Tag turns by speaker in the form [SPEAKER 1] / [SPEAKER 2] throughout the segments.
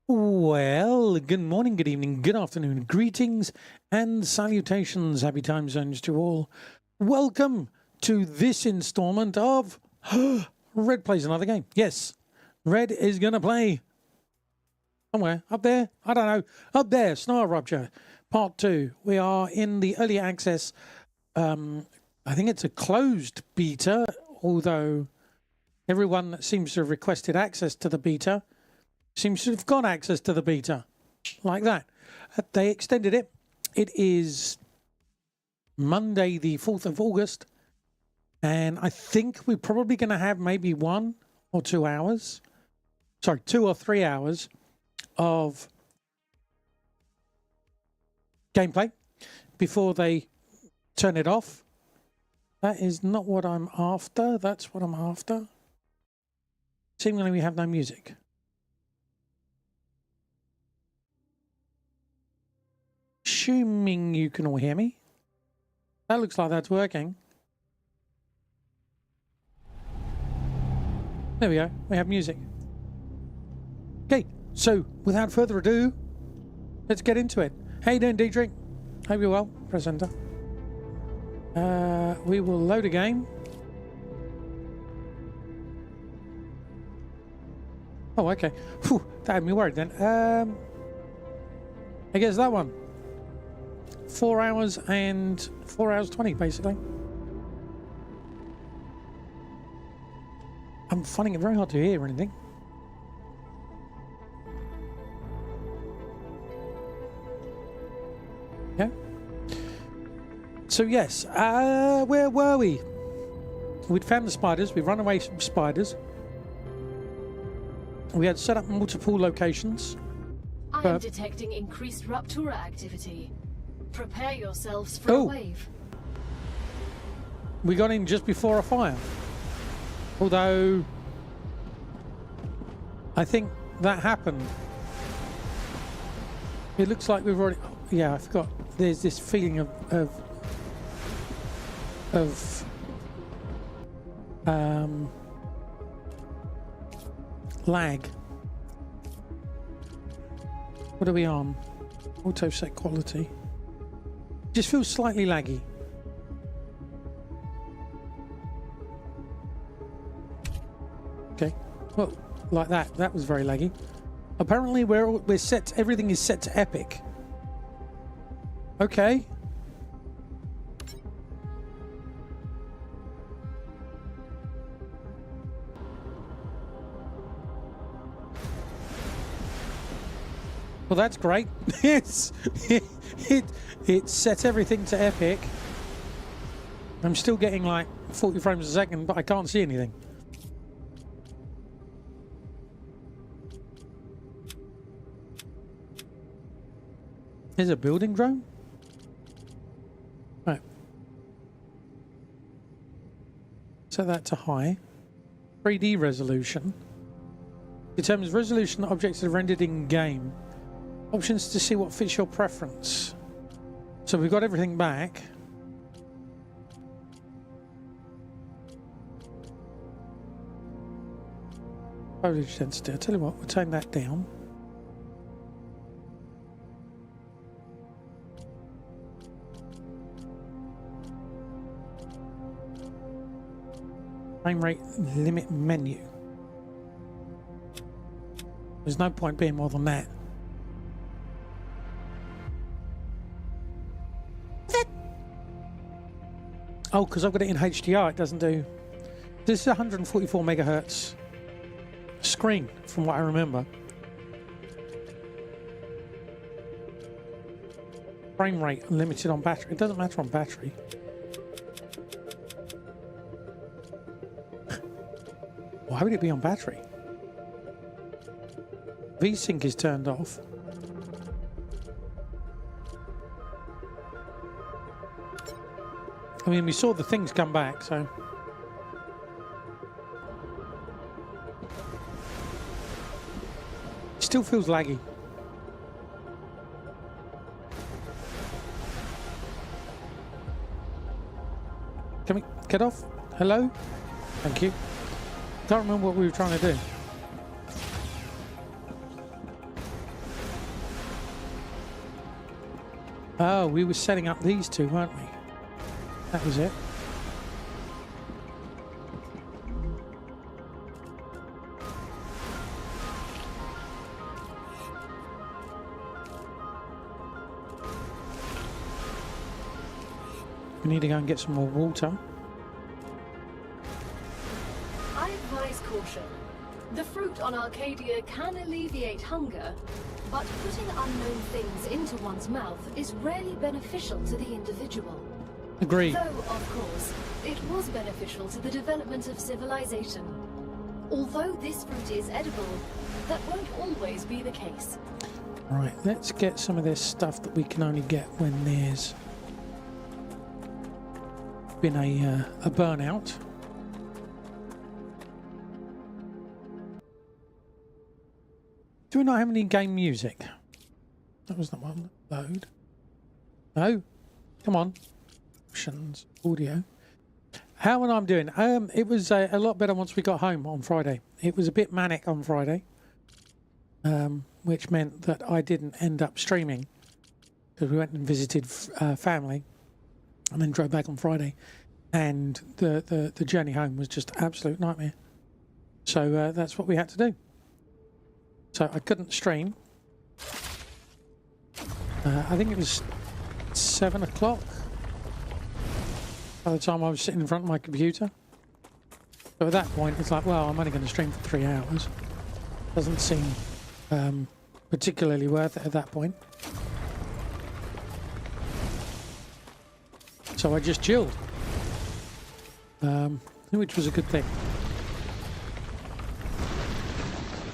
[SPEAKER 1] Well, good morning, good evening, good afternoon, greetings and salutations, happy time zones to all. Welcome to this installment of Red Plays Another Game. Yes, Red is going to play somewhere up there, I don't know, up there, Star Rupture, Part 2. We are in the early access, I think it's a closed beta, although everyone that seems to have requested access to the beta seems to have got access to the beta, like that. They extended it. It is Monday the 4th of August, and I think we're probably going to have maybe 1 or 2 hours, sorry, 2 or 3 hours of gameplay before they turn it off. That is not what I'm after. That's what I'm after. Seemingly we have no music. Assuming you can all hear me. That looks like that's working. There we go. We have music. Okay, so without further ado, let's get into it. How you doing, Dietrich? Hope you're well. Press enter. We will load a game. Oh, okay. Whew, that had me worried then. I guess that one. 4 hours and 4 hours 20 basically. I'm finding it very hard to hear anything. Yeah. So yes, where were we? We'd found the spiders. We run away from spiders. We had set up multiple locations.
[SPEAKER 2] I am detecting increased Rupture activity. Prepare yourselves for a wave.
[SPEAKER 1] We got in just before a fire. Although, I think that happened. It looks like we've already... Oh, yeah, I forgot. There's this feeling of lag. What are we on? Auto set quality. Just feels slightly laggy. Okay, well, like that. That was very laggy. Apparently, we're set. Everything is set to epic. Okay. Well, that's great. It set everything to epic. I'm still getting like 40 frames a second, but I can't see anything. There's a building drone? Right. Set that to high. 3D resolution. Determines resolution that objects are rendered in game. Options to see what fits your preference. So we've got everything back. Foliage density. I'll tell you what, we'll turn that down. Frame rate limit menu. There's no point being more than that. Oh, because I've got it in HDR, it doesn't do... This is 144 megahertz screen, from what I remember. Frame rate limited on battery. It doesn't matter on battery. Why would it be on battery? VSync is turned off. I mean, we saw the things come back, so... Still feels laggy. Can we get off? Hello? Thank you. Can't remember what we were trying to do. Oh, we were setting up these two, weren't we? That was it. We need to go and get some more water.
[SPEAKER 2] I advise caution. The fruit on Arcadia can alleviate hunger, but putting unknown things into one's mouth is rarely beneficial to the individual.
[SPEAKER 1] Agree.
[SPEAKER 2] Though, of course, it was beneficial to the development of civilization. Although this fruit is edible, that won't always be the case.
[SPEAKER 1] Right, let's get some of this stuff that we can only get when there's been a burnout. Do we not have any game music? That was the one. Load. No. Come on. Options. Audio. How am I doing? It was a lot better once we got home on Friday. It was a bit manic on Friday, which meant that I didn't end up streaming because we went and visited family and then drove back on Friday, and the journey home was just absolute nightmare. So that's what we had to do. So I couldn't stream. I think it was 7 o'clock by the time I was sitting in front of my computer. So at that point, it's like, well, I'm only going to stream for 3 hours. Doesn't seem particularly worth it at that point. So I just chilled, which was a good thing.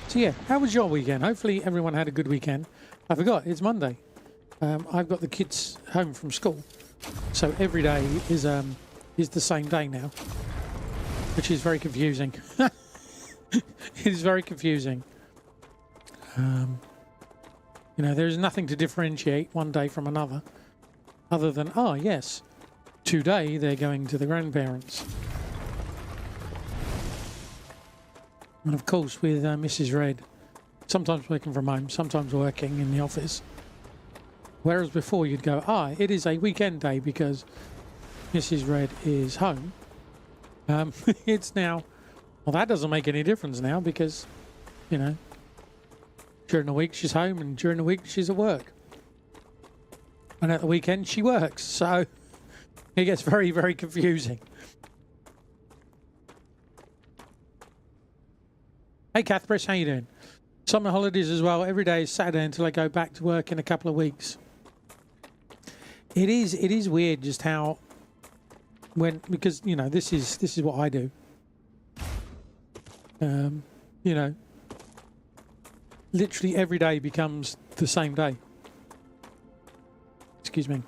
[SPEAKER 1] So yeah, how was your weekend? Hopefully everyone had a good weekend. I forgot, it's Monday. I've got the kids home from school, so every day is the same day now, which is very confusing. It is very confusing. You know, there's nothing to differentiate one day from another, other than, oh yes, today they're going to the grandparents. And of course with Mrs. Red, sometimes working from home, sometimes working in the office. Whereas before you'd go, it is a weekend day because Mrs. Red is home. It's now, well, that doesn't make any difference now because, you know, during the week she's home and during the week she's at work. And at the weekend she works. So it gets very, very confusing. Hey Cathbris, how you doing? Summer holidays as well. Every day is Saturday until I go back to work in a couple of weeks. It is weird just how because you know this is what I do. You know, literally every day becomes the same day. Excuse me.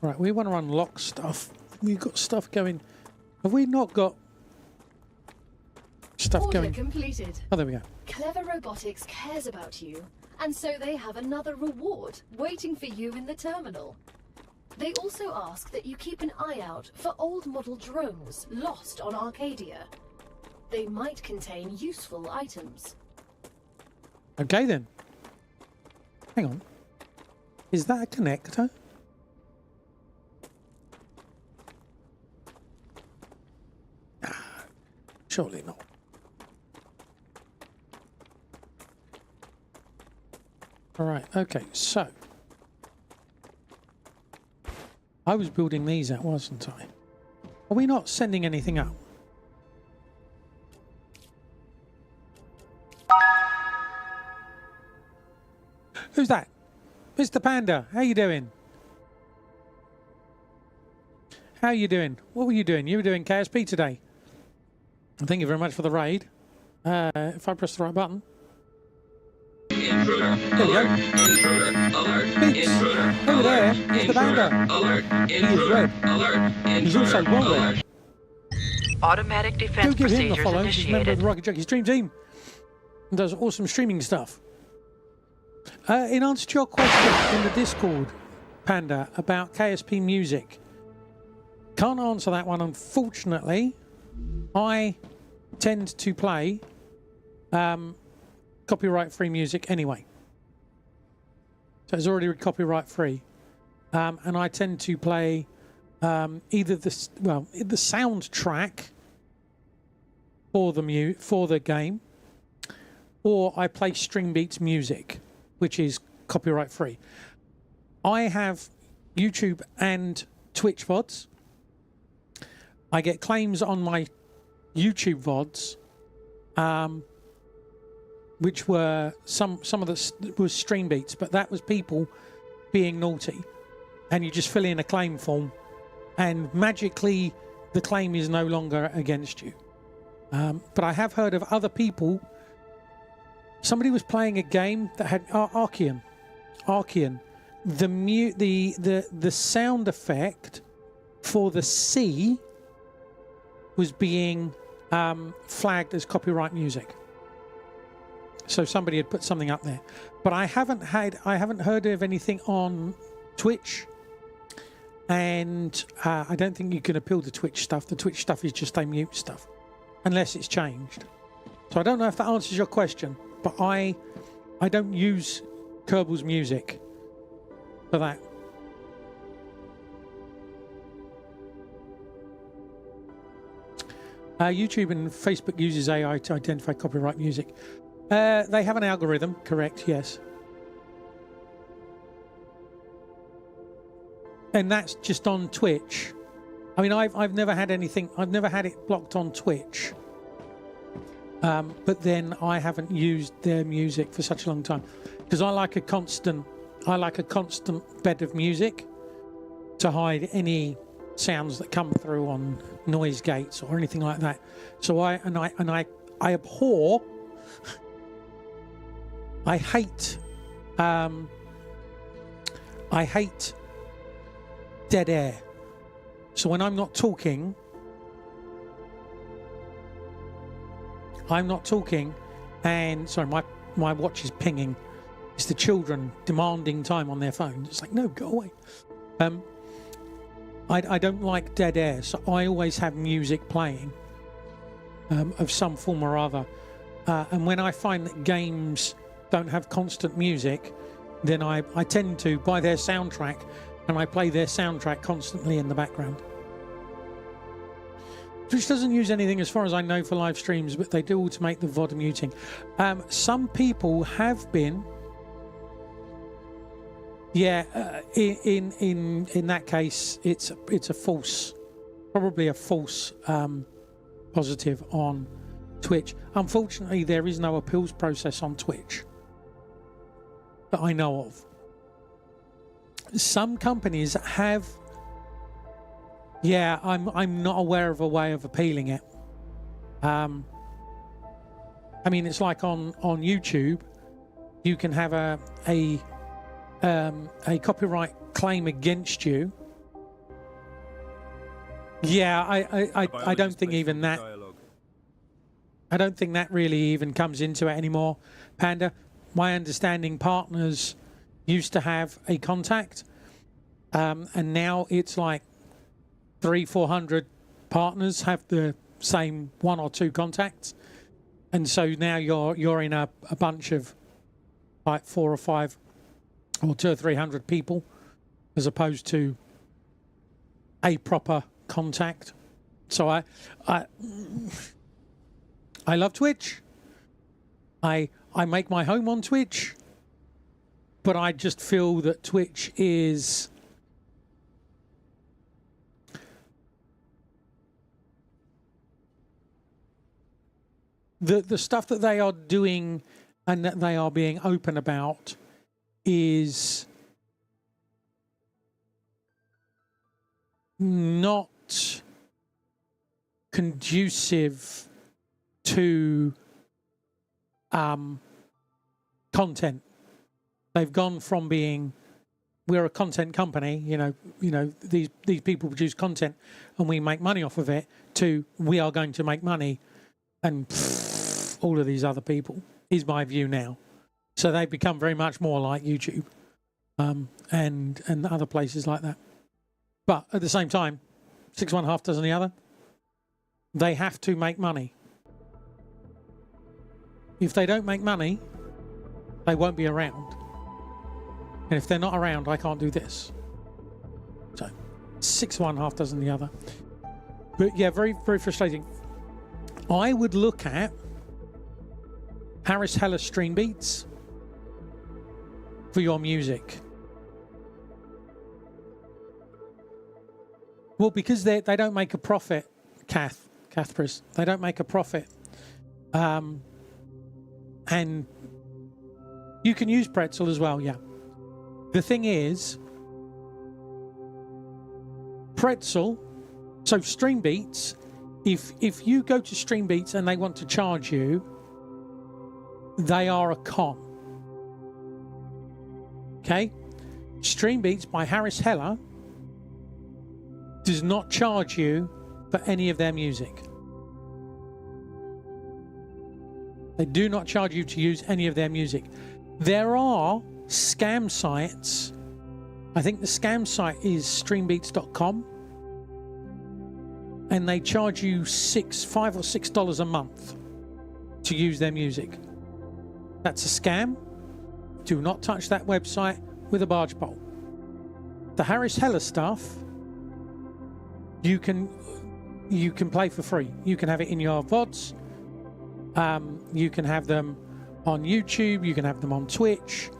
[SPEAKER 1] Right, we want to unlock stuff. We've got stuff going. Have we not got stuff
[SPEAKER 2] Order
[SPEAKER 1] going?
[SPEAKER 2] completed.
[SPEAKER 1] Oh, there we go.
[SPEAKER 2] Clever Robotics cares about you, and so they have another reward waiting for you in the terminal. They also ask that you keep an eye out for old model drones lost on Arcadia. They might contain useful items.
[SPEAKER 1] Okay then. Hang on. Is that a connector? Surely not. All right, okay, so I was building these out, wasn't I? Are we not sending anything up? Who's that? Mr. Panda, how you doing? How you doing? What were you doing? You were doing KSP today. Thank you very much for the raid. If I press the right button.
[SPEAKER 3] Intruder,
[SPEAKER 1] There we go.
[SPEAKER 3] intruder, alert,
[SPEAKER 1] Bits.
[SPEAKER 3] intruder,
[SPEAKER 1] Over there
[SPEAKER 3] alert,
[SPEAKER 1] is the Panda.
[SPEAKER 3] alert,
[SPEAKER 1] He is
[SPEAKER 3] intruder,
[SPEAKER 1] red.
[SPEAKER 3] alert,
[SPEAKER 1] He's also
[SPEAKER 3] intruder,
[SPEAKER 1] well
[SPEAKER 3] alert.
[SPEAKER 1] red.
[SPEAKER 4] Automatic
[SPEAKER 1] Do
[SPEAKER 4] defense
[SPEAKER 1] give him the
[SPEAKER 4] procedures
[SPEAKER 1] follow. He's a member of
[SPEAKER 4] initiated.
[SPEAKER 1] the Rocket Jockey Stream Team and does awesome streaming stuff. In answer to your question in the Discord, Panda, about KSP music, can't answer that one, unfortunately. I tend to play copyright-free music anyway. So it's already copyright free, and I tend to play either the soundtrack for the game, or I play String Beats music, which is copyright free. I have YouTube and Twitch VODs. I get claims on my YouTube VODs, which were some of the was String Beats, but that was people being naughty, and you just fill in a claim form, and magically the claim is no longer against you. But I have heard of other people. Somebody was playing a game that had Archean. The sound effect for the C was being flagged as copyright music. So somebody had put something up there, but I haven't heard of anything on Twitch, and I don't think you can appeal to Twitch stuff. The Twitch stuff is just they mute stuff, unless it's changed. So I don't know if that answers your question, but I don't use Kerbal's music for that. YouTube and Facebook uses AI to identify copyright music. They have an algorithm, correct? Yes. And that's just on Twitch. I mean, I've never had anything. I've never had it blocked on Twitch. But then I haven't used their music for such a long time because I like a constant bed of music to hide any sounds that come through on noise gates or anything like that. So I abhor. I hate dead air. So when I'm not talking, and sorry, my watch is pinging. It's the children demanding time on their phone. It's like, no, go away. I don't like dead air, so I always have music playing of some form or other. And when I find that games don't have constant music, then I tend to buy their soundtrack, and I play their soundtrack constantly in the background. Twitch doesn't use anything as far as I know for live streams, but they do automate the VOD muting. Some people have been. Yeah, in that case, it's a false, probably a false positive on Twitch. Unfortunately, there is no appeals process on Twitch that I know of. Some companies have. Yeah, I'm not aware of a way of appealing it. I mean, it's like on YouTube, you can have a copyright claim against you. Yeah, I don't think even that. I don't think that really even comes into it anymore, Panda. My understanding, partners used to have a contact, and now it's like 300-400 partners have the same one or two contacts, and so now you're in a bunch of like 4 or 5 or 200 or 300 people, as opposed to a proper contact. So I love Twitch. I make my home on Twitch, but I just feel that Twitch is the stuff that they are doing and that they are being open about is not conducive to content. They've gone from being, we're a content company, you know, these people produce content and we make money off of it, to we are going to make money and all of these other people, is my view now. So they've become very much more like YouTube and other places like that. But at the same time, 6 1 half dozen the other. They have to make money. If they don't make money, they won't be around. And if they're not around, I can't do this. So 6 one, half dozen the other. But yeah, very, very frustrating. I would look at Harris Heller Stream Beats for your music. Well, because they don't make a profit, Cathpris. They don't make a profit. And you can use Pretzel as well, yeah. The thing is, Pretzel, so Stream Beats, if you go to Stream Beats and they want to charge you, they are a con. Okay? Stream Beats by Harris Heller does not charge you for any of their music. They do not charge you to use any of their music. There are scam sites. I think the scam site is streambeats.com, and they charge you $5 or $6 a month to use their music. That's a scam. Do not touch that website with a barge pole. The Harris Heller stuff, you can play for free. You can have it in your VODs. You can have them on YouTube. You can have them on Twitch.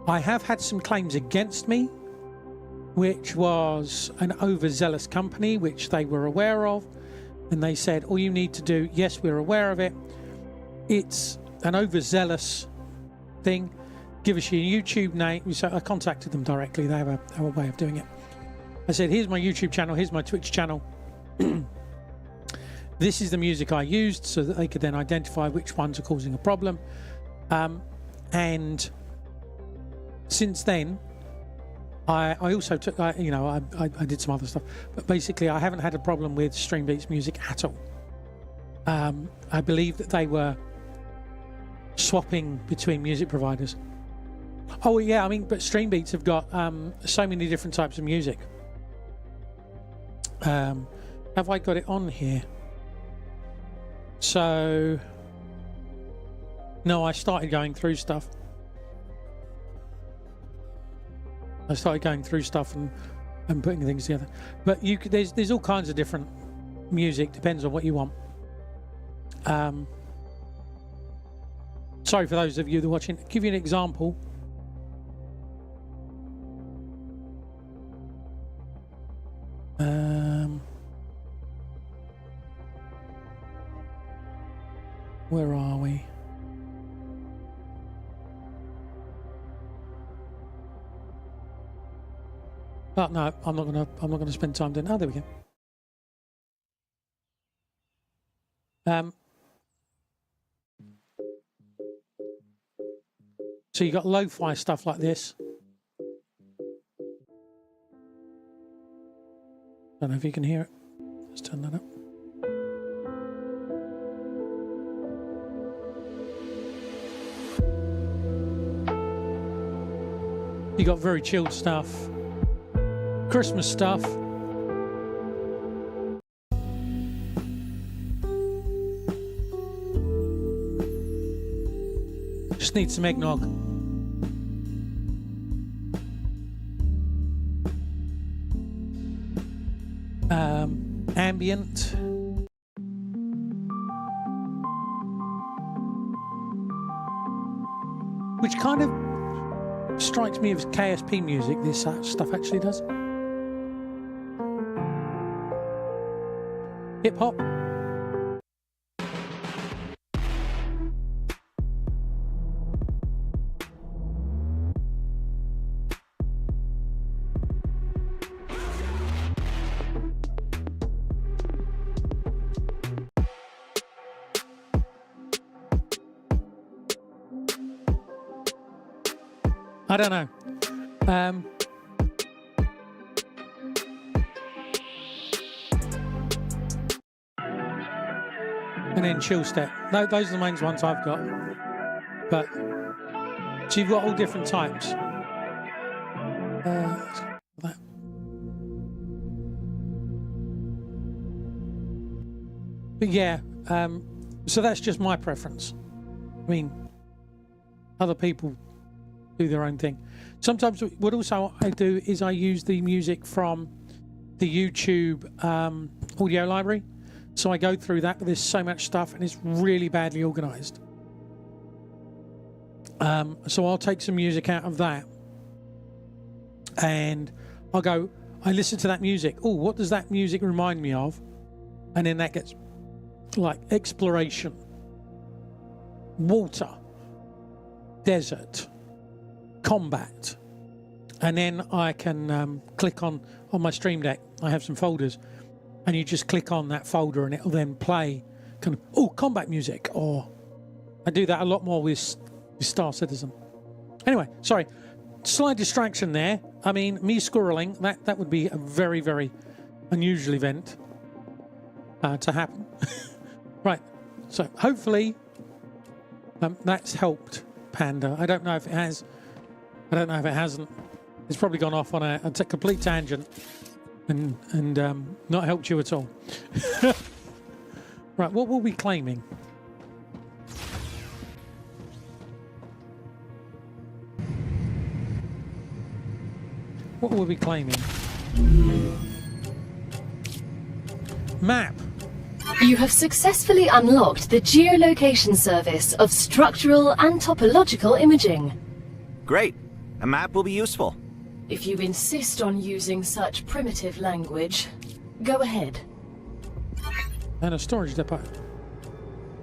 [SPEAKER 1] I have had some claims against me, which was an overzealous company, which they were aware of. And they said, all you need to do, yes, we're aware of it. It's an overzealous thing. Give us your YouTube name. So I contacted them directly. They have a way of doing it. I said, here's my YouTube channel. Here's my Twitch channel. This is the music I used, so that they could then identify which ones are causing a problem. And since then, I also took, I did some other stuff, but basically I haven't had a problem with Stream Beats music at all. I believe that they were swapping between music providers. Oh yeah, I mean, but Stream Beats have got so many different types of music. Have I got it on here? So no, I started going through stuff. And putting things together. But you could, there's all kinds of different music. Depends on what you want. Sorry for those of you that are watching. Give you an example. Where are we? Oh, no, I'm not gonna spend time doing. Oh, there we go. So you got lo-fi stuff like this. Don't know if you can hear it. Let's turn that up. You got very chilled stuff, Christmas stuff. Just need some eggnog. Ambient. Which kind of strikes me as KSP music, this stuff actually does. Hip hop. I don't know. And then chill step. Those are the main ones I've got. But so you've got all different types. But yeah, so that's just my preference. I mean, other people do their own thing. Sometimes what also I do is I use the music from the YouTube audio library. So I go through that, but there's so much stuff and it's really badly organized. So I'll take some music out of that and I listen to that music. Oh, what does that music remind me of? And then that gets like exploration, water, desert, combat. And then I can click on my Stream Deck. I have some folders and you just click on that folder and it'll then play kind of, combat music. Or I do that a lot more with Star Citizen. Anyway, sorry, slight distraction there. I mean, me squirreling, that would be a very, very unusual event to happen. Right, so hopefully that's helped Panda. I don't know if it has. I don't know if it hasn't. It's probably gone off on a complete tangent and not helped you at all. Right, what were we claiming? What were we claiming? Map.
[SPEAKER 2] You have successfully unlocked the geolocation service of structural and topological imaging.
[SPEAKER 5] Great. A map will be useful.
[SPEAKER 2] If you insist on using such primitive language, go ahead.
[SPEAKER 1] And a storage depot.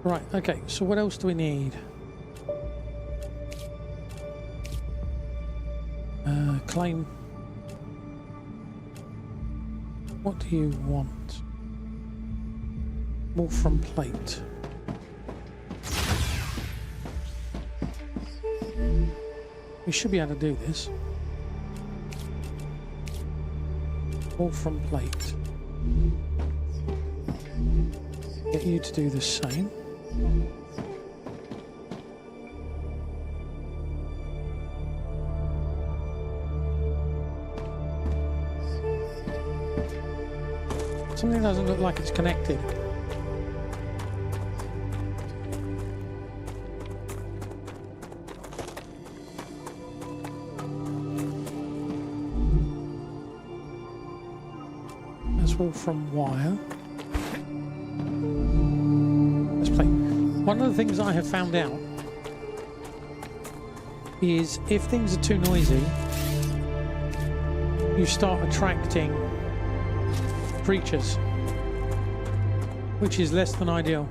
[SPEAKER 1] Right, okay, so what else do we need? Claim. What do you want? Wolfram plate. We should be able to do this. Wolfram plate. Get you to do the same. Something doesn't look like it's connected. That's all from wire. Let's play. One of the things I have found out is if things are too noisy, you start attracting creatures, which is less than ideal.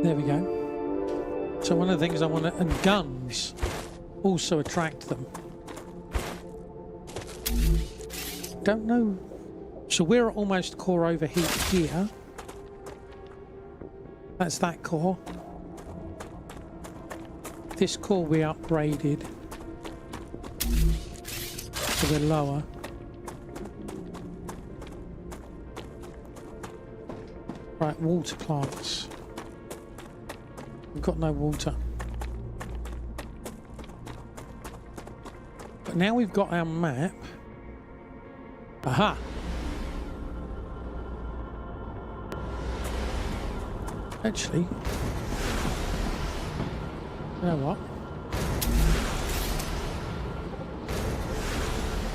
[SPEAKER 1] There we go. So one of the things I want to, and guns also attract them. Don't know. So we're almost core overheat here. That's that core. This core we upgraded, so we're lower. Right, water plants. We've got no water. But now we've got our map. Aha! Actually, you know what?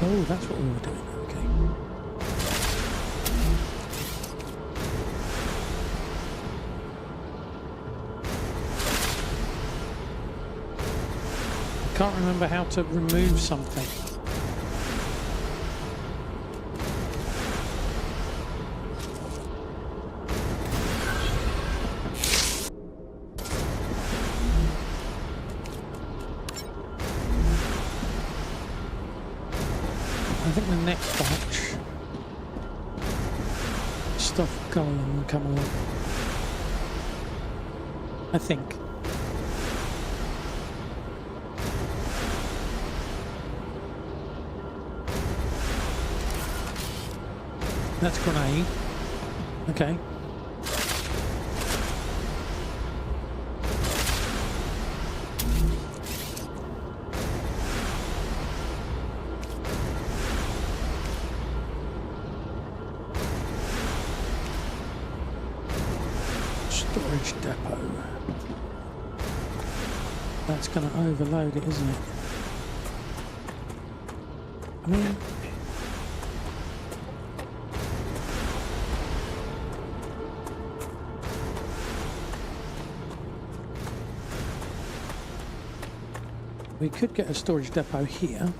[SPEAKER 1] Oh, that's what we were doing. Okay. I can't remember how to remove something. I think the next batch stuff come along. I think. That's grenade. Okay. Storage depot. That's going to overload it, isn't it? I mean... we could get a storage depot here.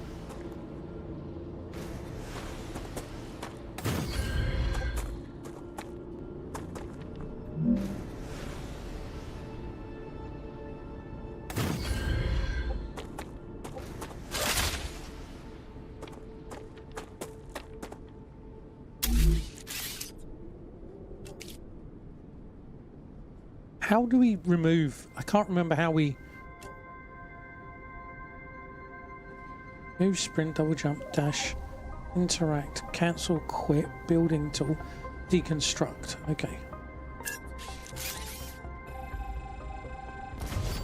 [SPEAKER 1] How do we remove... I can't remember how we... Move, sprint, double jump, dash, interact, cancel, quit, building tool, deconstruct. Okay.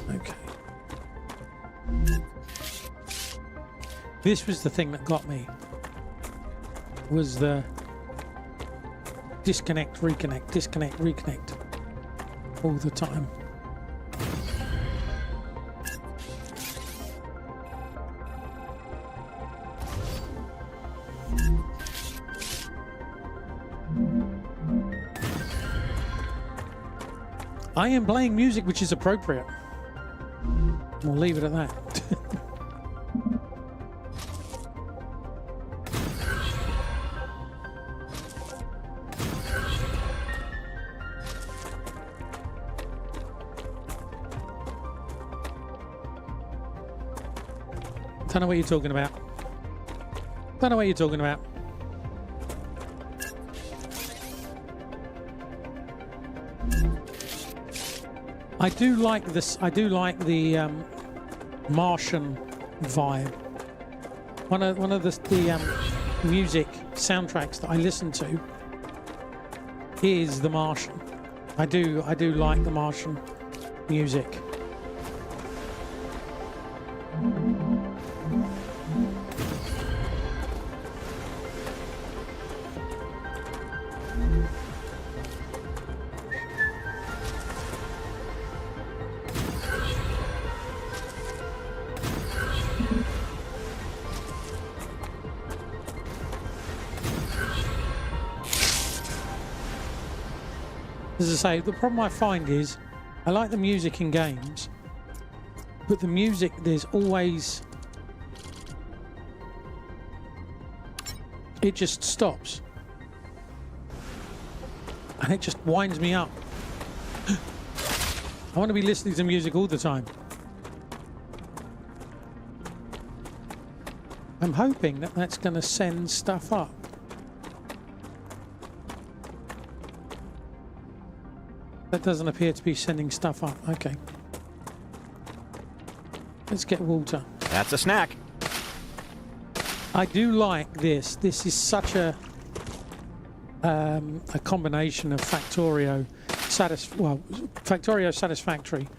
[SPEAKER 1] Okay. This was the thing that got me. Was the disconnect, reconnect, disconnect, reconnect all the time. I am playing music which is appropriate. We'll leave it at that. Don't know what you're talking about. Don't know what you're talking about. I do like this. I do like the Martian vibe. One of the music soundtracks that I listen to is The Martian. I do like the Martian music. As I say, the problem I find is I like the music in games, but the music, there's always... it just stops. And it just winds me up. I want to be listening to music all the time. I'm hoping that that's going to send stuff up. That doesn't appear to be sending stuff up. Okay. Let's get water.
[SPEAKER 5] That's a snack.
[SPEAKER 1] I do like this. This is such a combination of Factorio Satisfactory.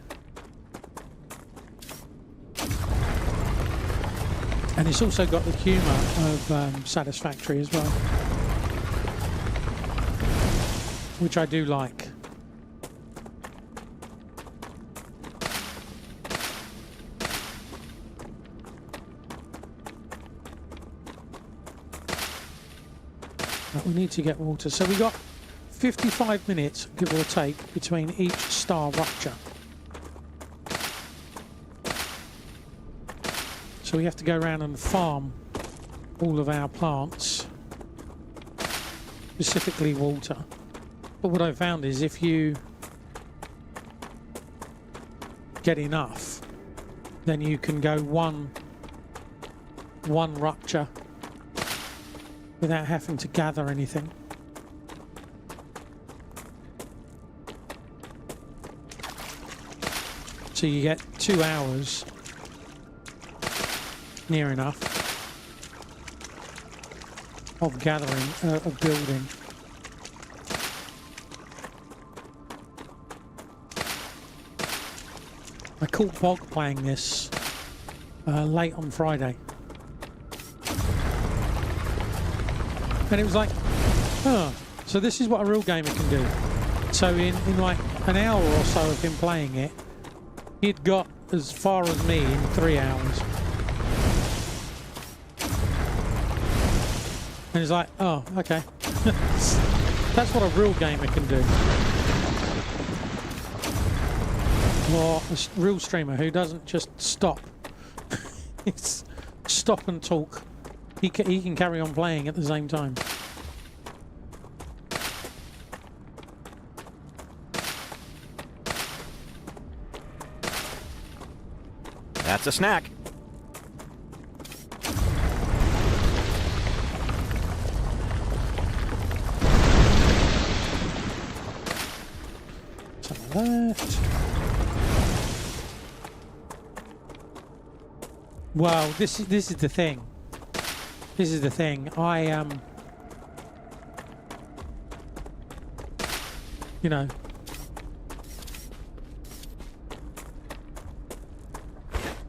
[SPEAKER 1] And it's also got the humour of Satisfactory as well, which I do like. But we need to get water. So we got 55 minutes, give or take, between each Star Rupture. So we have to go around and farm all of our plants, specifically water. But what I found is if you get enough, then you can go one rupture without having to gather anything. So you get 2 hours, near enough, of gathering, of building. I caught Bog playing this late on Friday. And it was like, oh, so this is what a real gamer can do. So in like an hour or so of him playing it, he'd got as far as me in 3 hours. And he's like, oh, okay. That's what a real gamer can do. Or a real streamer who doesn't just stop. It's stop and talk. He can carry on playing at the same time.
[SPEAKER 5] That's a snack.
[SPEAKER 1] Some of that. Well, this is the thing. This is the thing. You know.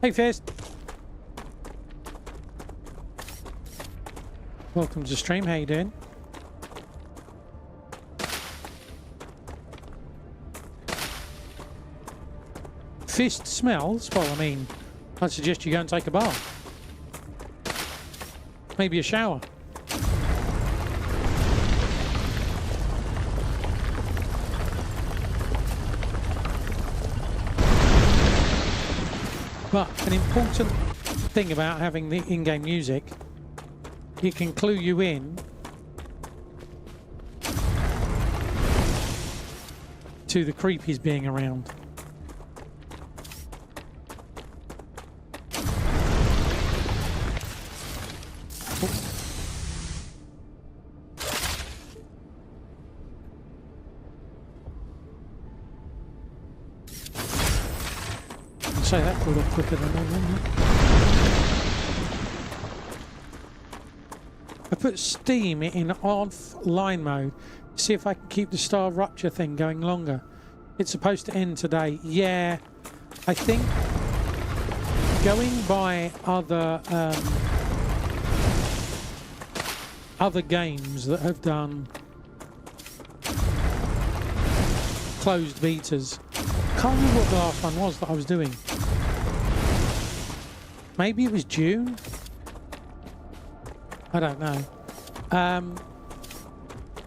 [SPEAKER 1] Hey, Fist. Welcome to stream. How you doing? Fist smells? Well, I mean, I'd suggest you go and take a bath. Maybe a shower. But an important thing about having the in-game music, it can clue you in to the creepies being around. Say that a little quicker than I remember. I put Steam in offline mode to see if I can keep the Star Rupture thing going longer. It's supposed to end today. Yeah, I think going by other games that have done closed betas. Can't remember what the last one was that I was doing. Maybe it was June? I don't know.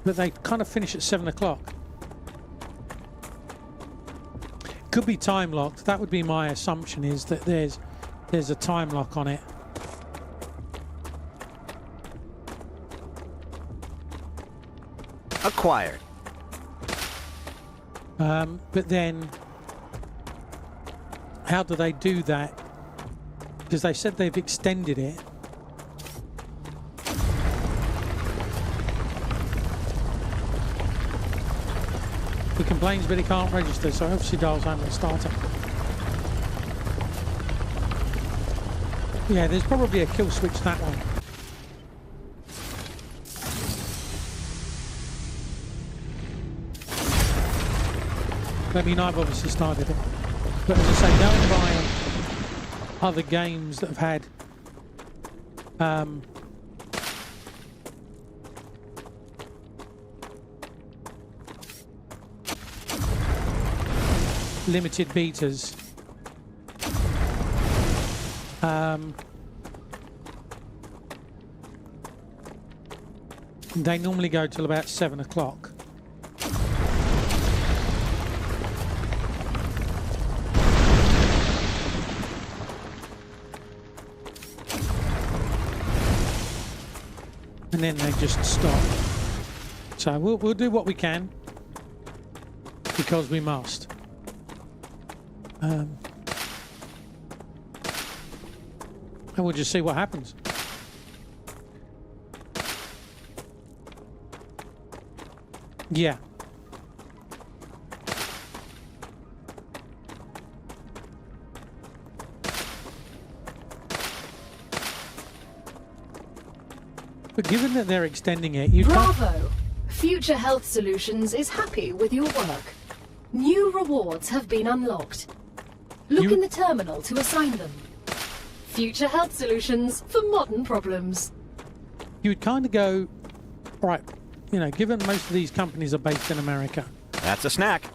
[SPEAKER 1] But they kind of finish at 7 o'clock. Could be time locked. That would be my assumption, is that there's a time lock on it.
[SPEAKER 5] Acquired.
[SPEAKER 1] But then, how do they do that? Because they said they've extended it. He complains but he can't register, so obviously dials home and start it. Yeah, there's probably a kill switch that way. I mean, I've obviously started it. But as I say, going by other games that have had limited betas, they normally go till about 7 o'clock. And then they just stop. So we'll do what we can, because we must. And we'll just see what happens. Yeah. But given that they're extending it, you can't...
[SPEAKER 2] Bravo! Future Health Solutions is happy with your work. New rewards have been unlocked. Look in the terminal to assign them. Future Health Solutions for modern problems.
[SPEAKER 1] You would kind of go, right, you know, given most of these companies are based in America.
[SPEAKER 5] That's a snack.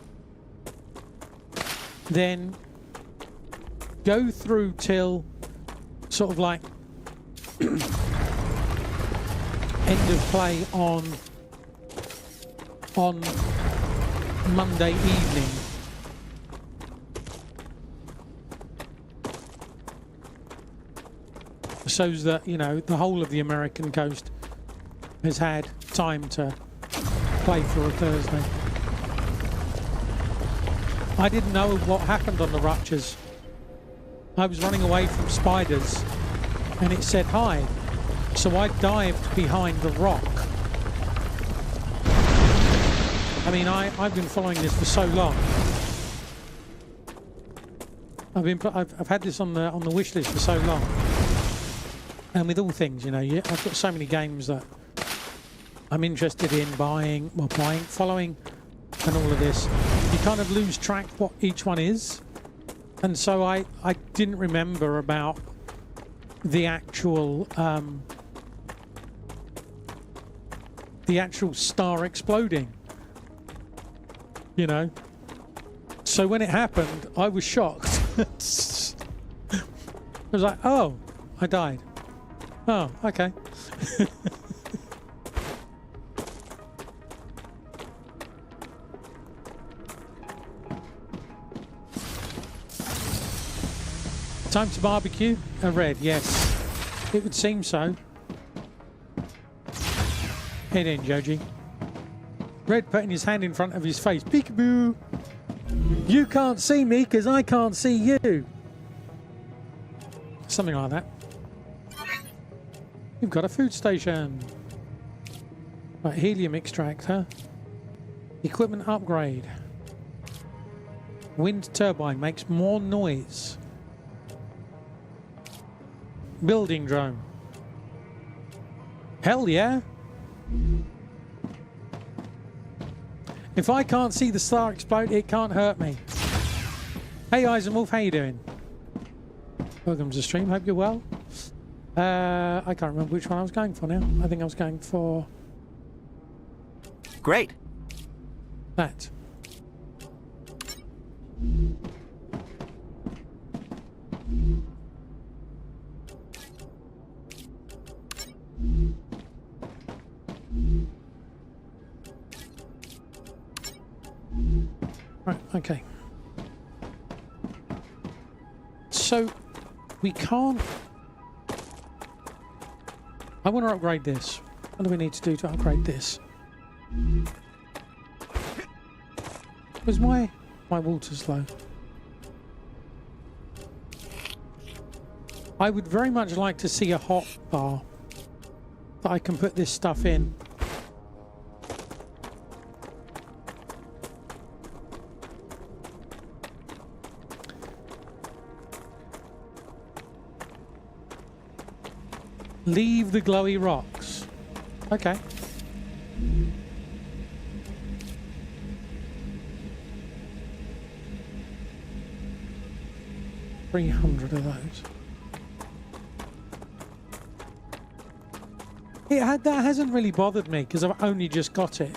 [SPEAKER 1] then go through till sort of like end of play on Monday evening. So that, you know, the whole of the American coast has had time to play for a Thursday. I didn't know what happened on the Ruptures. I was running away from spiders and it said hi. So I dived behind the rock. I mean, I've been following this for so long. I've had this on the wish list for so long. And with all things, you know, I've got so many games that I'm interested in buying, following, and all of this. You kind of lose track what each one is. And so I didn't remember about the actual star exploding. You know? So when it happened, I was shocked. I was like, oh, I died. Oh, okay. Time to barbecue? A red, yes. It would seem so. Head in, Joji. Red putting his hand in front of his face. Peekaboo! You can't see me because I can't see you. Something like that. You've got a food station. Right, helium extractor. Equipment upgrade. Wind turbine makes more noise. Building drone. Hell yeah. If I can't see the star explode, it can't hurt me. Hey Eisenwolf, how you doing? Welcome to the stream, hope you're well. I can't remember which one I was going for now. I think I was going for...
[SPEAKER 5] Great.
[SPEAKER 1] that. Right, okay. So, we can't... I want to upgrade this. What do we need to do to upgrade this? Was my water's low? I would very much like to see a hot bar that I can put this stuff in. Leave the glowy rocks. Okay. $300 of those. That hasn't really bothered me because I've only just got it.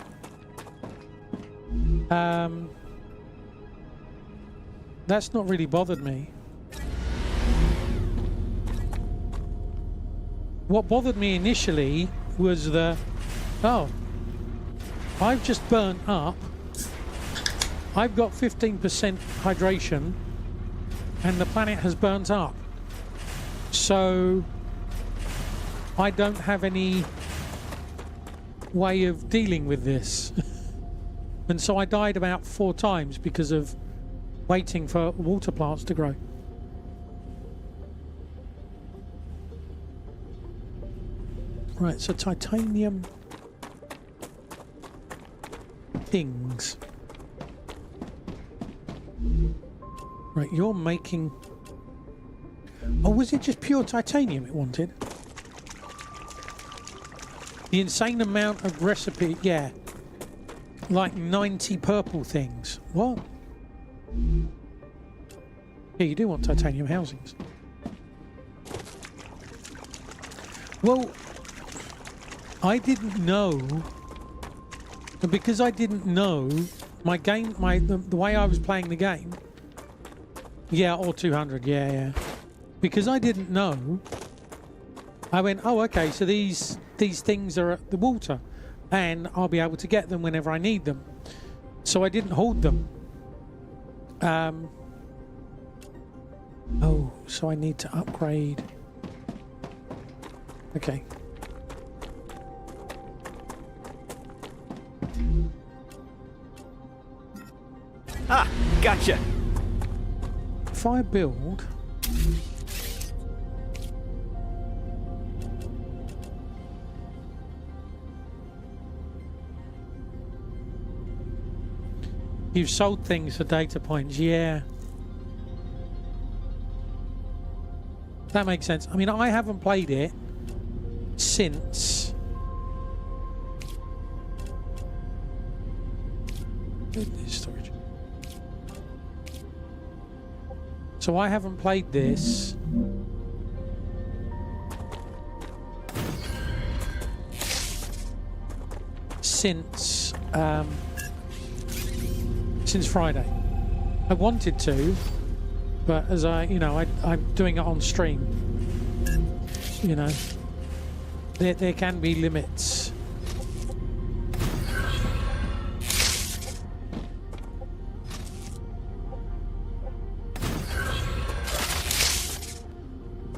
[SPEAKER 1] That's not really bothered me. What bothered me initially was the, oh, I've just burnt up. I've got 15% hydration and the planet has burnt up. So I don't have any way of dealing with this. And so I died about 4 times because of waiting for water plants to grow. Right, so titanium things. Right, you're making... Oh, was it just pure titanium it wanted? The insane amount of recipe, yeah. Like 90 purple things. What? Yeah, you do want titanium housings. Well, I didn't know, and because I didn't know, my game, the way I was playing the game Yeah, or 200. Yeah, yeah. Because I didn't know. I went, oh, okay. So these things are at the water, and I'll be able to get them whenever I need them. So I didn't hold them. Oh, so I need to upgrade. Okay.
[SPEAKER 5] Ah, gotcha.
[SPEAKER 1] If I build... You've sold things for data points, yeah. That makes sense. I mean, I haven't played it since... storage. So I haven't played this since Friday. I wanted to, but as I'm doing it on stream. You know, there can be limits.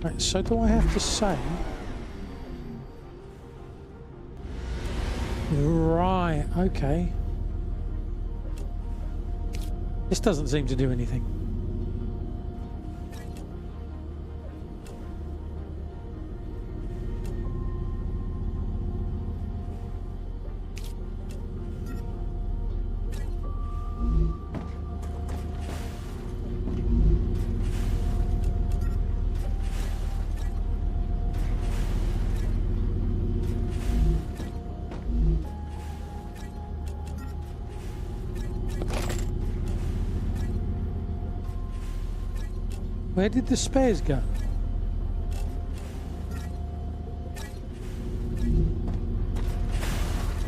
[SPEAKER 1] Right, so do I have to say? Right, okay. This doesn't seem to do anything. Where did the spares go?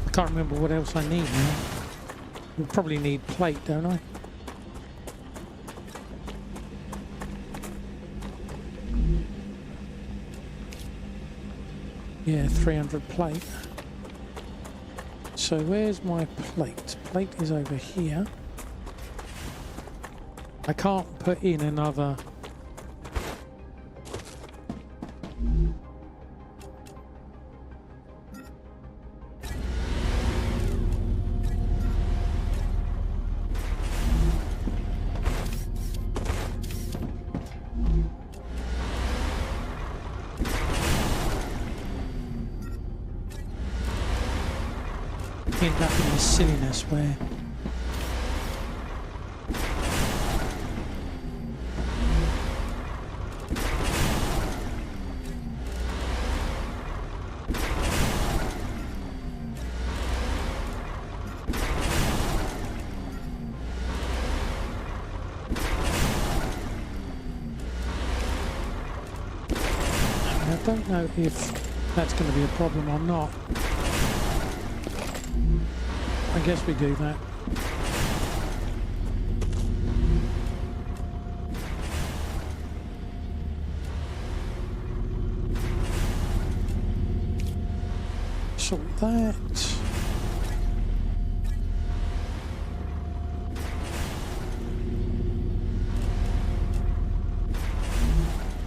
[SPEAKER 1] I can't remember what else I need now. I probably need plate, don't I? Yeah, 300 plate. So where's my plate? Plate is over here. I can't put in another... end up in this silliness where I don't know if that's going to be a problem or not. I guess we do that. So that...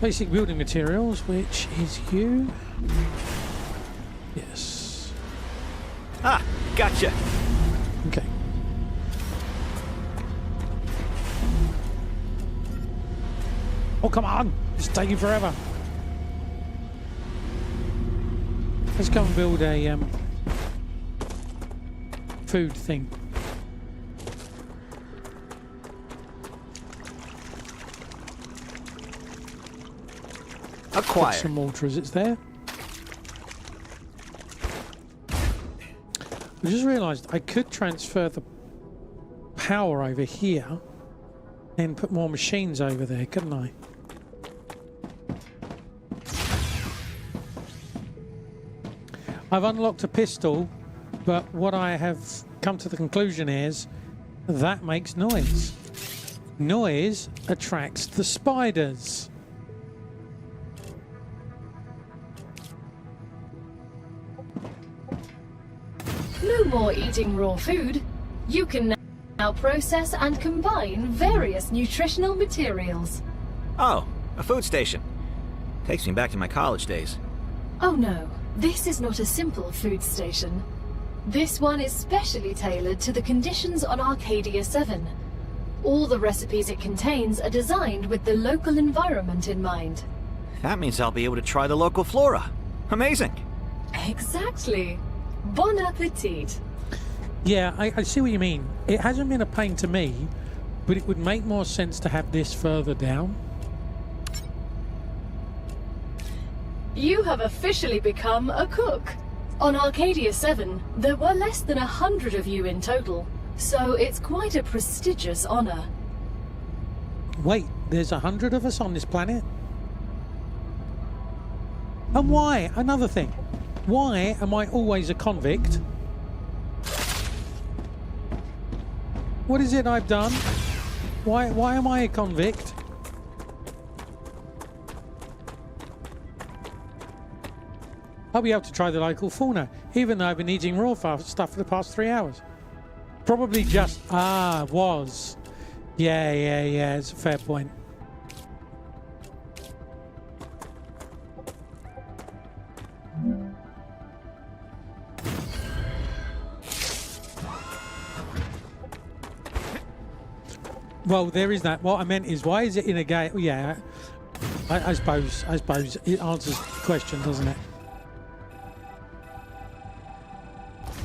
[SPEAKER 1] Basic building materials, which is you. Yes.
[SPEAKER 5] Ah, gotcha.
[SPEAKER 1] Okay. Oh, come on! It's taking forever. Let's go and build a food thing.
[SPEAKER 5] Acquire.
[SPEAKER 1] Put some water as it's there. I just realised I could transfer the power over here and put more machines over there, couldn't I? I've unlocked a pistol, but what I have come to the conclusion is that makes noise. Noise attracts the spiders.
[SPEAKER 2] No more eating raw food. You can now process and combine various nutritional materials.
[SPEAKER 5] Oh, a food station. Takes me back to my college days.
[SPEAKER 2] Oh no, this is not a simple food station. This one is specially tailored to the conditions on Arcadia 7. All the recipes it contains are designed with the local environment in mind.
[SPEAKER 5] That means I'll be able to try the local flora. Amazing.
[SPEAKER 2] Exactly. Bon appetit.
[SPEAKER 1] Yeah, I see what you mean. It hasn't been a pain to me, but it would make more sense to have this further down.
[SPEAKER 2] You have officially become a cook. On Arcadia 7, there were less than 100 of you in total, so it's quite a prestigious honor.
[SPEAKER 1] Wait, there's 100 of us on this planet? And why? Another thing. Why am I always a convict? What is it I've done? Why am I a convict? I'll be able to try the local fauna, even though I've been eating raw stuff for the past 3 hours. Probably just... was. Yeah, it's a fair point. Well, there is that. What I meant is, why is it in a game? Yeah, I suppose it answers the question, doesn't it?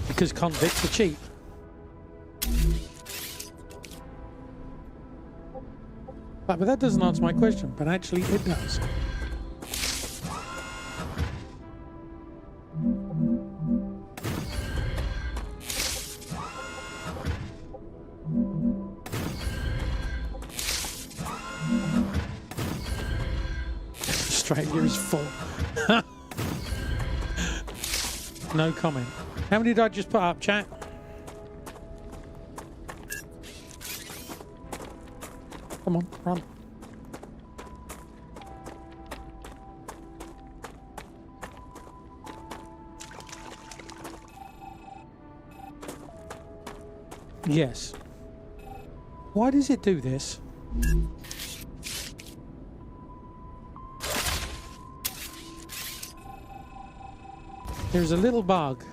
[SPEAKER 1] Because convicts are cheap. But that doesn't answer my question, but actually it does. Australia is full. No comment. How many did I just put up, chat? Come on, run. Yes. Why does it do this? There's a little bug.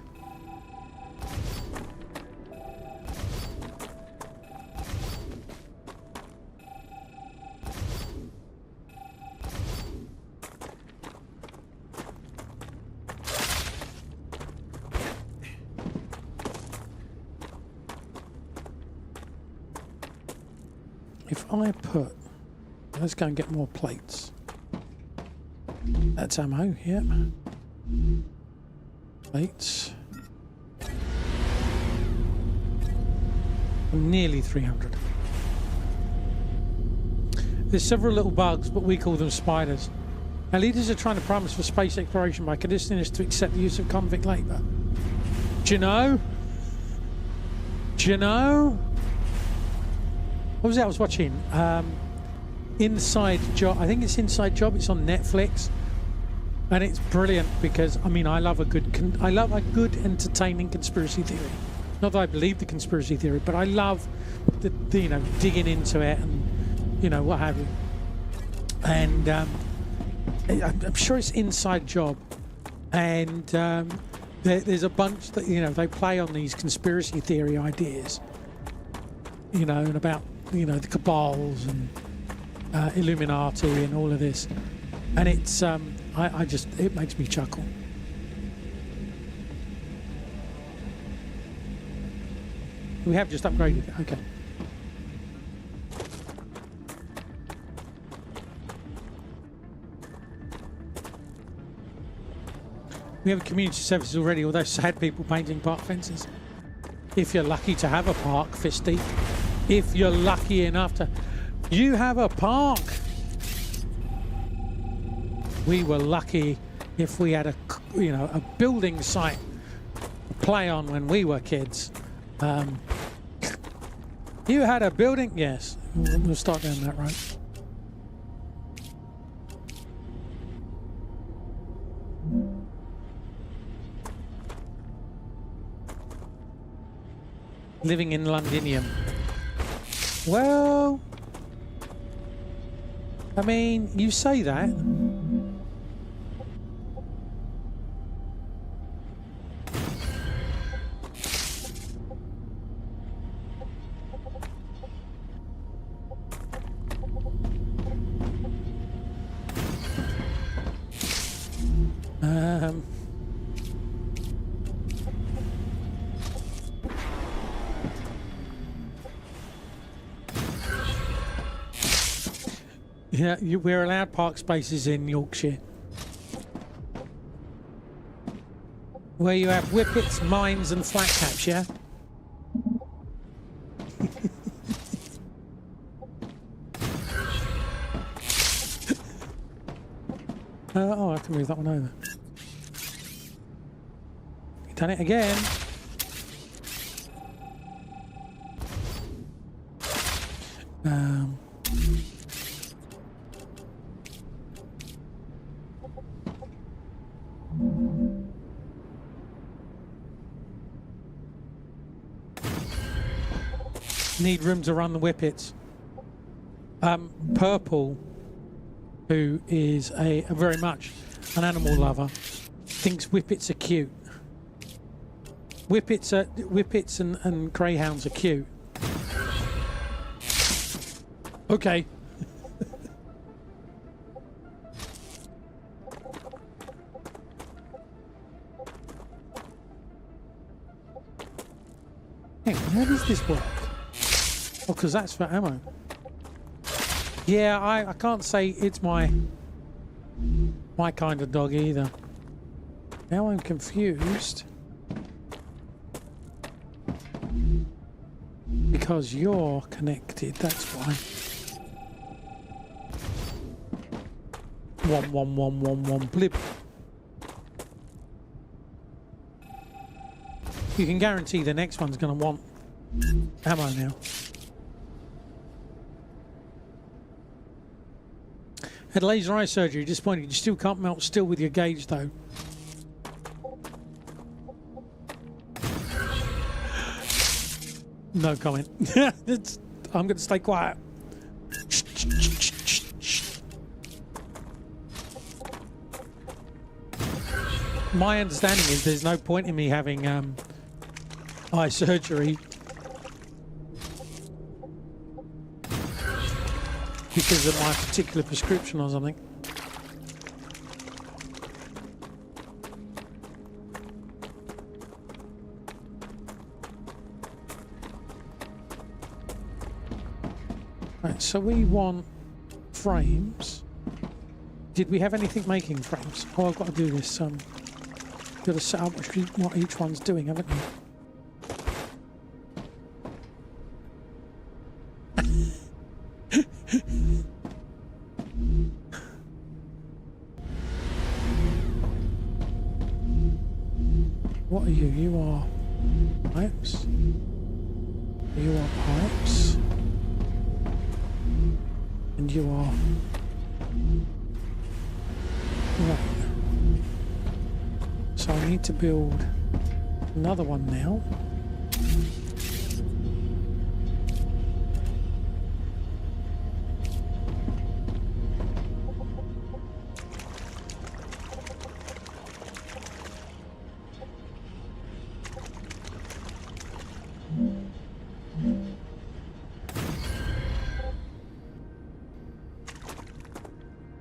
[SPEAKER 1] If I put... Let's go and get more plates. That's ammo, yep. Plates. Nearly 300. There's several little bugs, but we call them spiders. Our leaders are trying to prime us for space exploration by conditioning us to accept the use of convict labour. Do you know? Do you know? What was it I was watching? Inside Job. I think it's Inside Job. It's on Netflix. And it's brilliant because, I mean, I love a good entertaining conspiracy theory. Not that I believe the conspiracy theory, but I love the you know, digging into it and, you know, what have you. And I'm sure it's Inside Job. And there's a bunch that, you know, they play on these conspiracy theory ideas, you know, and about, you know, the cabals and Illuminati and all of this. And it's... I just, it makes me chuckle. We have just upgraded it, okay. We have community services already, although sad people painting park fences. If you're lucky to have a park, Fisty. If you're lucky enough to... You have a park! We were lucky if we had a, you know, a building site to play on when we were kids. You had a building? Yes. We'll start down that road. Living in Londinium. Well, I mean, you say that. Yeah, we're allowed park spaces in Yorkshire. Where you have whippets, mines and flat caps, yeah? Oh, I have to move that one over. You've done it again. Need room to run the whippets. Purple, who is a very much an animal lover, thinks whippets are cute. Whippets and greyhounds are cute. Okay. Hey, how does this work? Oh, because that's for ammo. Yeah, I can't say it's my kind of dog either. Now I'm confused. Because you're connected, that's why. 11111 blip. You can guarantee the next one's going to want ammo now. Had laser eye surgery, disappointed. You still can't melt still with your gauge though. No comment. I'm going to stay quiet. My understanding is there's no point in me having eye surgery because of my particular prescription or something. Right, so we want frames. Did we have anything making frames? Oh, I've got to do this. Got to set up what each one's doing, haven't you? What are you? You are pipes. You are pipes. And you are... Right. So I need to build another one now.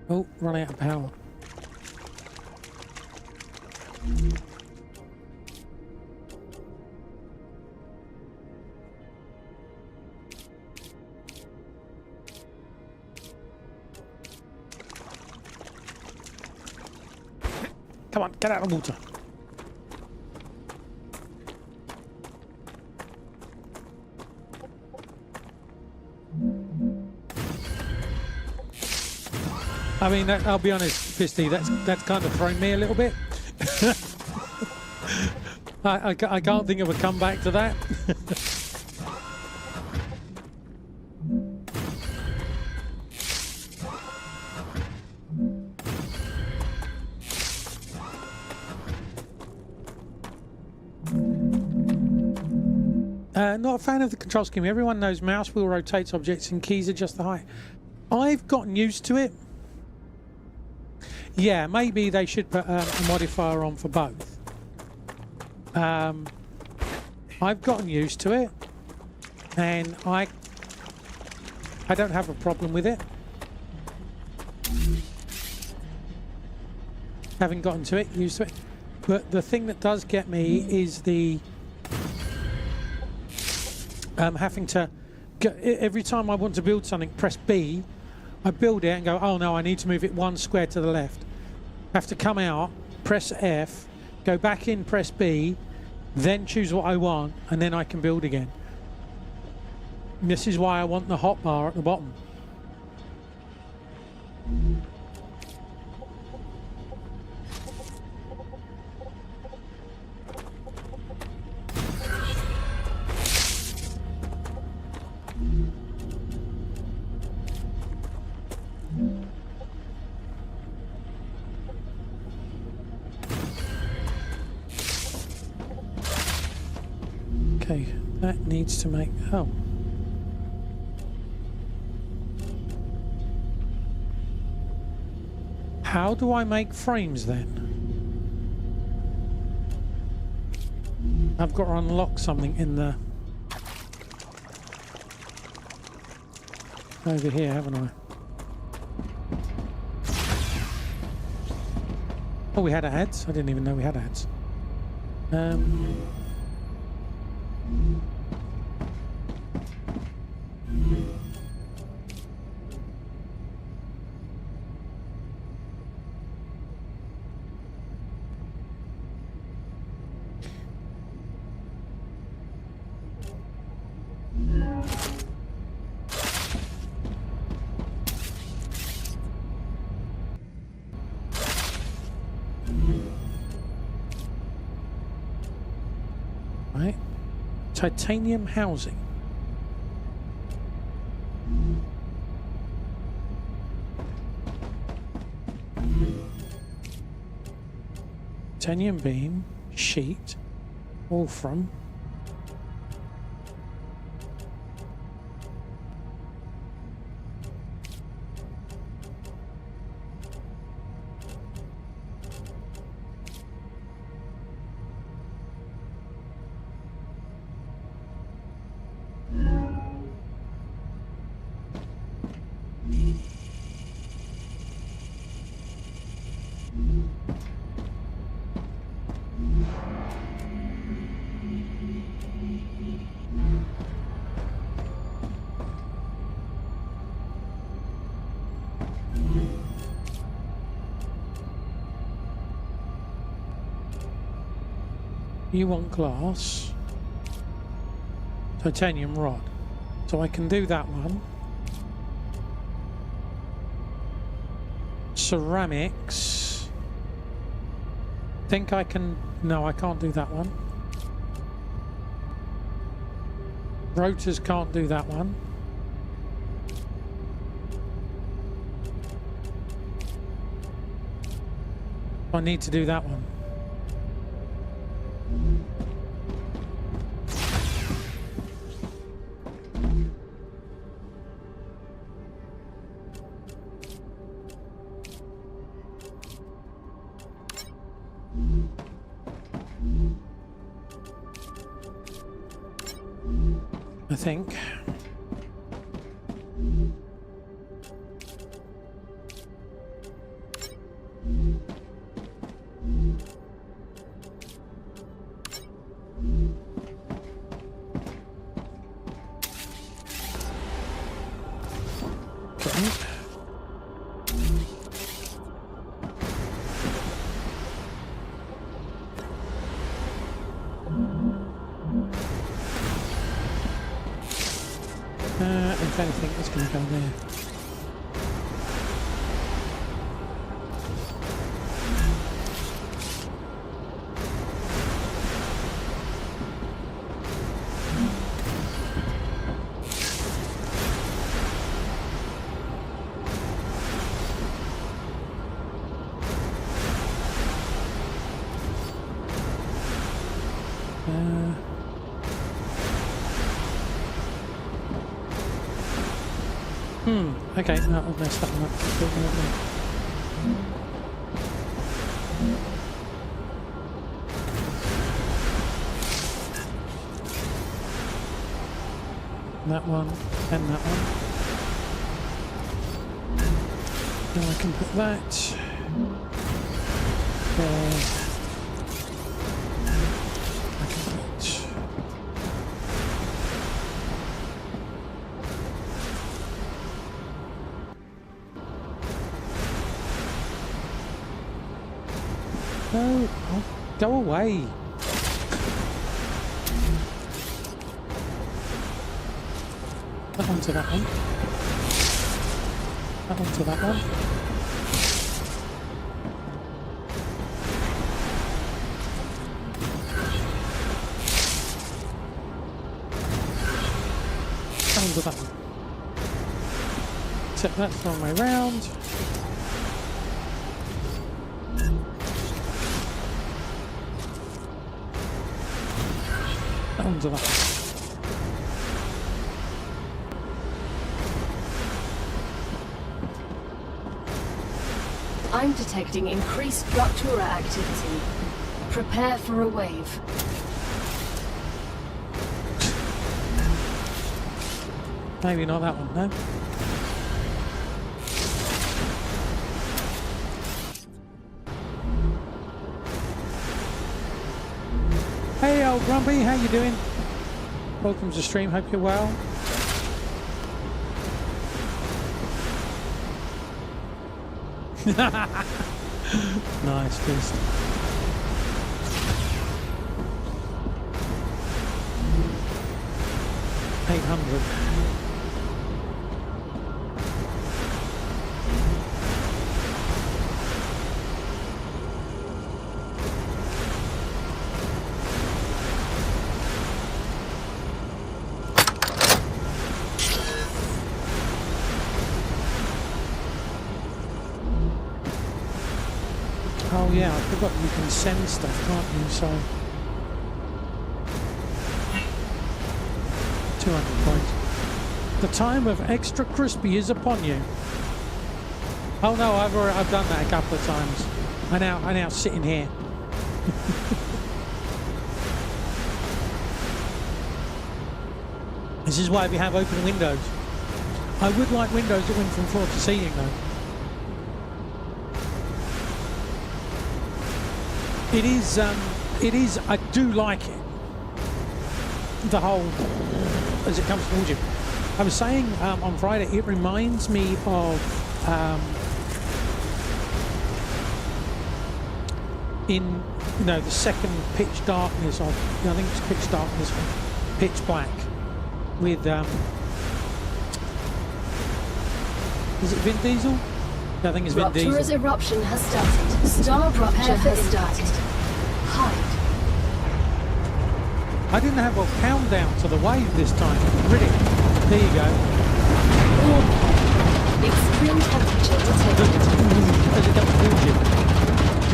[SPEAKER 1] Oh, running out of power. Come on, get out of the water. I mean, I'll be honest, Pisty, that's kind of thrown me a little bit. I can't think of a comeback to that. Not a fan of the control scheme. Everyone knows mouse wheel rotates objects and keys adjust the height. I've gotten used to it. Yeah, maybe they should put a modifier on for both. I've gotten used to it, and I don't have a problem with it. Having gotten to it, used to it. But the thing that does get me is the having to go, every time I want to build something, press B. I build it and go, oh no, I need to move it 1 square to the left. I have to come out, press F, go back in, press B, then choose what I want, and then I can build again. This is why I want the hotbar at the bottom. Okay, that needs to make... oh. How do I make frames then? I've got to unlock something in the... over here, haven't I? Oh, we had ads? I didn't even know we had ads. Right, titanium housing. Titanium beam, sheet, wolfram. You want glass, titanium rod, so I can do that one. Ceramics, think I can, no I can't do that one. Rotors can't do that one. I need to do that one. I think. If anything, it's going to go there. Okay, no, I've messed that one up completely, haven't I? That one and that one. Then I can put that there. I can put no, oh, go away. That one to that one. That one to that one. That one to that one. Set that the wrong way round. That one to that one.
[SPEAKER 2] I'm detecting increased Ruptura activity. Prepare for a wave.
[SPEAKER 1] Maybe not that one, no? Hey, old Grumpy, how you doing? Welcome to the stream, hope you're well. Nice fist. $800. Oh yeah, I forgot you can send stuff, can't you? So 200 points. The time of extra crispy is upon you. Oh no, I've done that a couple of times. I now sitting here. This is why we have open windows. I would like windows that went from floor to ceiling though. It is, I do like it. The whole, as it comes towards you. I was saying on Friday, it reminds me of, in, you know, the second Pitch Darkness, of, I think it's Pitch Darkness, Pitch Black, with, is it Vin Diesel? I think it's Vin Diesel.
[SPEAKER 2] Ruptura's eruption has started. Star Rupture has started. Hide.
[SPEAKER 1] I didn't have a pound down to the wave this time. Really? There you go.
[SPEAKER 2] Extreme temperature detected.
[SPEAKER 1] As it comes towards you.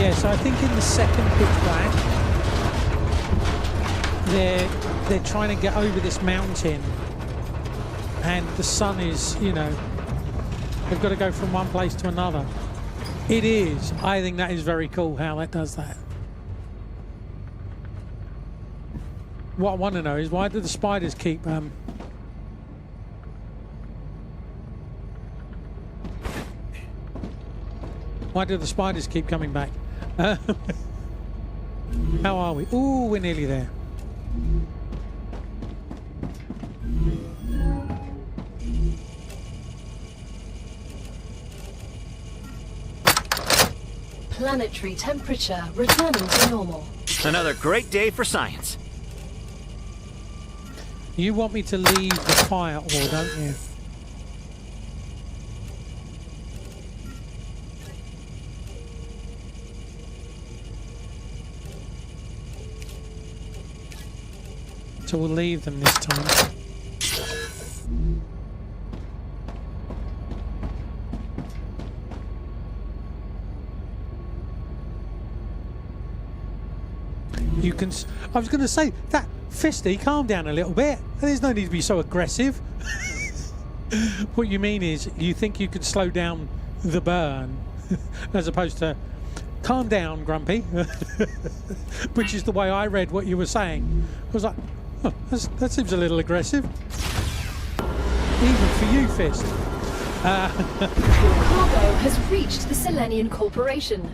[SPEAKER 1] Yeah, so I think in the second Pitch Black, they're trying to get over this mountain, and the sun is, you know, they've got to go from one place to another. It is. I think that is very cool how that does that. What I want to know is why do the spiders keep why do the spiders keep coming back? How are we? Ooh, we're nearly there.
[SPEAKER 2] Planetary temperature returning to normal.
[SPEAKER 5] Another great day for science.
[SPEAKER 1] You want me to leave the fire ore, don't you? So we'll leave them this time. You can. I was going to say that Fisty, calm down a little bit. There's no need to be so aggressive. What you mean is you think you could slow down the burn as opposed to calm down, Grumpy, which is the way I read what you were saying. I was like, oh, that seems a little aggressive. Even for you, Fist.
[SPEAKER 2] Your cargo has reached the Selenian Corporation.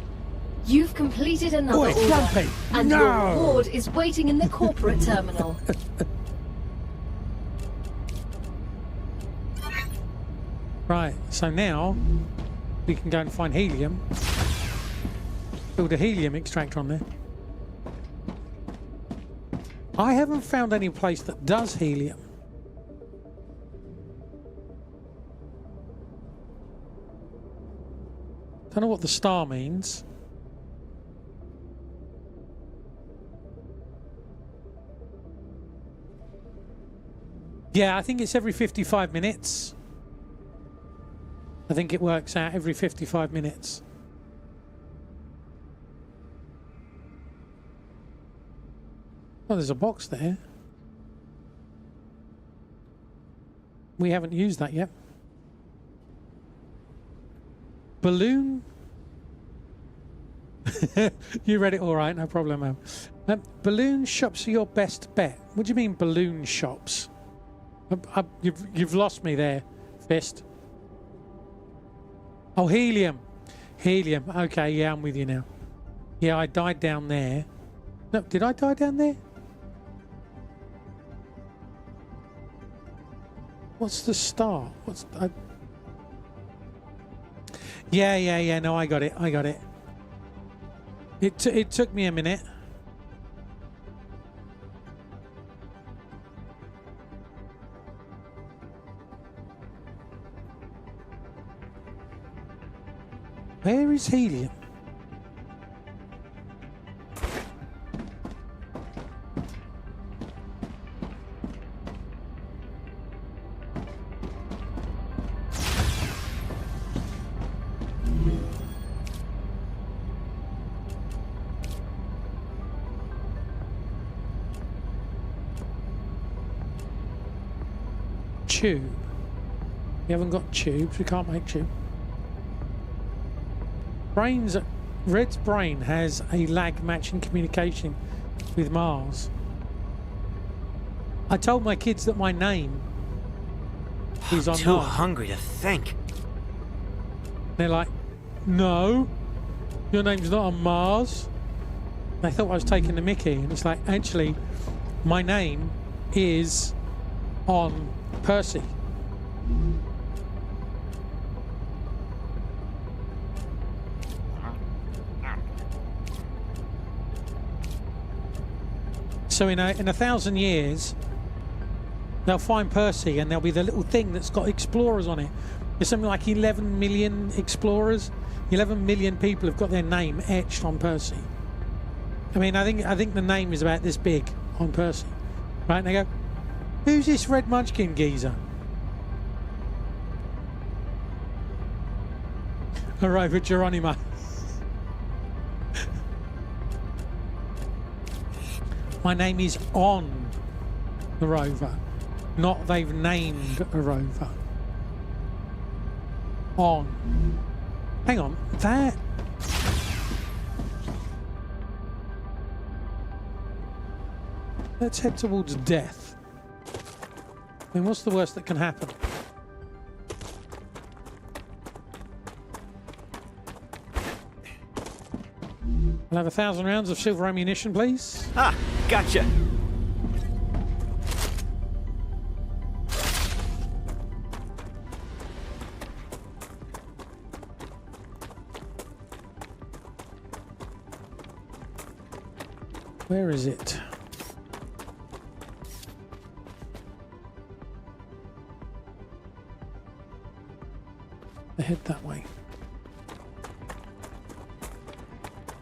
[SPEAKER 2] You've completed another
[SPEAKER 1] Oi,
[SPEAKER 2] order,
[SPEAKER 1] Grumpy,
[SPEAKER 2] and
[SPEAKER 1] no!
[SPEAKER 2] your reward is waiting in the corporate terminal.
[SPEAKER 1] Right, so now we can go and find helium. Build a helium extractor on there. I haven't found any place that does helium. Don't know what the star means. Yeah, I think it's every 55 minutes. I think it works out every 55 minutes. Oh, there's a box there. We haven't used that yet. Balloon? You read it all right, no problem. Balloon shops are your best bet. What do you mean balloon shops? You've lost me there, Fist. Oh, helium. Helium. Okay, yeah, I'm with you now. Yeah, I died down there. No, did I die down there? What's the star? What's... Yeah, no, I got it. It took me a minute. Where is helium? Tube. We haven't got tubes. We can't make tube. Red's brain has a lag matching communication with Mars. I told my kids that my name is on
[SPEAKER 5] Too
[SPEAKER 1] Mars.
[SPEAKER 5] hungry to think.
[SPEAKER 1] They're like, no, your name's not on Mars. They thought I was taking the mickey, and it's like, actually, my name is on Percy. So in a 1,000 years, they'll find Percy and there'll be the little thing that's got explorers on it. There's something like 11 million explorers. 11 million people have got their name etched on Percy. I mean, I think the name is about this big on Percy. Right, and they go, who's this red munchkin geezer? Arrive at Geronimo. My name is on the rover, not they've named a rover. On. Hang on, that... Let's head towards death. I mean, what's the worst that can happen? I'll have 1,000 rounds of silver ammunition, please.
[SPEAKER 5] Ah, gotcha.
[SPEAKER 1] Where is it? I head that way.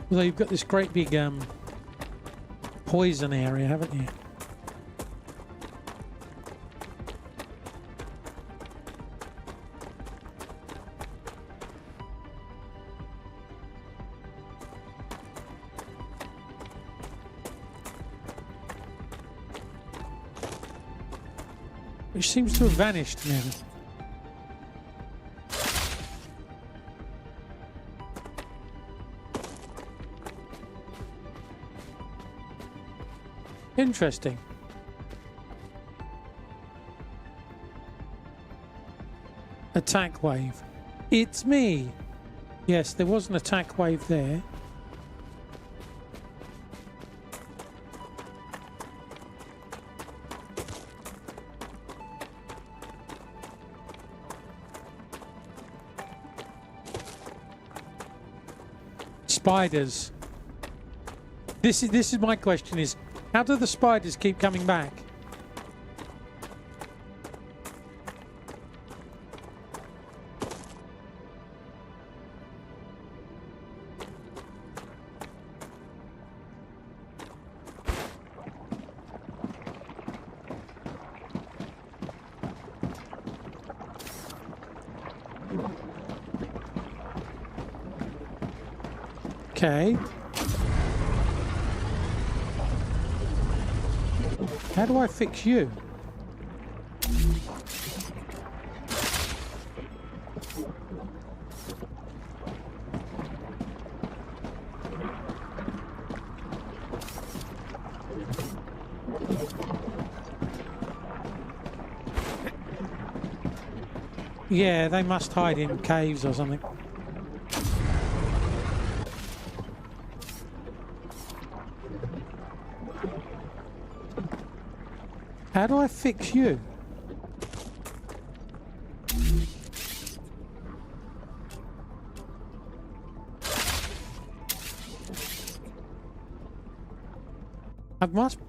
[SPEAKER 1] Although you've got this great big poison area, haven't you? Which seems to have vanished now. Interesting. Attack wave. It's me. Yes, there was an attack wave there. Spiders. This is my question: is how do the spiders keep coming back? Okay. How do I fix you? Yeah, they must hide in caves or something. How do I fix you?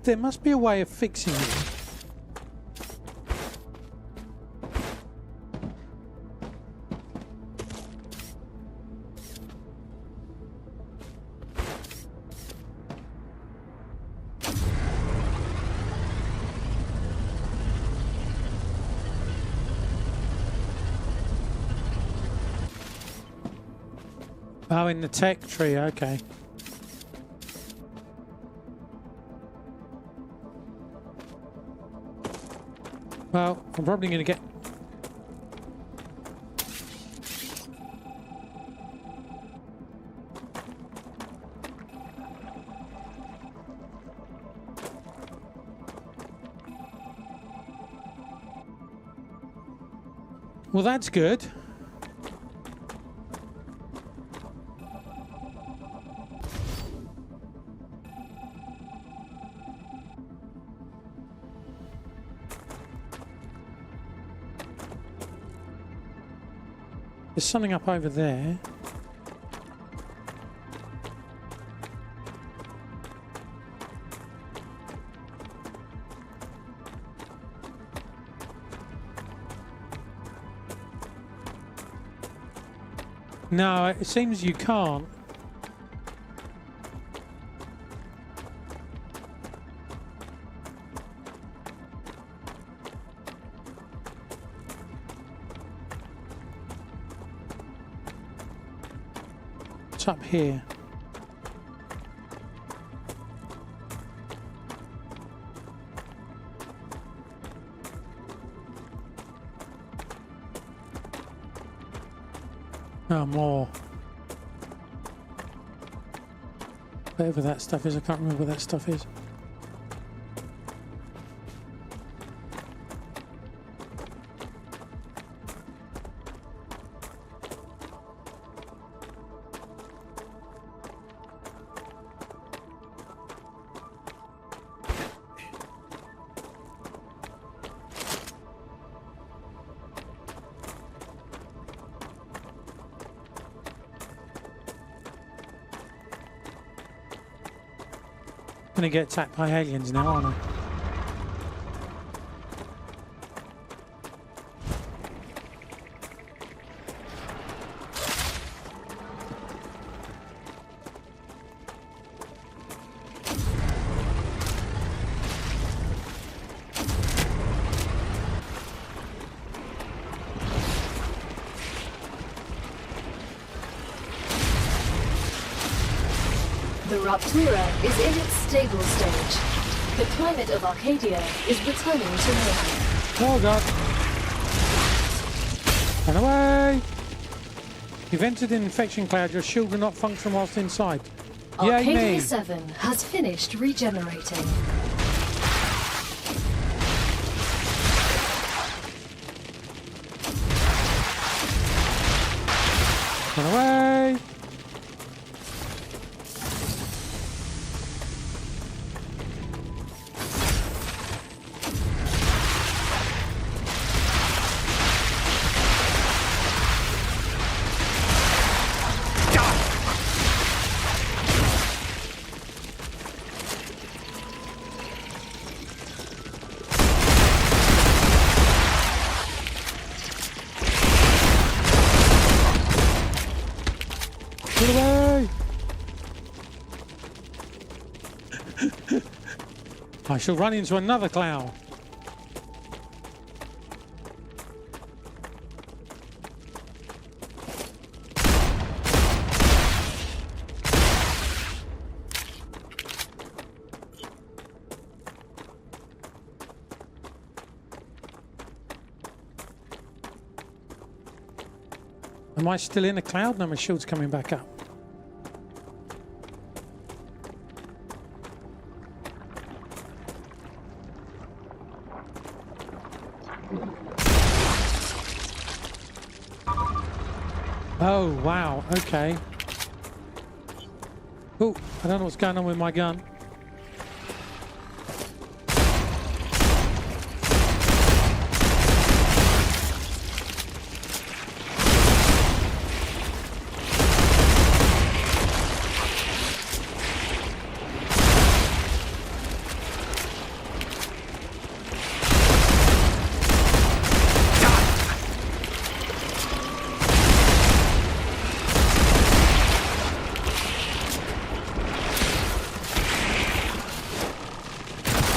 [SPEAKER 1] There must be a way of fixing you. Oh, in the tech tree, okay. Well, I'm probably going to get... Well, that's good. There's something up over there. No, it seems you can't. It's up here. Oh, more. Whatever that stuff is, I can't remember what that stuff is. Gonna get attacked by aliens now, aren't I?
[SPEAKER 2] The Ruptura is in its stable stage. The climate of Arcadia is returning to normal.
[SPEAKER 1] Oh god. Run away! You've entered an infection cloud. Your shield will not function whilst inside. Yay
[SPEAKER 2] Arcadia
[SPEAKER 1] me!
[SPEAKER 2] 7 has finished regenerating.
[SPEAKER 1] Run away! Get away! I shall run into another cloud. Am I still in a cloud? No, my shield's coming back up. Oh, wow. Okay. Oh, I don't know what's going on with my gun.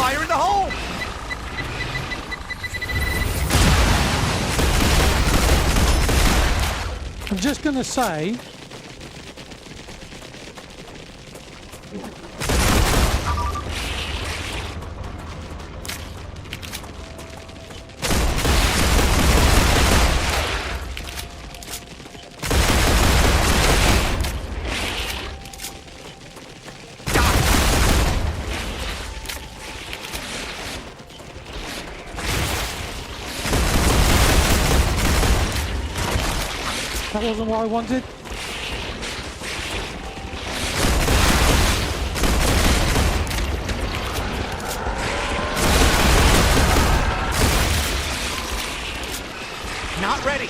[SPEAKER 5] Fire in the hole!
[SPEAKER 1] I'm just going to say, that wasn't what I wanted.
[SPEAKER 5] Not ready.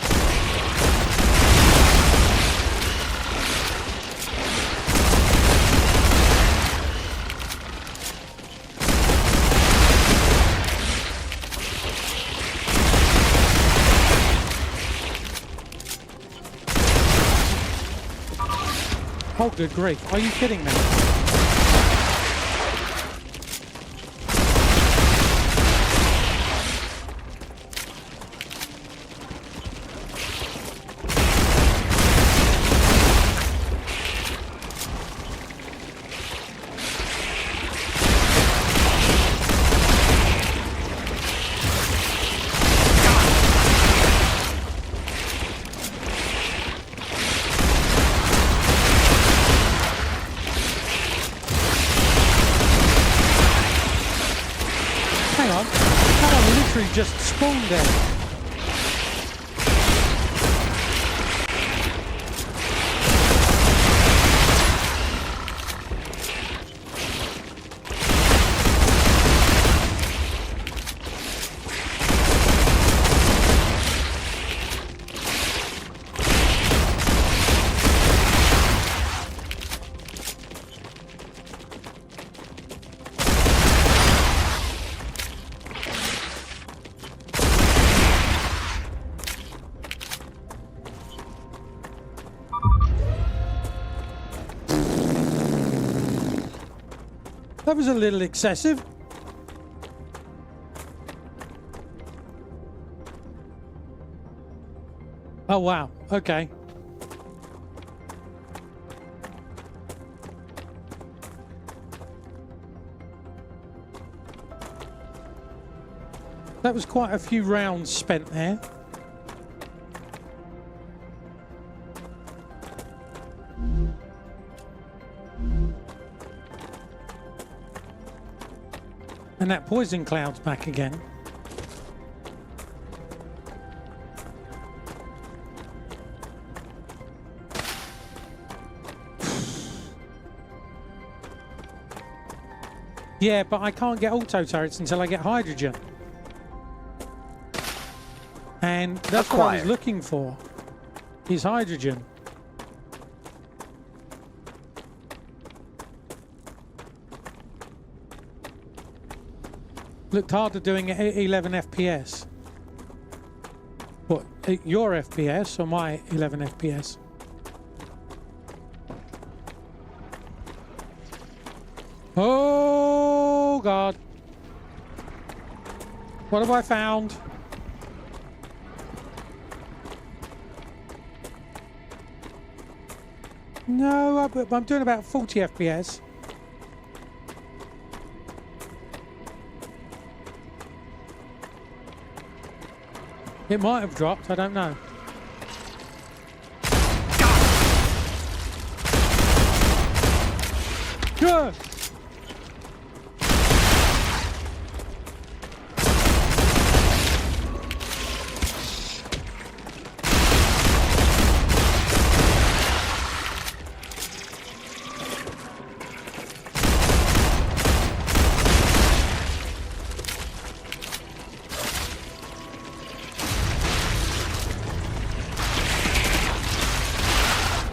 [SPEAKER 1] Oh, good grief. Are you kidding me? Hang on. That one literally just spawned there. That was a little excessive. Oh, wow. Okay. That was quite a few rounds spent there. And that poison cloud's back again. Yeah, but I can't get auto turrets until I get hydrogen. And that's what I was
[SPEAKER 5] Acquired.
[SPEAKER 1] looking for, is hydrogen. Looked harder doing it at 11 FPS. What, your FPS or my 11 FPS? Oh God. What have I found? No, I'm doing about 40 FPS. It might have dropped, I don't know. Yeah.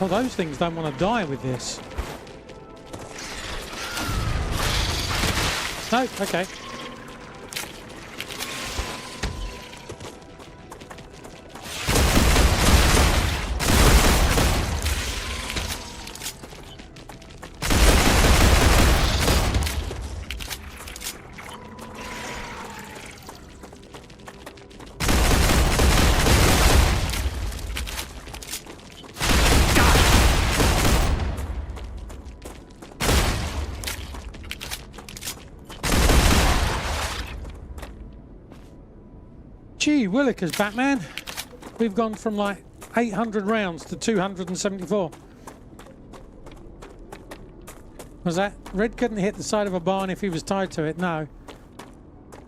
[SPEAKER 1] Well, those things don't want to die with this. No, okay. Gee willikers, Batman. We've gone from like 800 rounds to 274. Was that? Red couldn't hit the side of a barn if he was tied to it, no.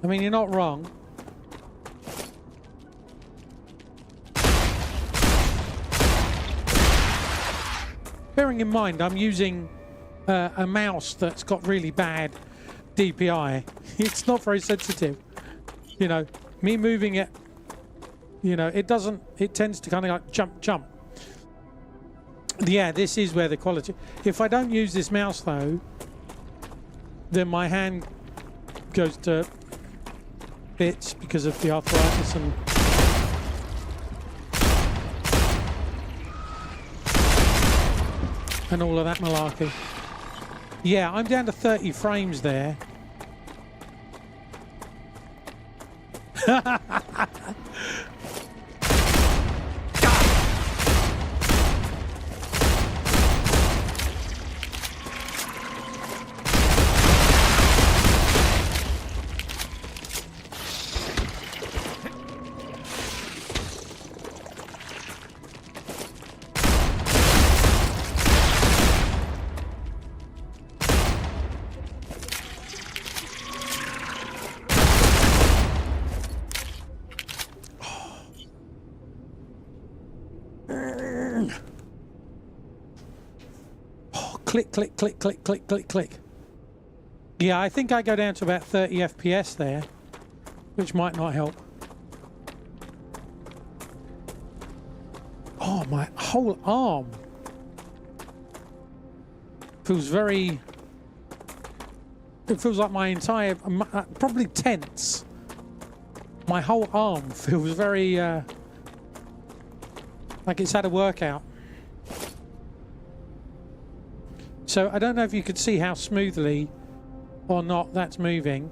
[SPEAKER 1] I mean, you're not wrong. Bearing in mind, I'm using a mouse that's got really bad DPI. It's not very sensitive. You know, me moving it, you know, it tends to kind of like jump. Yeah, this is where the quality. If I don't use this mouse though, then my hand goes to bits because of the arthritis and all of that malarkey. Yeah, I'm down to 30 frames there. Click, click, click, click, click, click, click. Yeah, I think I go down to about 30 FPS there, which might not help. Oh, my whole arm feels very... It feels like my entire... probably tense. My whole arm feels very... like it's had a workout. So I don't know if you could see how smoothly or not that's moving.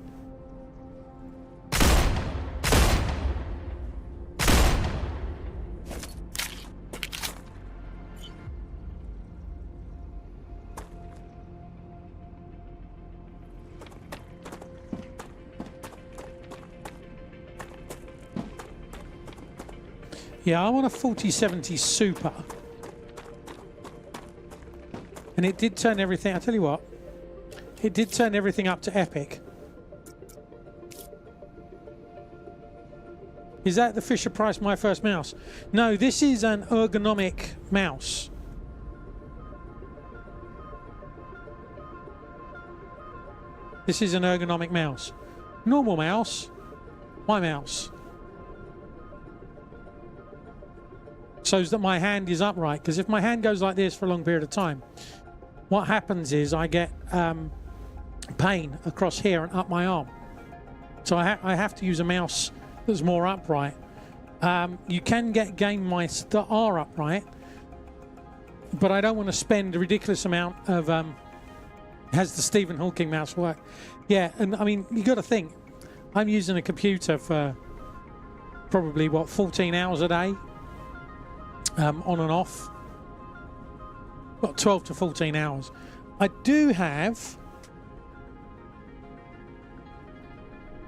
[SPEAKER 1] Yeah, I'm on a 4070 Super. And it did turn everything, I'll tell you what, it did turn everything up to epic. Is that the Fisher Price My First Mouse? No, this is an ergonomic mouse. This is an ergonomic mouse. Normal mouse, my mouse. Shows that my hand is upright, because if my hand goes like this for a long period of time, what happens is I get pain across here and up my arm. So I have to use a mouse that's more upright. You can get game mice that are upright, but I don't want to spend a ridiculous amount of has the Stephen Hawking mouse work? Yeah, and I mean, you got to think, I'm using a computer for probably, what, 14 hours a day, on and off. Got 12 to 14 hours. I do have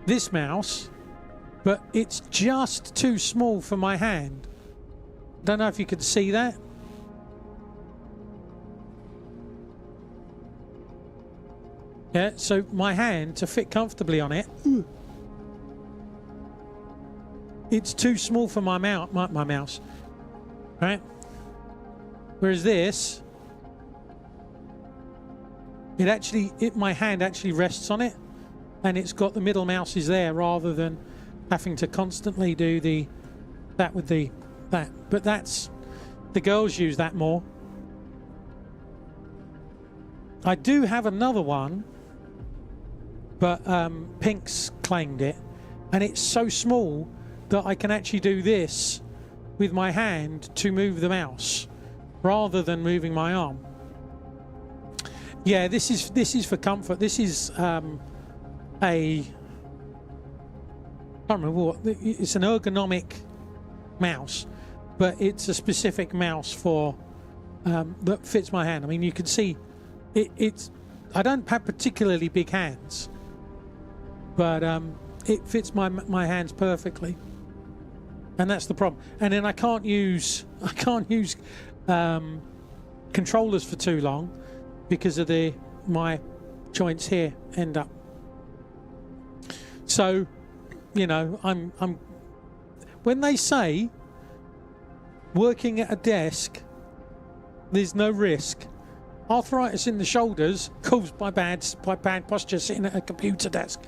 [SPEAKER 1] this mouse, but it's just too small for my hand. Don't know if you could see that. Yeah, so my hand, to fit comfortably on it, it's too small for my mouse, right? Whereas this, my hand actually rests on it, and it's got the middle mouse is there, rather than having to constantly do that. But that's, the girls use that more. I do have another one, but Pink's claimed it, and it's so small that I can actually do this with my hand to move the mouse rather than moving my arm. Yeah, this is for comfort. This is I can't remember what, it's an ergonomic mouse, but it's a specific mouse for that fits my hand. I mean, you can see it's I don't have particularly big hands, but it fits my hands perfectly, and that's the problem. And then I can't use controllers for too long because of my joints here end up. So, you know, I'm when they say working at a desk, there's no risk. Arthritis in the shoulders caused by bad posture sitting at a computer desk,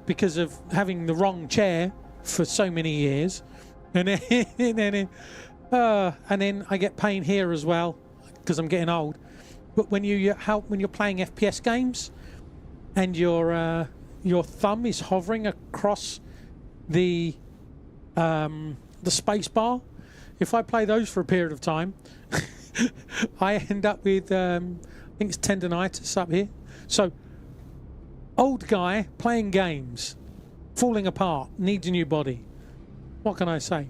[SPEAKER 1] because of having the wrong chair for so many years, and then I get pain here as well because I'm getting old. But when you're playing FPS games and your thumb is hovering across the space bar, if I play those for a period of time, I end up with I think it's tendonitis up here. So, old guy playing games, falling apart, needs a new body. What can I say?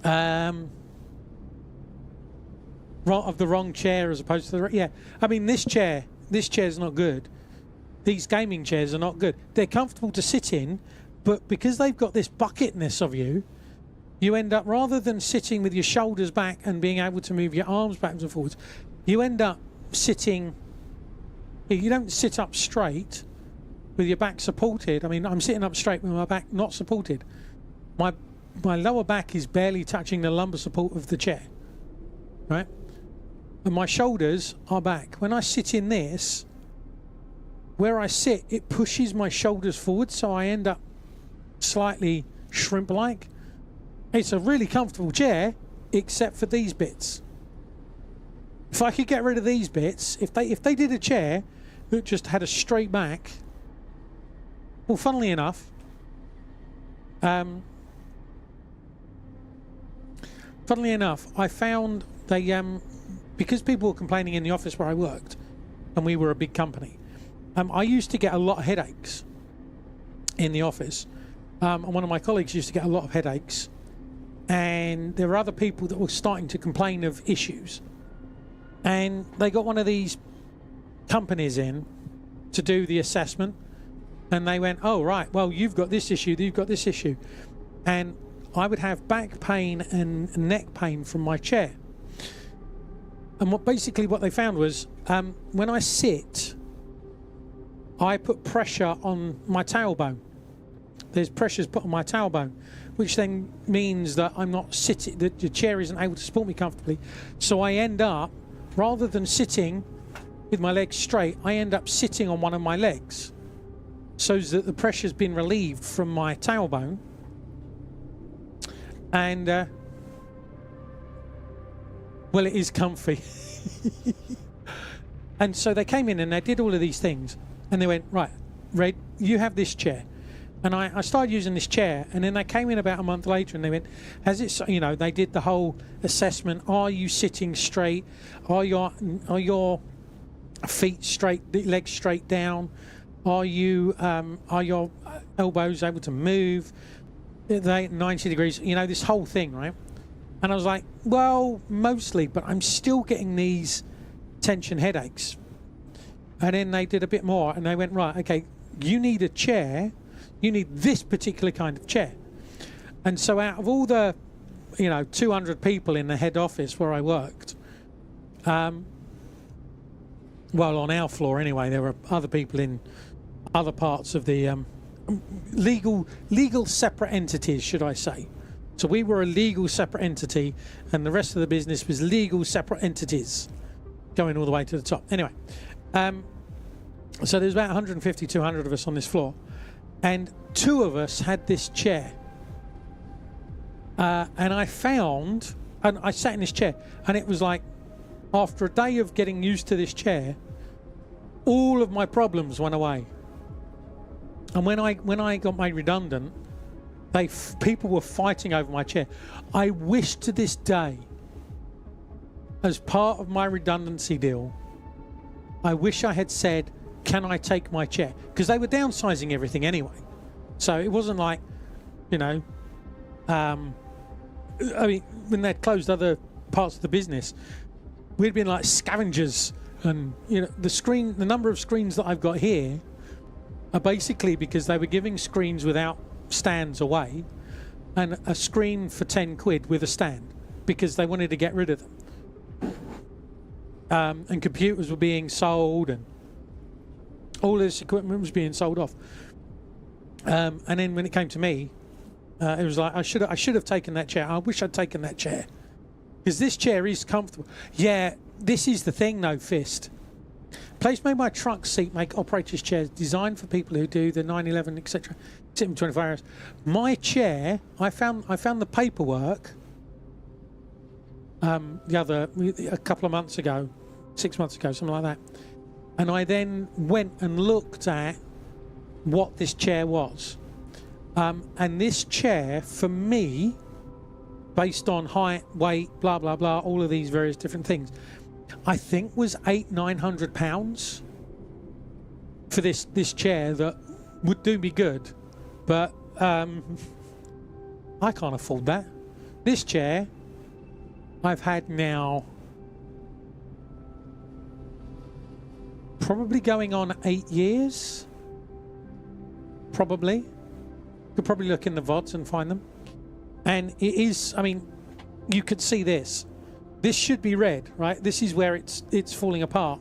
[SPEAKER 1] Of the wrong chair as opposed to the I mean, this chair's not good. These gaming chairs are not good. They're comfortable to sit in, but because they've got this bucketness of you, you end up, rather than sitting with your shoulders back and being able to move your arms backwards and forwards, you end up sitting. You don't sit up straight with your back supported. I mean, I'm sitting up straight with my back not supported. My lower back is barely touching the lumbar support of the chair, right? And my shoulders are back. When I sit in this, where I sit, it pushes my shoulders forward, so I end up slightly shrimp-like. It's a really comfortable chair, except for these bits. If I could get rid of these bits, if they did a chair that just had a straight back, well, funnily enough, I found they because people were complaining in the office where I worked, and we were a big company. I used to get a lot of headaches in the office, and one of my colleagues used to get a lot of headaches. And there were other people that were starting to complain of issues, and they got one of these companies in to do the assessment, and they went, oh right, well, you've got this issue, and I would have back pain and neck pain from my chair. And what they found was, when I sit, I put pressure on my tailbone. There's pressures put on my tailbone, which then means that I'm not sitting, that the chair isn't able to support me comfortably. So I end up, rather than sitting with my legs straight, I end up sitting on one of my legs so that the pressure's been relieved from my tailbone. And, well, it is comfy. And so they came in and they did all of these things. And they went, right, Red, you have this chair. And I started using this chair, and then they came in about a month later and they went, has it, you know, they did the whole assessment. Are you sitting straight? Are your feet straight, legs straight down? Are your elbows able to move? They 90 degrees, you know, this whole thing, right? And I was like, well, mostly, but I'm still getting these tension headaches. And then they did a bit more and they went, right, okay, you need a chair. You need this particular kind of chair. And so out of all the, 200 people in the head office where I worked, well, on our floor anyway, there were other people in other parts of the legal separate entities, should I say. So we were a legal separate entity and the rest of the business was legal separate entities going all the way to the top. Anyway, so there's about 150, 200 of us on this floor. And two of us had this chair. And I sat in this chair, and it was like, after a day of getting used to this chair, all of my problems went away. And when I got made redundant, people were fighting over my chair. I wish to this day, as part of my redundancy deal, I wish I had said, can I take my chair? Because they were downsizing everything anyway. So it wasn't like, I mean, when they'd closed other parts of the business, we'd been like scavengers. And, the number of screens that I've got here are basically because they were giving screens without stands away and a screen for 10 quid with a stand because they wanted to get rid of them. And computers were being sold and all this equipment was being sold off. And then when it came to me, it was like I should have taken that chair. I wish I'd taken that chair because this chair is comfortable. Yeah, this is the thing, though, Fist. Place made my truck seat make operators' chairs designed for people who do the 9/11, etc. Sit in 24 hours. My chair, I found the paperwork. A couple of months ago, 6 months ago, something like that. And I then went and looked at what this chair was. And this chair, for me, based on height, weight, blah, blah, blah, all of these various different things, I think was £900 for this chair that would do me good. But I can't afford that. This chair I've had now probably going on 8 years. Probably. Could probably look in the VODs and find them. And it is, I mean, you could see this. This should be red, right? This is where it's falling apart.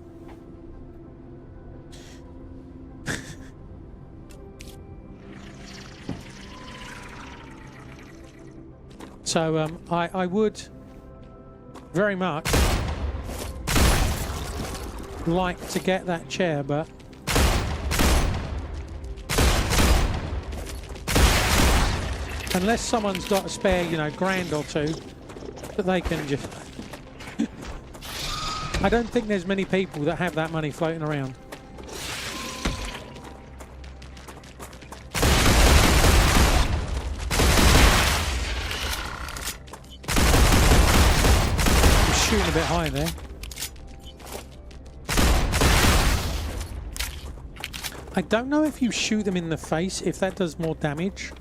[SPEAKER 1] So I would very much like to get that chair, but unless someone's got a spare, grand or two that they can just I don't think there's many people that have that money floating around. I'm shooting a bit high there. I don't know if you shoot them in the face, if that does more damage.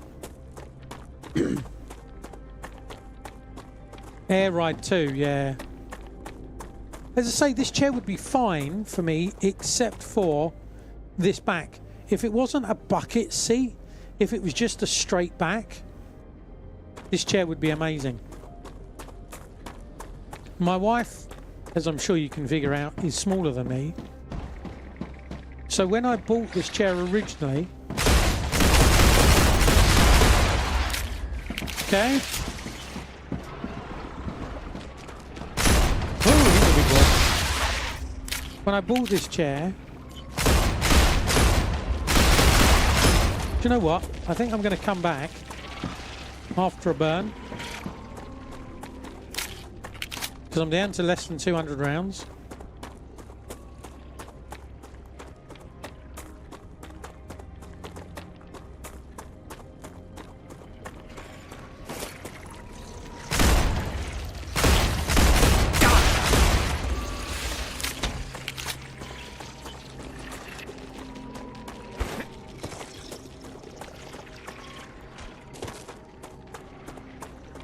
[SPEAKER 1] Air ride too, yeah. As I say, this chair would be fine for me, except for this back. If it wasn't a bucket seat, if it was just a straight back, this chair would be amazing. My wife, as I'm sure you can figure out, is smaller than me. So when I bought this chair originally, okay. when I bought this chair, do you know what? I think I'm going to come back after a burn because I'm down to less than 200 rounds.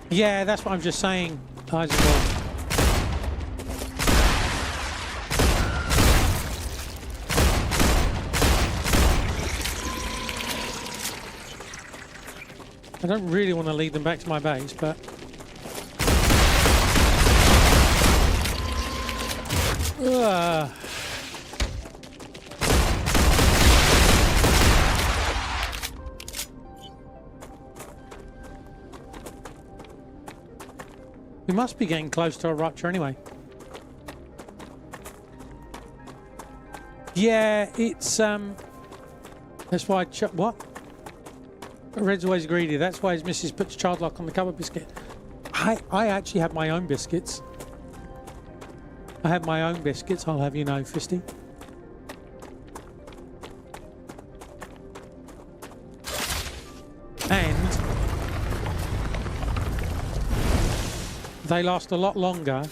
[SPEAKER 1] Yeah, that's what I'm just saying, Isaac. I don't really want to lead them back to my base, but... We must be getting close to a rupture anyway. Yeah, it's that's why what? Red's always greedy. That's why his missus puts child lock on the cover biscuit. I actually have my own biscuits. I have my own biscuits, I'll have you know, Fisty. And they last a lot longer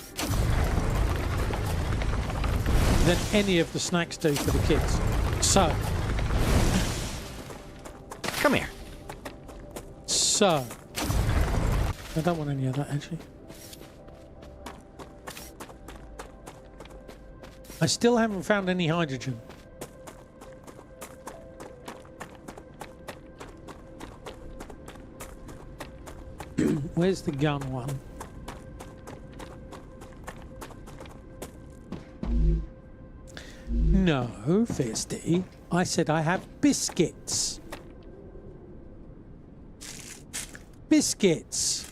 [SPEAKER 1] than any of the snacks do for the kids. So,
[SPEAKER 5] Come here.
[SPEAKER 1] so, I don't want any of that actually. I still haven't found any hydrogen. Where's the gun one? No, Fisty. I said I have biscuits. Biscuits.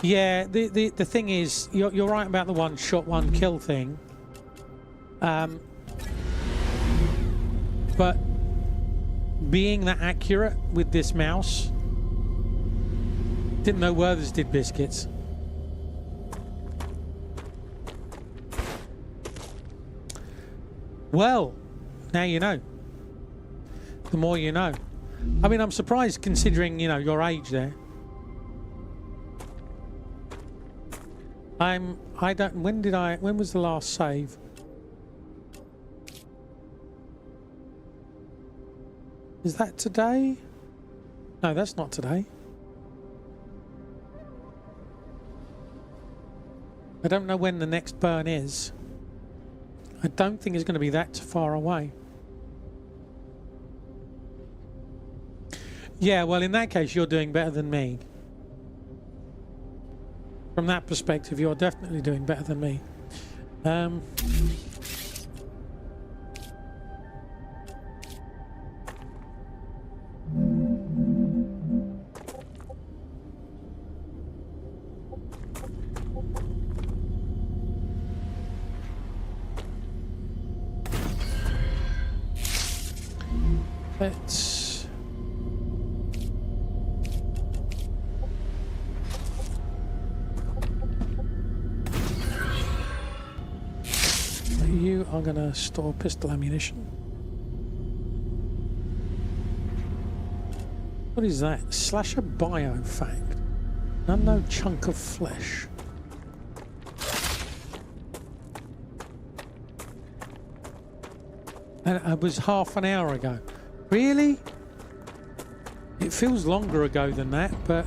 [SPEAKER 1] Yeah, the thing is, you're right about the one shot, one kill thing. But being that accurate with this mouse, didn't know Werther's did biscuits. Well, now you know. The more you know. I mean, I'm surprised considering, you know, your age there. when was the last save? Is that today? No, that's not today. I don't know when the next burn is. I don't think it's going to be that far away. Yeah, well, in that case, you're doing better than me. From that perspective, you're definitely doing better than me. Let's... You are going to store pistol ammunition. What is that? Slasher biofact. Unknown chunk of flesh. And it was half an hour ago. Really? It feels longer ago than that, but...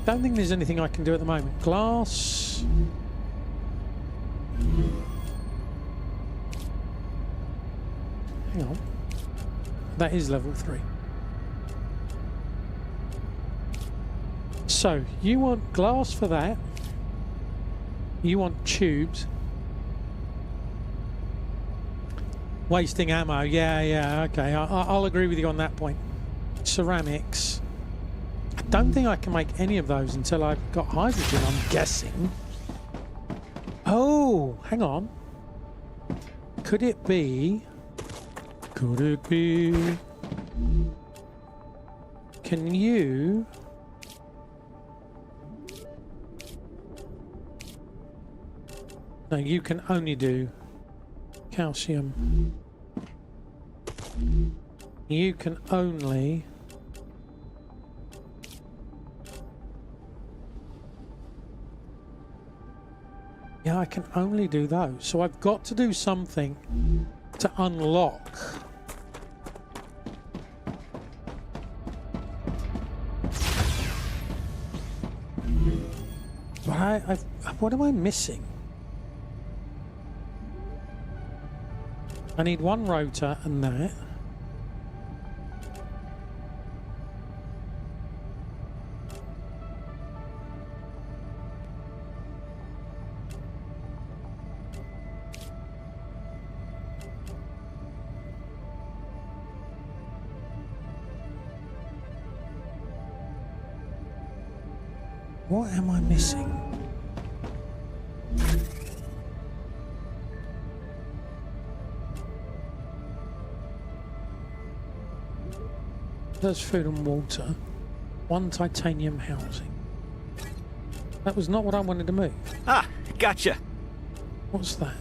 [SPEAKER 1] don't think there's anything I can do at the moment. Glass... hang on. That is level 3. So, you want glass for that. You want tubes. Wasting ammo. Yeah, okay. I'll agree with you on that point. ceramics. I don't think I can make any of those until I've got hydrogen, I'm guessing. Oh, hang on. Could it be... Could it be... Can you... No, you can only do calcium. You can only... Yeah, I can only do those. So I've got to do something to unlock. But what am I missing? I need one rotor and that. What am I missing? There's food and water. One titanium housing. That was not what I wanted to move.
[SPEAKER 5] Ah, gotcha.
[SPEAKER 1] What's that?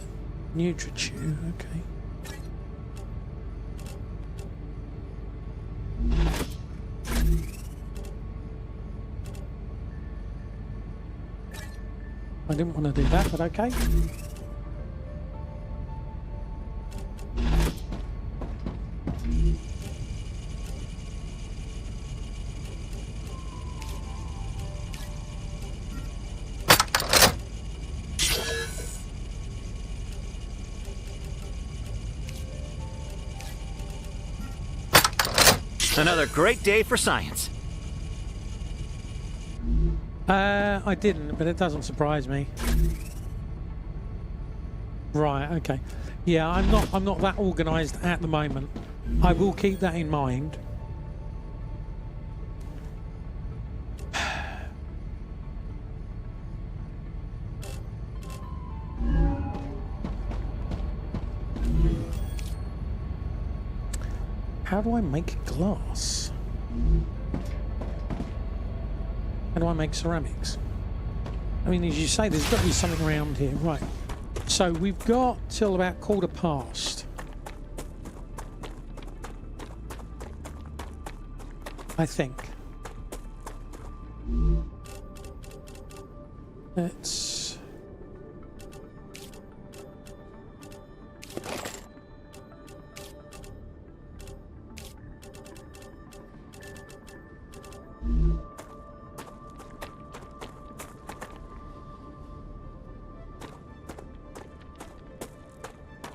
[SPEAKER 1] Nutri-Chew, okay. I didn't want to do that, but okay.
[SPEAKER 5] Another great day for science.
[SPEAKER 1] I didn't, but it doesn't surprise me. Right, okay. Yeah, I'm not that organised at the moment. I will keep that in mind. How do I make glass? How do I make ceramics? I mean, as you say, there's got to be something around here. Right. So we've got till about 1:15. I think. Let's...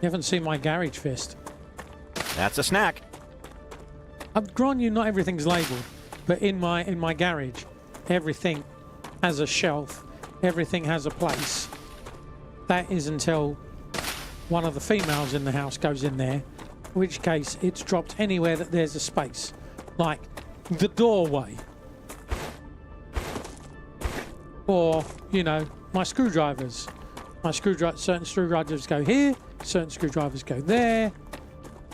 [SPEAKER 1] You haven't seen my garage fist.
[SPEAKER 5] That's a snack.
[SPEAKER 1] I've grant you not everything's labelled, but in my garage, everything has a shelf, everything has a place. That is until one of the females in the house goes in there, in which case it's dropped anywhere that there's a space, like the doorway, or you know, my screwdrivers. Certain screwdrivers go here, certain screwdrivers go there.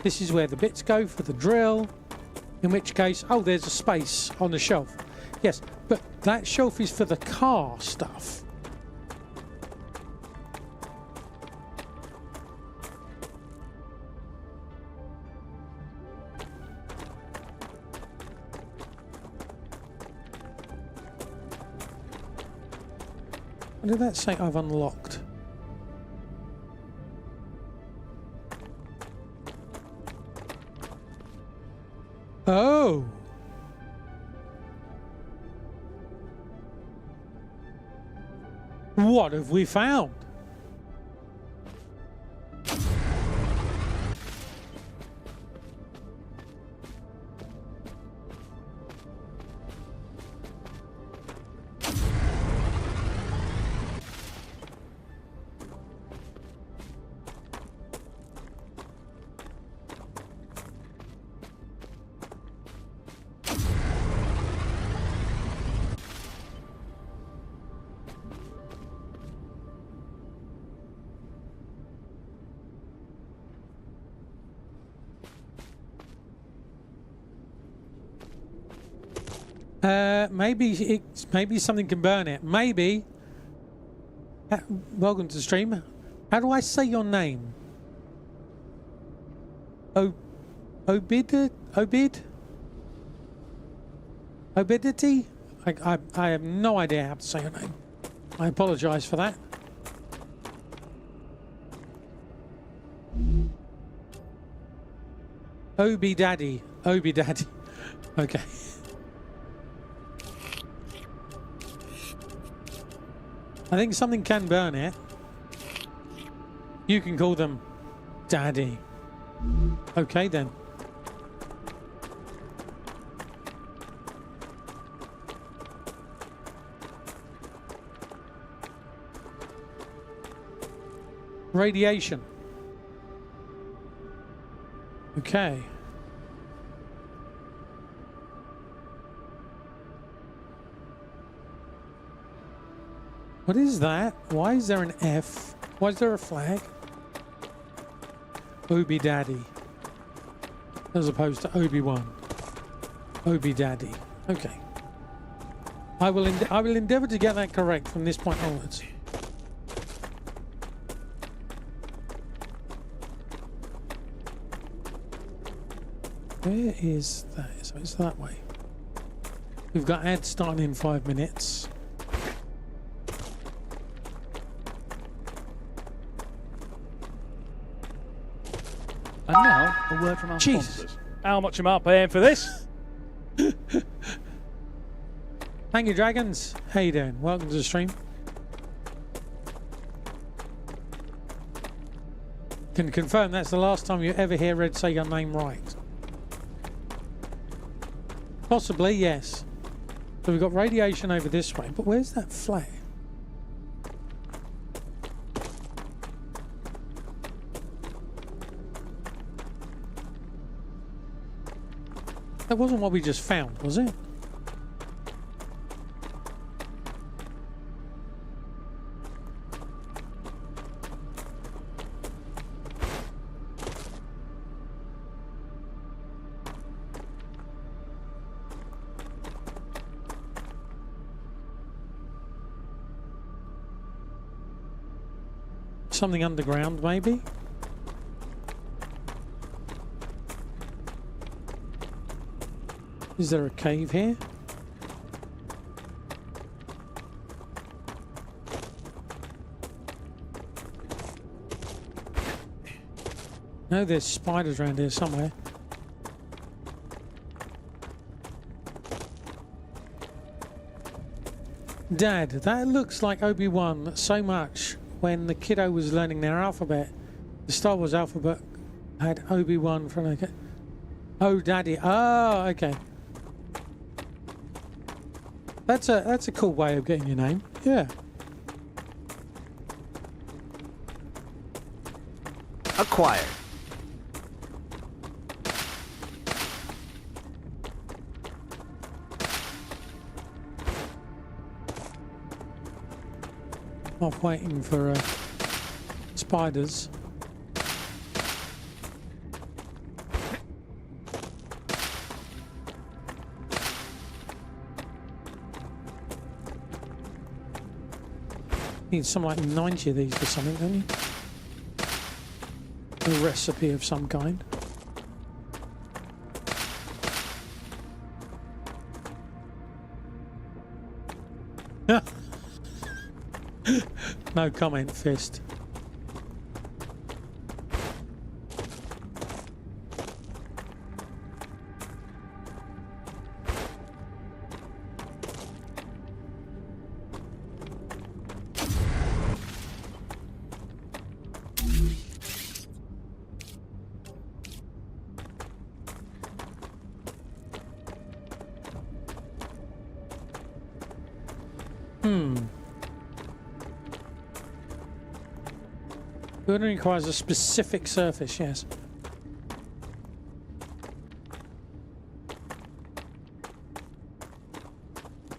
[SPEAKER 1] This is where the bits go for the drill. In which case, oh, there's a space on the shelf. Yes, but that shelf is for the car stuff. What did that say I've unlocked? Oh. What have we found? Maybe something can burn it. Maybe. Welcome to the stream. How do I say your name? Obid? Obidity? I have no idea how to say your name. I apologise for that. Obi Daddy. Okay. I think something can burn it. You can call them Daddy. Okay then. Radiation. Okay. What is that? Why is there an F? Why is there a flag? Obi Daddy. As opposed to Obi-Wan. Obi Daddy. Okay. I will endeavour to get that correct from this point onwards. Where is that? So it's that way. We've got ads starting in 5 minutes.
[SPEAKER 6] And now, a word from our sponsors. How much am I paying for this?
[SPEAKER 1] Thank you, Dragons. How you doing? Welcome to the stream. Can confirm that's the last time you ever hear Red say your name right. Possibly, yes. So we've got radiation over this way, but where's that flag? That wasn't what we just found, was it? Something underground, maybe? Is there a cave here? No, there's spiders around here somewhere. Dad, that looks like Obi-Wan so much. When the kiddo was learning their alphabet, the Star Wars alphabet had Obi-Wan from like, oh, Daddy. Oh, okay. That's a cool way of getting your name. Yeah.
[SPEAKER 5] Acquired.
[SPEAKER 1] Off waiting for spiders. Need something like 90 of these for something, don't you? A recipe of some kind. No comment, Fist. Building requires a specific surface, yes.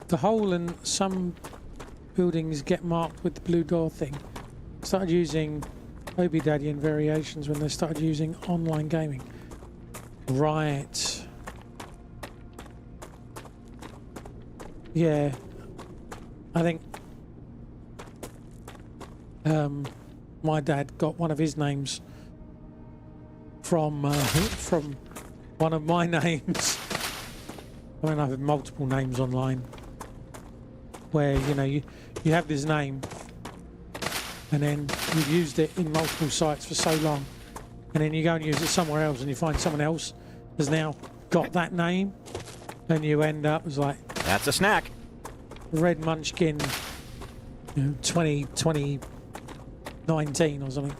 [SPEAKER 1] The hole in some buildings get marked with the blue door thing. Started using Obi Daddy and variations when they started using online gaming. Right. Yeah. I think my dad got one of his names from one of my names. I mean, I have multiple names online where, you know, you have this name and then you've used it in multiple sites for so long, and then you go and use it somewhere else and you find someone else has now got that name, and you end up as like
[SPEAKER 5] That's a snack.
[SPEAKER 1] Red Munchkin, you know, 2019 or something.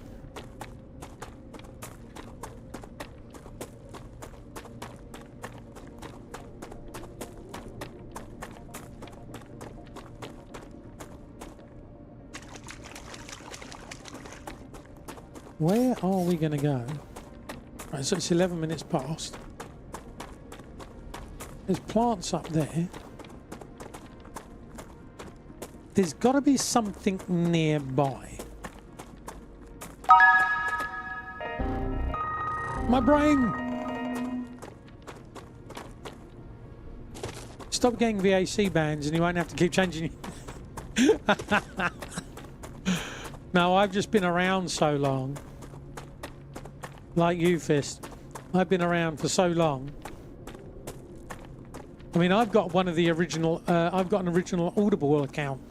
[SPEAKER 1] Where are we going to go? Right, so it's 11 minutes past. There's plants up there. There's got to be something nearby. My brain! Stop getting VAC bans and you won't have to keep changing. No, I've just been around so long. Like you, Fist. I've been around for so long. I mean, I've got one of the original, I've got an original Audible account.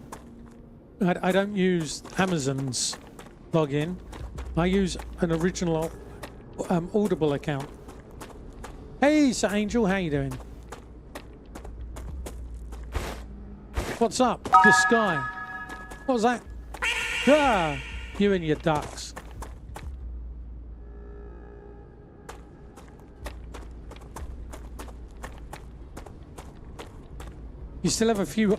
[SPEAKER 1] I don't use Amazon's login. I use an original Audible account. Hey, Sir Angel, how you doing? What's up? The sky. What was that? Ah, you and your ducks. You still have a few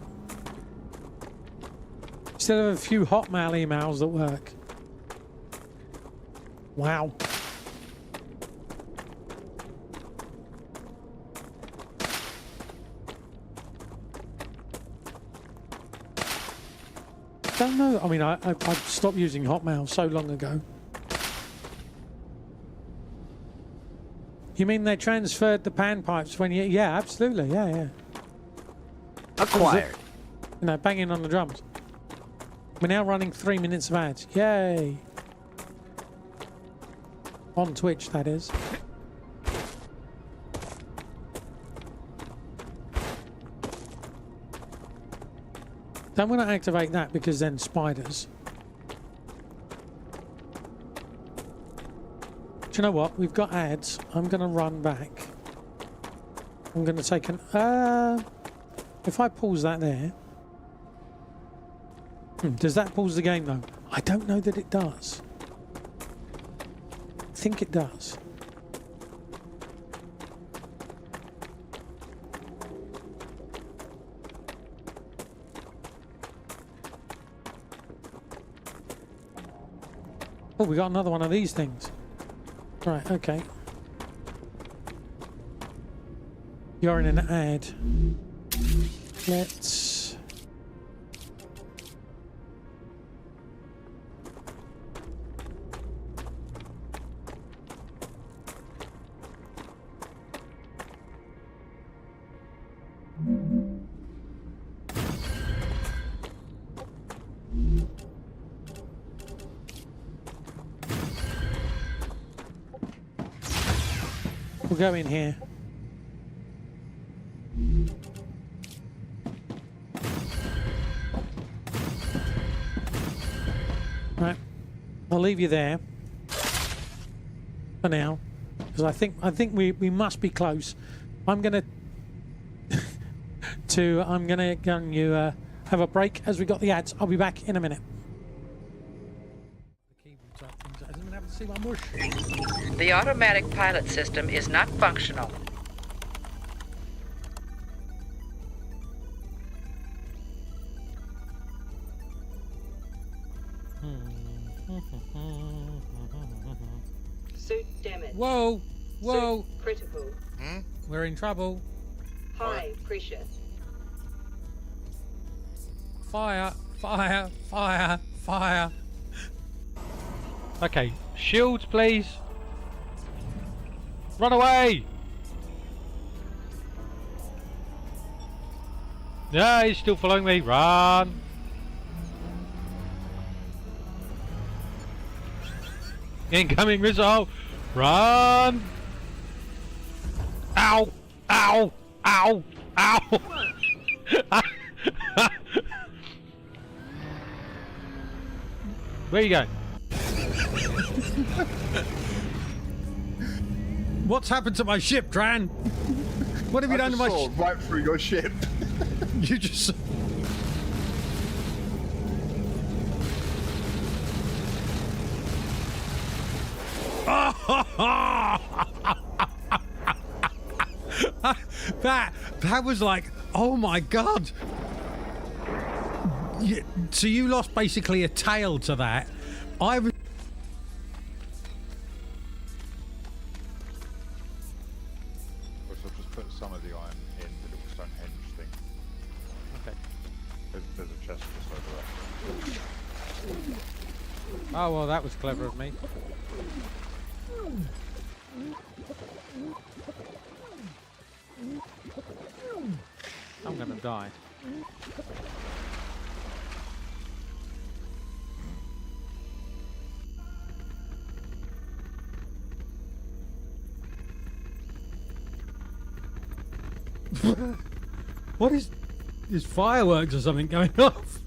[SPEAKER 1] Hotmail emails that work. Wow. Don't know. I mean, I stopped using Hotmail so long ago. You mean they transferred the pan pipes when you... Yeah, absolutely. Yeah, yeah.
[SPEAKER 5] Acquired.
[SPEAKER 1] You know, banging on the drums. We're now running 3 minutes of ads. Yay. On Twitch, that is. Don't want to activate that because then spiders. Do you know what? We've got ads. I'm going to run back. I'm going to take an... if I pause that there... does that pause the game though? I don't know that it does. I think it does. Oh, we got another one of these things. Right, okay. You're in an ad. Let's... We'll go in here. Right, I'll leave you there for now, because I think we must be close. I'm gonna I'm gonna go and have a break as we got the ads. I'll be back in a minute.
[SPEAKER 4] The automatic pilot system is not functional.
[SPEAKER 7] Suit damage.
[SPEAKER 1] Whoa, whoa!
[SPEAKER 7] Suit critical.
[SPEAKER 1] We're in trouble.
[SPEAKER 7] High pressure.
[SPEAKER 1] Fire! Fire! Fire! Fire! Okay, shields, please. Run away!
[SPEAKER 6] Yeah, he's still following me. Run! Incoming missile! Run! Ow! Ow! Ow! Ow! Where you going?
[SPEAKER 1] What's happened to my ship, Dran? What have you done to my ship?
[SPEAKER 8] Right through your ship.
[SPEAKER 1] You just... that was like, oh my god. So you lost basically a tail to that. I was...
[SPEAKER 8] Which I'll just put some of the iron in the little Stonehenge thing.
[SPEAKER 6] Okay.
[SPEAKER 8] There's a chest just over there.
[SPEAKER 6] Oh, well, that was clever of me. I'm gonna die.
[SPEAKER 1] What is fireworks or something going off?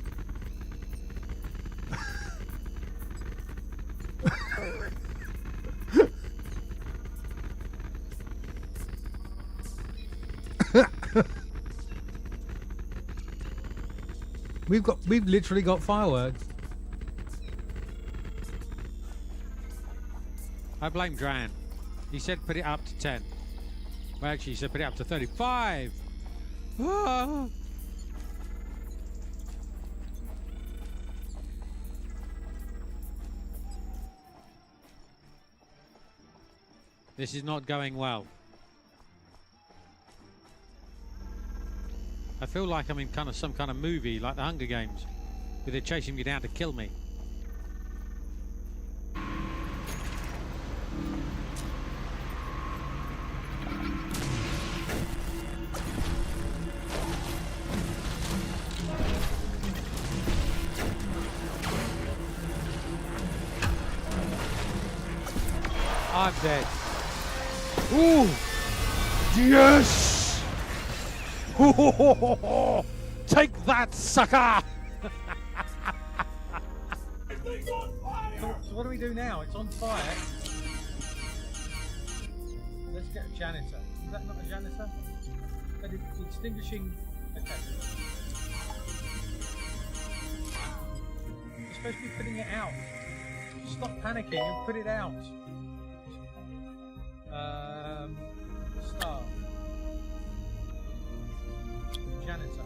[SPEAKER 1] We've literally got fireworks.
[SPEAKER 6] I blame Dran. He said put it up to 10. Well, actually, he said put it up to 35. Ah. This is not going well. I feel like I'm in kind of some kind of movie, like the Hunger Games, where they're chasing me down to kill me. I'm dead.
[SPEAKER 1] Ooh! Yes! Take that, sucker! So what do we do now? It's on fire. Let's get a janitor. Is that not a janitor? But it's extinguishing. Okay. You're supposed to be putting it out. Stop panicking and put it out. Star. Janitor.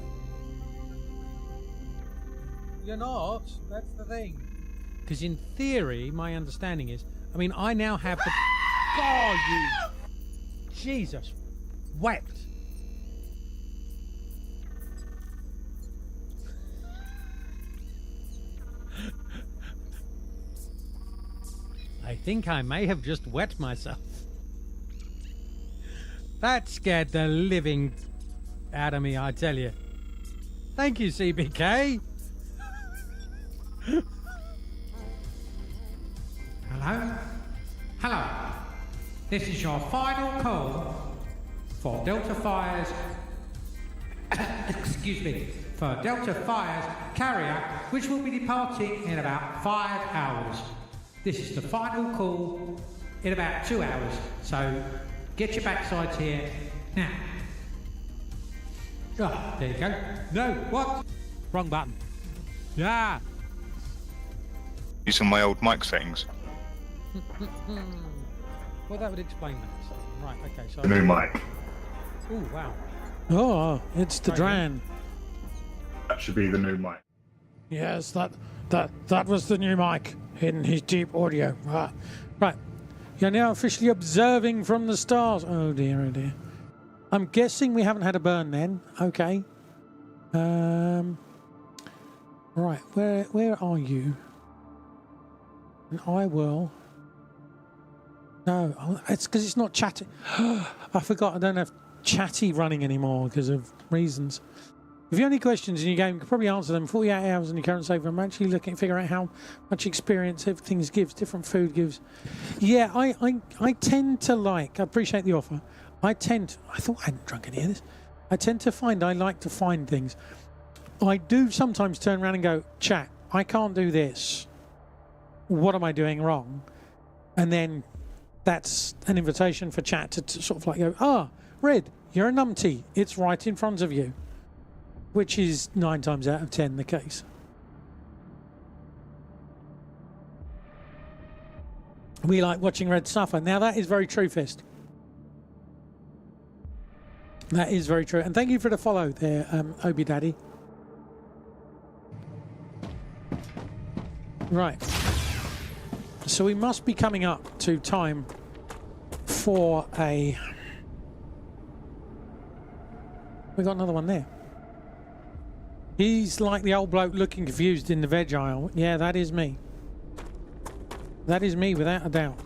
[SPEAKER 1] You're not. That's the thing. Because in theory, my understanding is, I mean, I now have the... God, you... Jesus. Wept. I think I may have just wet myself. That scared the living out of me, I tell you. Thank you, CBK.
[SPEAKER 9] Hello? Hello. This is your final call for Delta Fire's... excuse me. For Delta Fire's carrier, which will be departing in about 5 hours. This is the final call in about 2 hours, so get your backsides here now. Oh, there you go. No, what?
[SPEAKER 6] Wrong button. Yeah.
[SPEAKER 8] Using my old mic settings.
[SPEAKER 6] Well, that would explain that. So, right, okay, so...
[SPEAKER 8] The new mic.
[SPEAKER 6] Ooh, wow.
[SPEAKER 1] Oh, it's the Dran.
[SPEAKER 8] That should be the new mic.
[SPEAKER 1] Yes, that was the new mic in his deep audio. Right. You're now officially observing from the stars. Oh dear, oh dear. I'm guessing we haven't had a burn then. Okay. Right, where are you? And I will... No, it's because it's not chatty. I forgot I don't have chatty running anymore because of reasons. If you have any questions in your game, you can probably answer them 48 hours in your current save. I'm actually looking to figure out how much experience everything gives, different food gives. Yeah, I tend to like, I appreciate the offer. I thought I hadn't drunk any of this. I like to find things. I do sometimes turn around and go, chat, I can't do this. What am I doing wrong? And then that's an invitation for chat to sort of like go, Red, you're a numpty. It's right in front of you. Which is 9 times out of 10 the case. We like watching Red suffer. Now that is very true, Fist. That is very true. And thank you for the follow there, Obi Daddy. Right. So we must be coming up to time for a... We got another one there. He's like the old bloke looking confused in the veg aisle. Yeah, that is me. That is me without a doubt.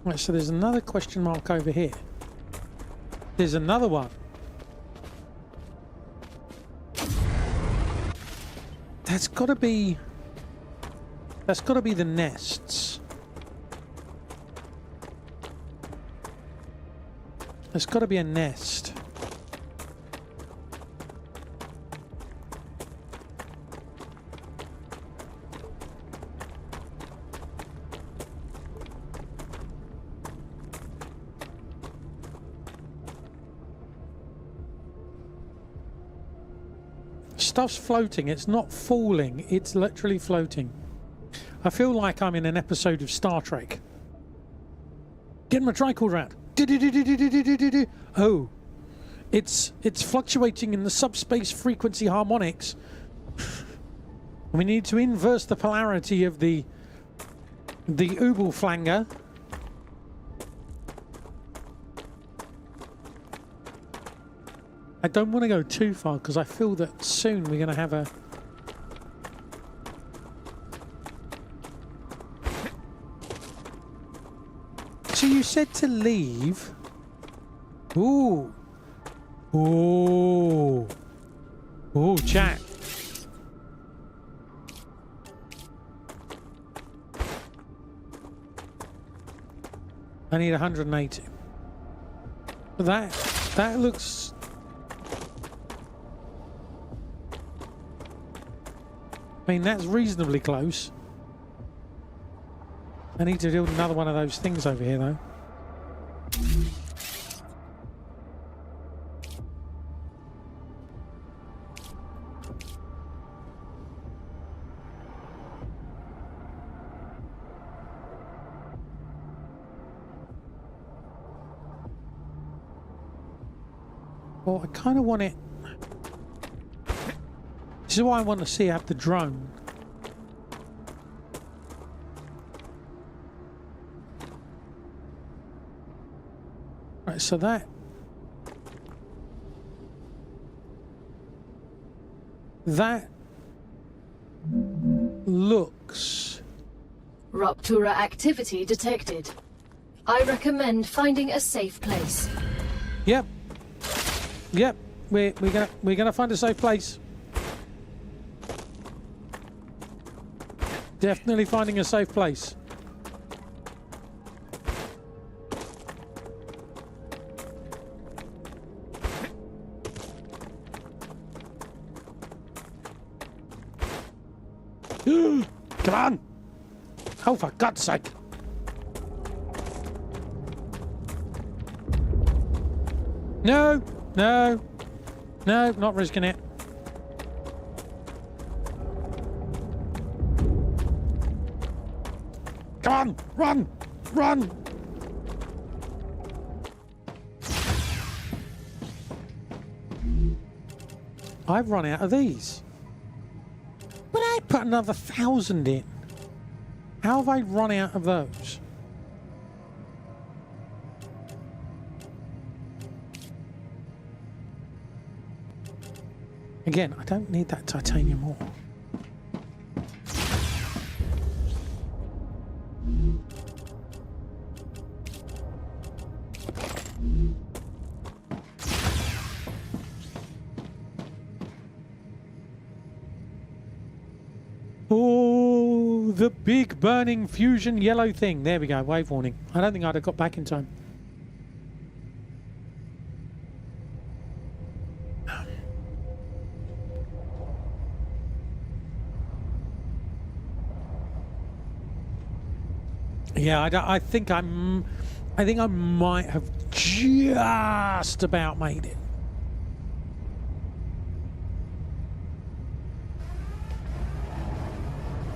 [SPEAKER 1] Right, so there's another question mark over here. There's another one. That's got to be the nests. There's got to be a nest. Stuff's floating. It's not falling. It's literally floating. I feel like I'm in an episode of Star Trek. Get my tricorder out. Oh, it's fluctuating in the subspace frequency harmonics. We need to inverse the polarity of the Ubel flanger. I don't want to go too far because I feel that soon we're going to have a... So you said to leave. Ooh. Ooh. Ooh, chat. I need 180. That looks... I mean, that's reasonably close. I need to build another one of those things over here, though. Well, I kind of want it... This is why I want to see out the drone. Right, so that looks...
[SPEAKER 2] Rupture activity detected. I recommend finding a safe place.
[SPEAKER 1] Yep. Yep. We're gonna find a safe place. Definitely finding a safe place. Come on! Oh, for God's sake! No! No! No, not risking it. Come on! Run! Run! I've run out of these. But I put another 1,000 in. How have I run out of those? Again, I don't need that titanium ore. the big burning fusion yellow thing. There we go, wave warning. I don't think I'd have got back in time. Yeah, I think I might have just about made it.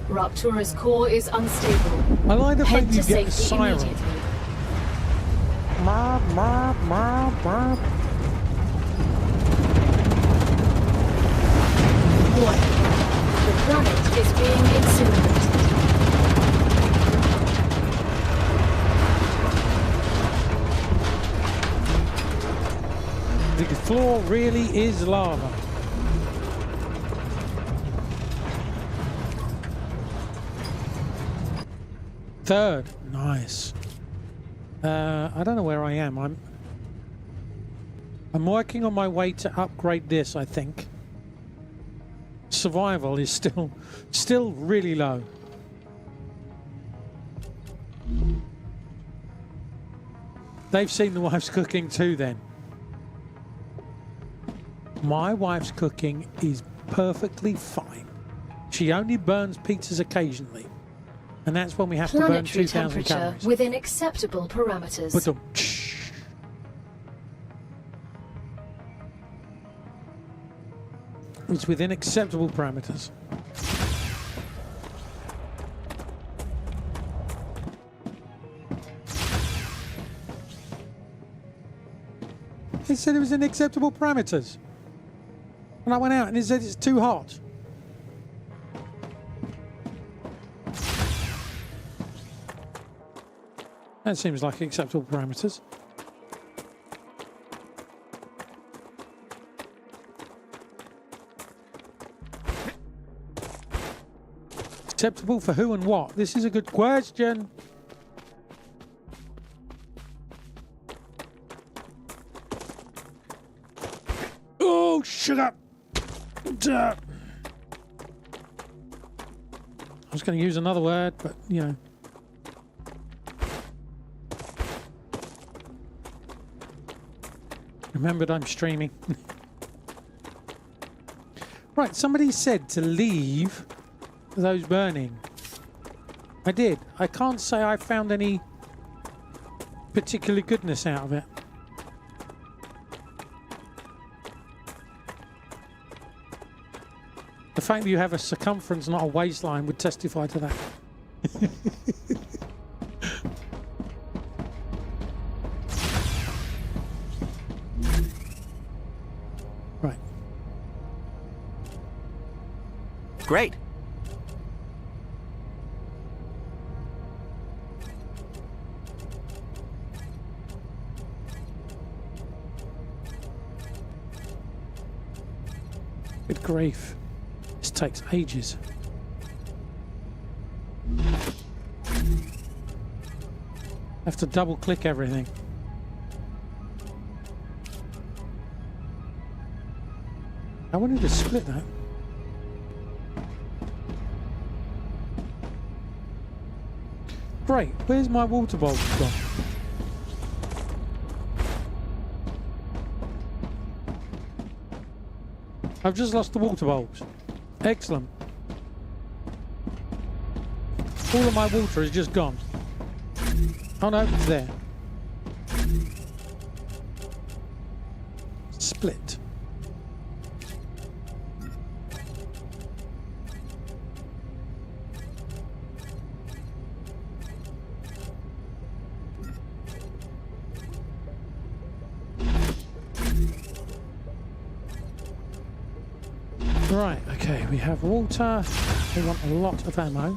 [SPEAKER 2] Raptura's core is unstable.
[SPEAKER 1] I like the fact
[SPEAKER 2] Head
[SPEAKER 1] you
[SPEAKER 2] to
[SPEAKER 1] get the
[SPEAKER 2] safety
[SPEAKER 1] siren.
[SPEAKER 2] immediately.
[SPEAKER 1] Marp, marp, marp, marp.
[SPEAKER 2] Warning. The planet is being incinerated.
[SPEAKER 1] The floor really is lava. Third, nice. I don't know where I am. I'm working on my way to upgrade this, I think. Survival is still really low. They've seen the wife's cooking too then. My wife's cooking is perfectly fine. She only burns pizzas occasionally. And that's when we have to burn
[SPEAKER 2] Planetary
[SPEAKER 1] 2,000
[SPEAKER 2] temperature
[SPEAKER 1] calories.
[SPEAKER 2] within acceptable parameters.
[SPEAKER 1] But it's within acceptable parameters. It said it was in acceptable parameters. And I went out and it said it's too hot. That seems like acceptable parameters. Acceptable for who and what? This is a good question. Oh, sugar! Duh. I was going to use another word, but you know. Remembered I'm streaming. Right, somebody said to leave those burning. I did. I can't say I found any particular goodness out of it. The fact that you have a circumference, not a waistline, would testify to that. Right.
[SPEAKER 5] Great.
[SPEAKER 1] Good grief. This takes ages. Have to double click everything. I wanted to split that. Great, where's my water bulb gone? I've just lost the water bulbs. Excellent. All of my water is just gone. Oh no, it's there. Split. Right, okay, we have water. We want a lot of ammo.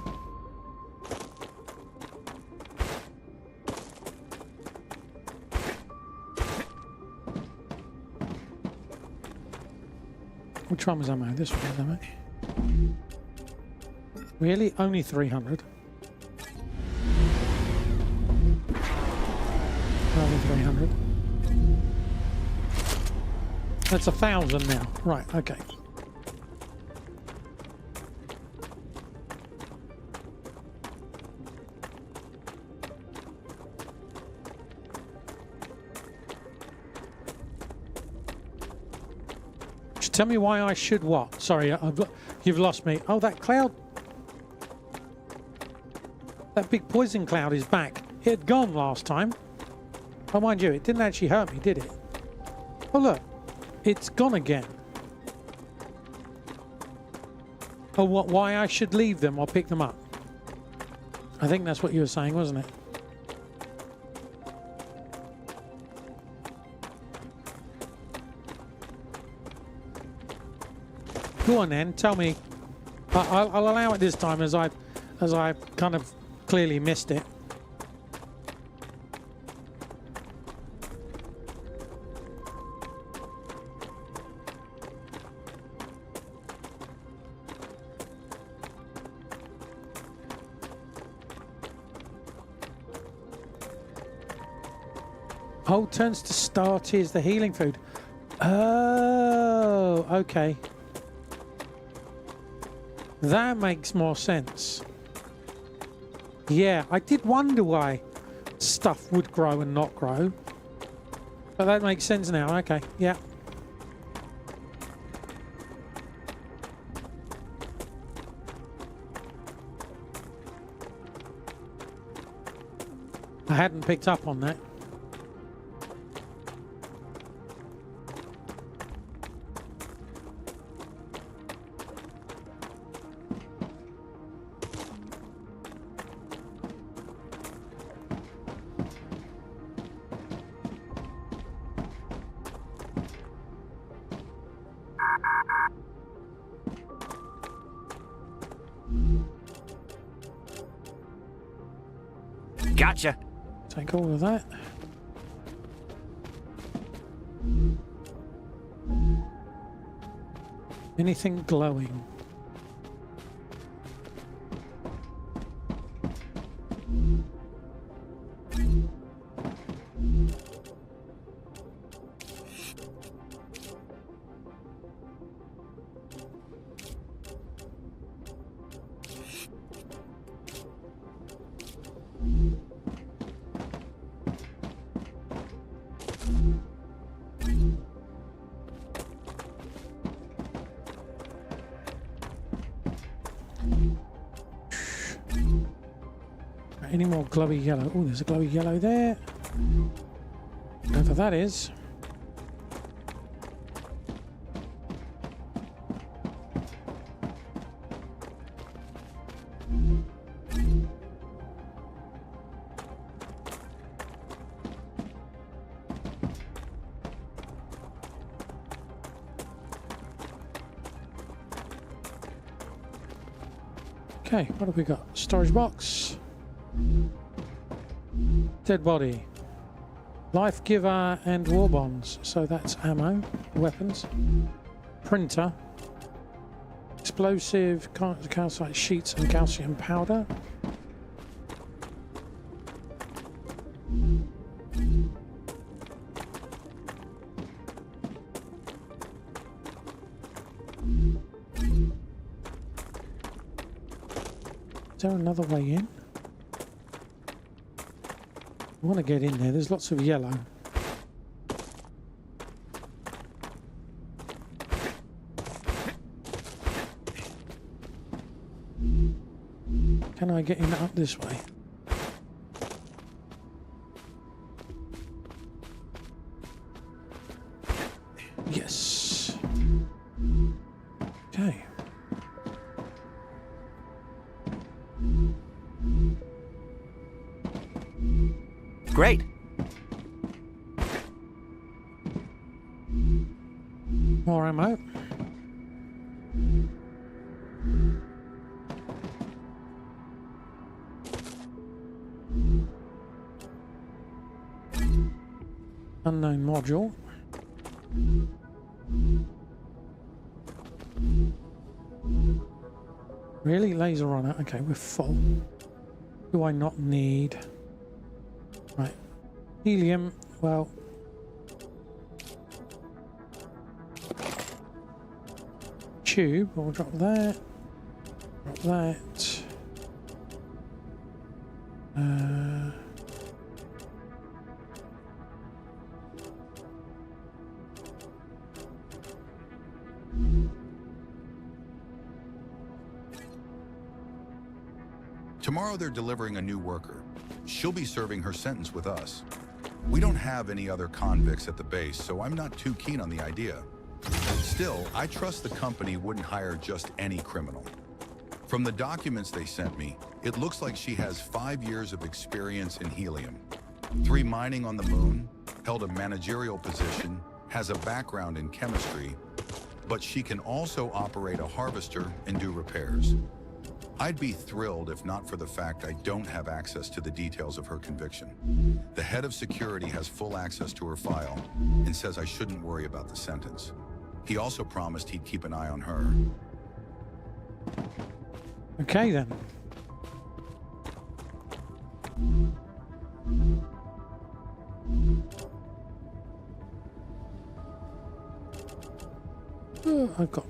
[SPEAKER 1] Which one was ammo? This one was ammo. Really? Only 300? Only 300. That's 1,000 now. Right, okay. Tell me why I should what? Sorry, you've lost me. Oh, that cloud. That big poison cloud is back. It had gone last time. Oh, mind you, it didn't actually hurt me, did it? Oh, look. It's gone again. Oh, what? Why I should leave them or pick them up? I think that's what you were saying, wasn't it? Go on then, tell me. I'll allow it this time as I kind of clearly missed it. Oh, turns to start is the healing food. Oh, okay. That makes more sense. Yeah, I did wonder why stuff would grow and not grow. But that makes sense now. Okay, yeah. I hadn't picked up on that.
[SPEAKER 5] Gotcha.
[SPEAKER 1] Take all of that. Anything glowing? Any more glowy yellow? Oh, there's a glowy yellow there. Whatever that is. Okay, what have we got? Storage box. Dead body. Life giver and war bonds. So that's ammo, weapons. Printer. Explosive, calcite sheets and calcium powder. Is there another way in? I want to get in there. There's lots of yellow. Can I get in up this way? Yes. Okay.
[SPEAKER 5] Great.
[SPEAKER 1] More ammo. Unknown module. Really? Laser on it. Okay, we're full. Do I not need... Right. Helium. Well... Tube. We'll drop that. Drop that.
[SPEAKER 10] Tomorrow they're delivering a new worker. She'll be serving her sentence with us. We don't have any other convicts at the base, so I'm not too keen on the idea. Still, I trust the company wouldn't hire just any criminal. From the documents they sent me, it looks like she has 5 years of experience in helium, 3 mining on the moon, held a managerial position, has a background in chemistry, but she can also operate a harvester and do repairs. I'd be thrilled if not for the fact I don't have access to the details of her conviction. The head of security has full access to her file and says I shouldn't worry about the sentence. He also promised he'd keep an eye on her.
[SPEAKER 1] Okay then. Oh, I've got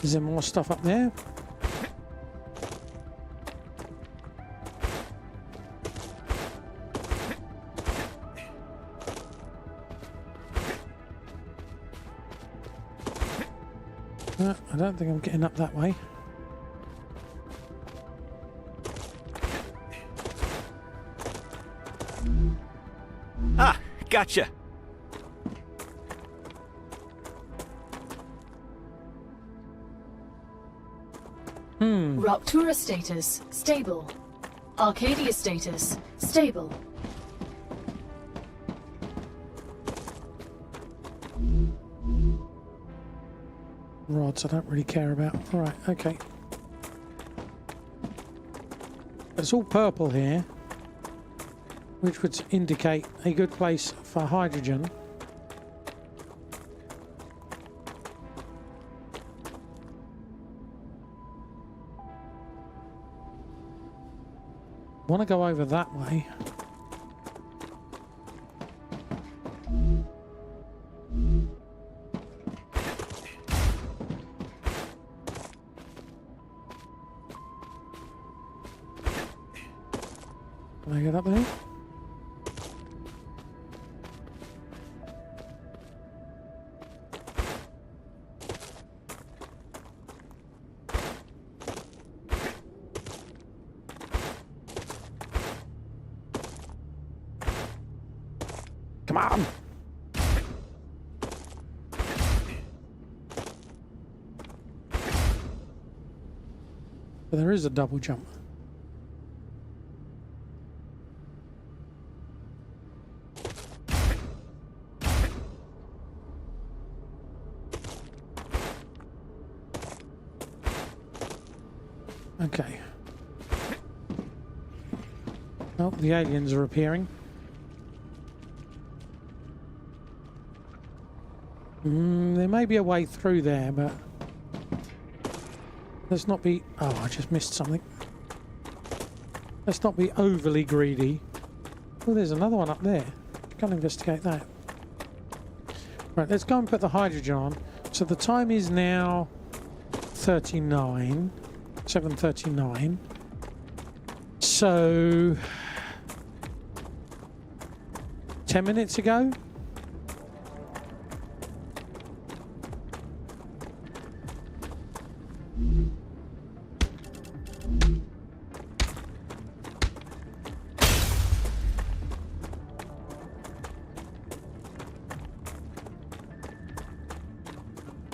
[SPEAKER 1] is there more stuff up there? No, I don't think I'm getting up that way.
[SPEAKER 5] Ah, gotcha.
[SPEAKER 2] Ruptura status, stable. Arcadia status, stable.
[SPEAKER 1] Rods I don't really care about. Right, okay. It's all purple here, which would indicate a good place for hydrogen. Want to go over that way. Can I get up there? Come on! But there is a double jump. Okay. Oh, the aliens are appearing. There may be a way through there, but let's not be... Oh, I just missed something. Let's not be overly greedy. Oh, there's another one up there. Can't investigate that. Right, let's go and put the hydrogen on. So the time is now 7:39. So 10 minutes ago.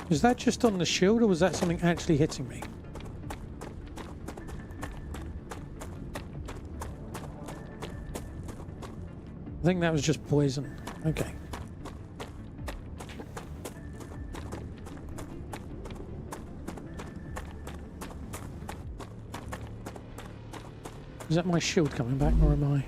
[SPEAKER 1] Was that just on the shield, or was that something actually hitting me? I think that was just poison. Okay. Is that my shield coming back, or am I?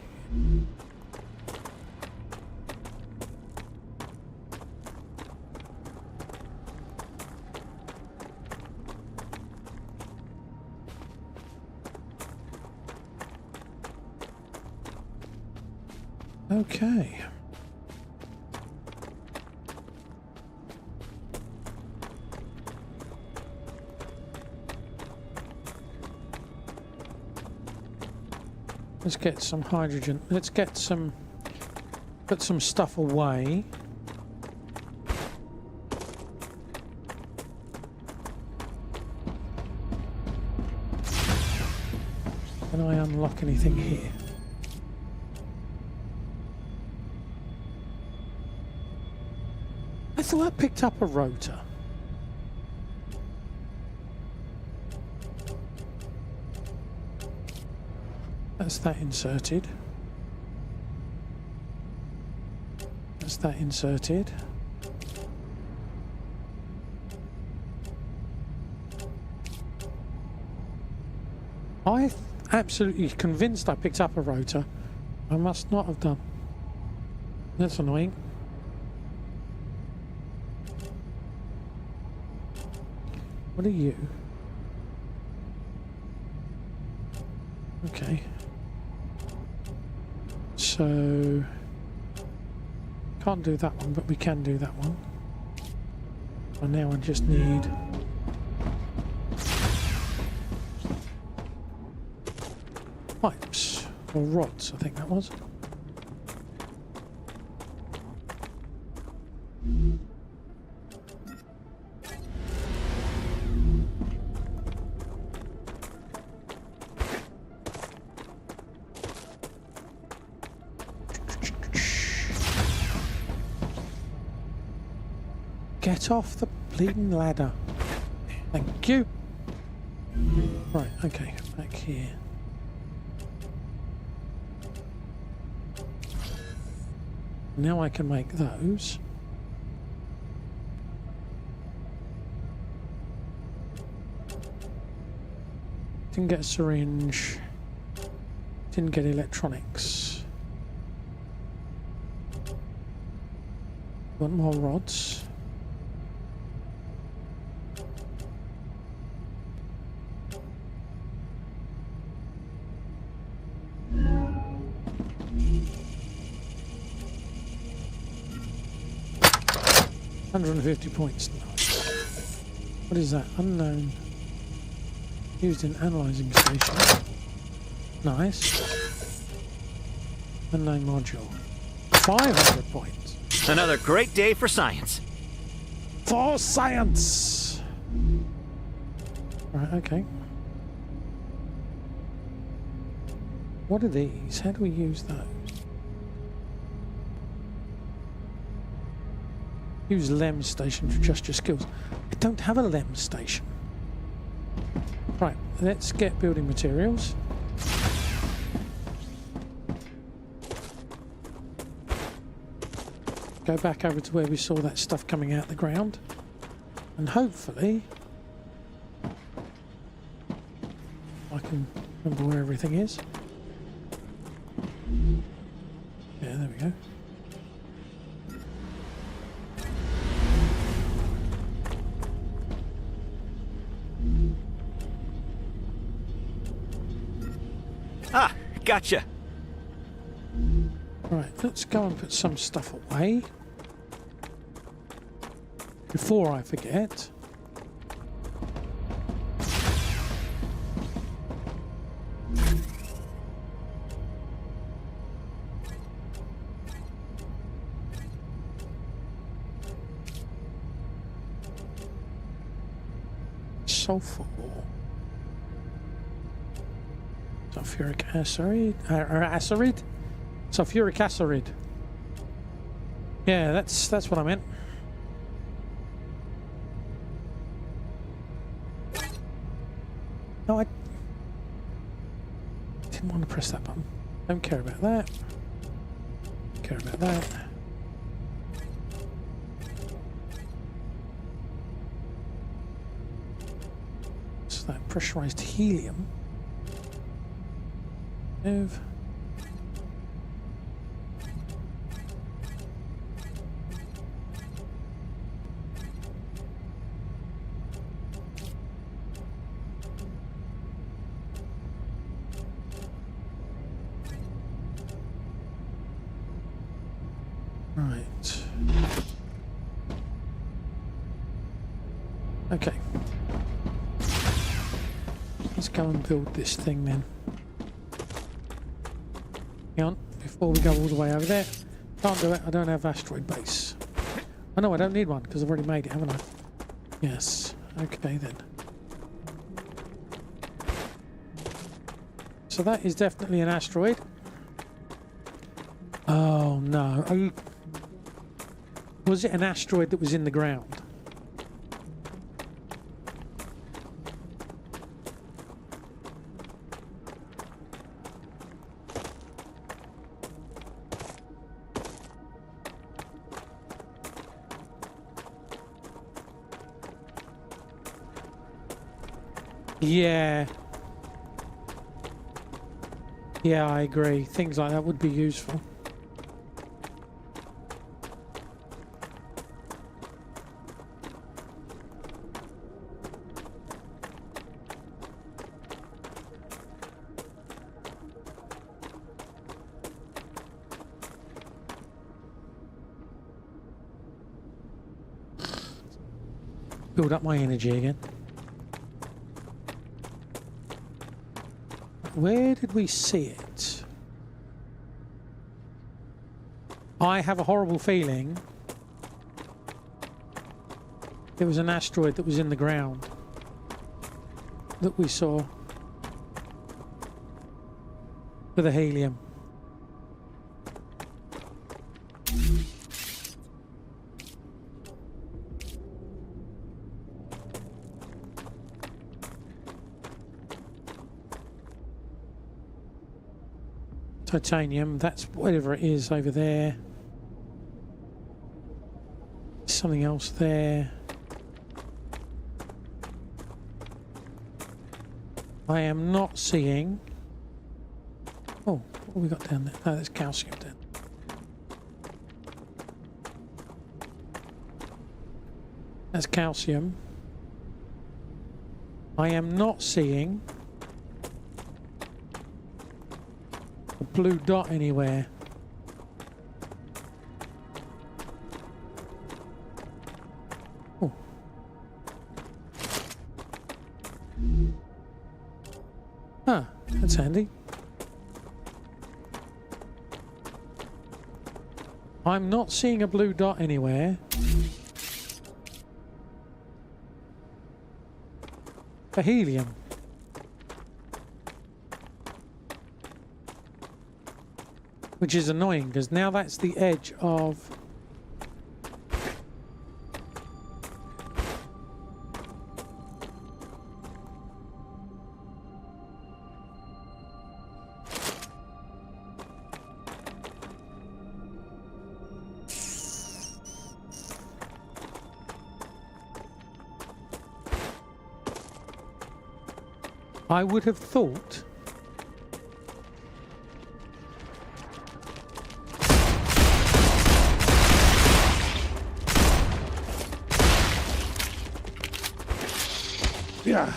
[SPEAKER 1] Okay. Let's get some hydrogen. Let's get some... Put some stuff away. Can I unlock anything here? I thought I picked up a rotor. That's that inserted. That's that inserted. I absolutely convinced I picked up a rotor. I must not have done. That's annoying. What are you? Okay. So can't do that one, but we can do that one. And now I just need pipes or rods, I think that was. Get off the bleeding ladder. Thank you. Right, okay, back here. Now I can make those. Didn't get a syringe. Didn't get electronics. Want more rods? $150 points. What is that? Unknown. Used in analyzing station. Nice. Unknown module. 500 points.
[SPEAKER 5] Another great day for science.
[SPEAKER 1] For science! Right, okay. What are these? How do we use those? Use LEM station for just your skills. I don't have a LEM station. Right, let's get building materials. Go back over to where we saw that stuff coming out the ground. And hopefully I can remember where everything is. Yeah, there we go.
[SPEAKER 5] Ah, gotcha.
[SPEAKER 1] Right, let's go and put some stuff away before I forget. Sulfur. Sulfuric acid, acid? Sulfuric acid. Yeah, that's what I meant. No, I didn't want to press that button. Don't care about that. Care about that. So that pressurized helium. Move. Right. Okay. Let's go and build this thing then. Hang on, before we go all the way over there. Can't do it, I don't have asteroid base. Oh no, I don't need one, because I've already made it, haven't I? Yes, okay then. So that is definitely an asteroid. Oh no. Oh, was it an asteroid that was in the ground? Yeah. Yeah, I agree. Things like that would be useful. Build up my energy again. Where did we see it? I have a horrible feeling it was an asteroid that was in the ground that we saw for the helium. Titanium, that's whatever it is over there. Something else there. I am not seeing... Oh, what have we got down there? Oh, there's calcium down there. That's calcium. I am not seeing a blue dot anywhere. Oh. Ah, that's handy. I'm not seeing a blue dot anywhere. For helium. Which is annoying, because now that's the edge of... I would have thought... Yeah.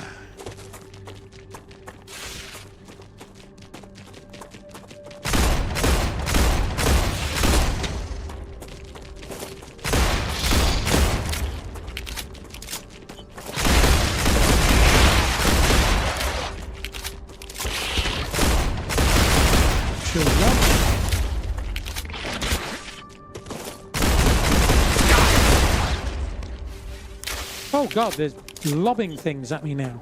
[SPEAKER 1] Oh god, there's lobbing things at me now.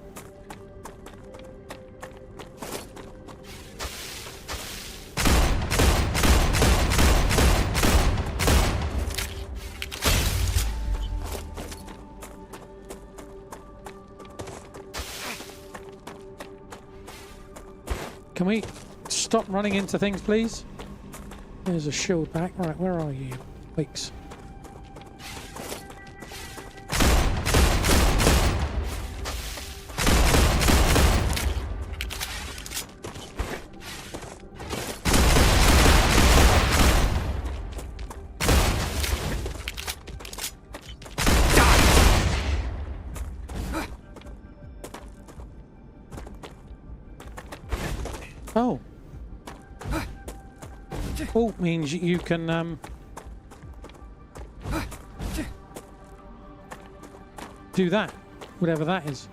[SPEAKER 1] Can we stop running into things, please? There's a shield back. Right, where are you? Weeks. Oh. Alt means you can do that, whatever that is.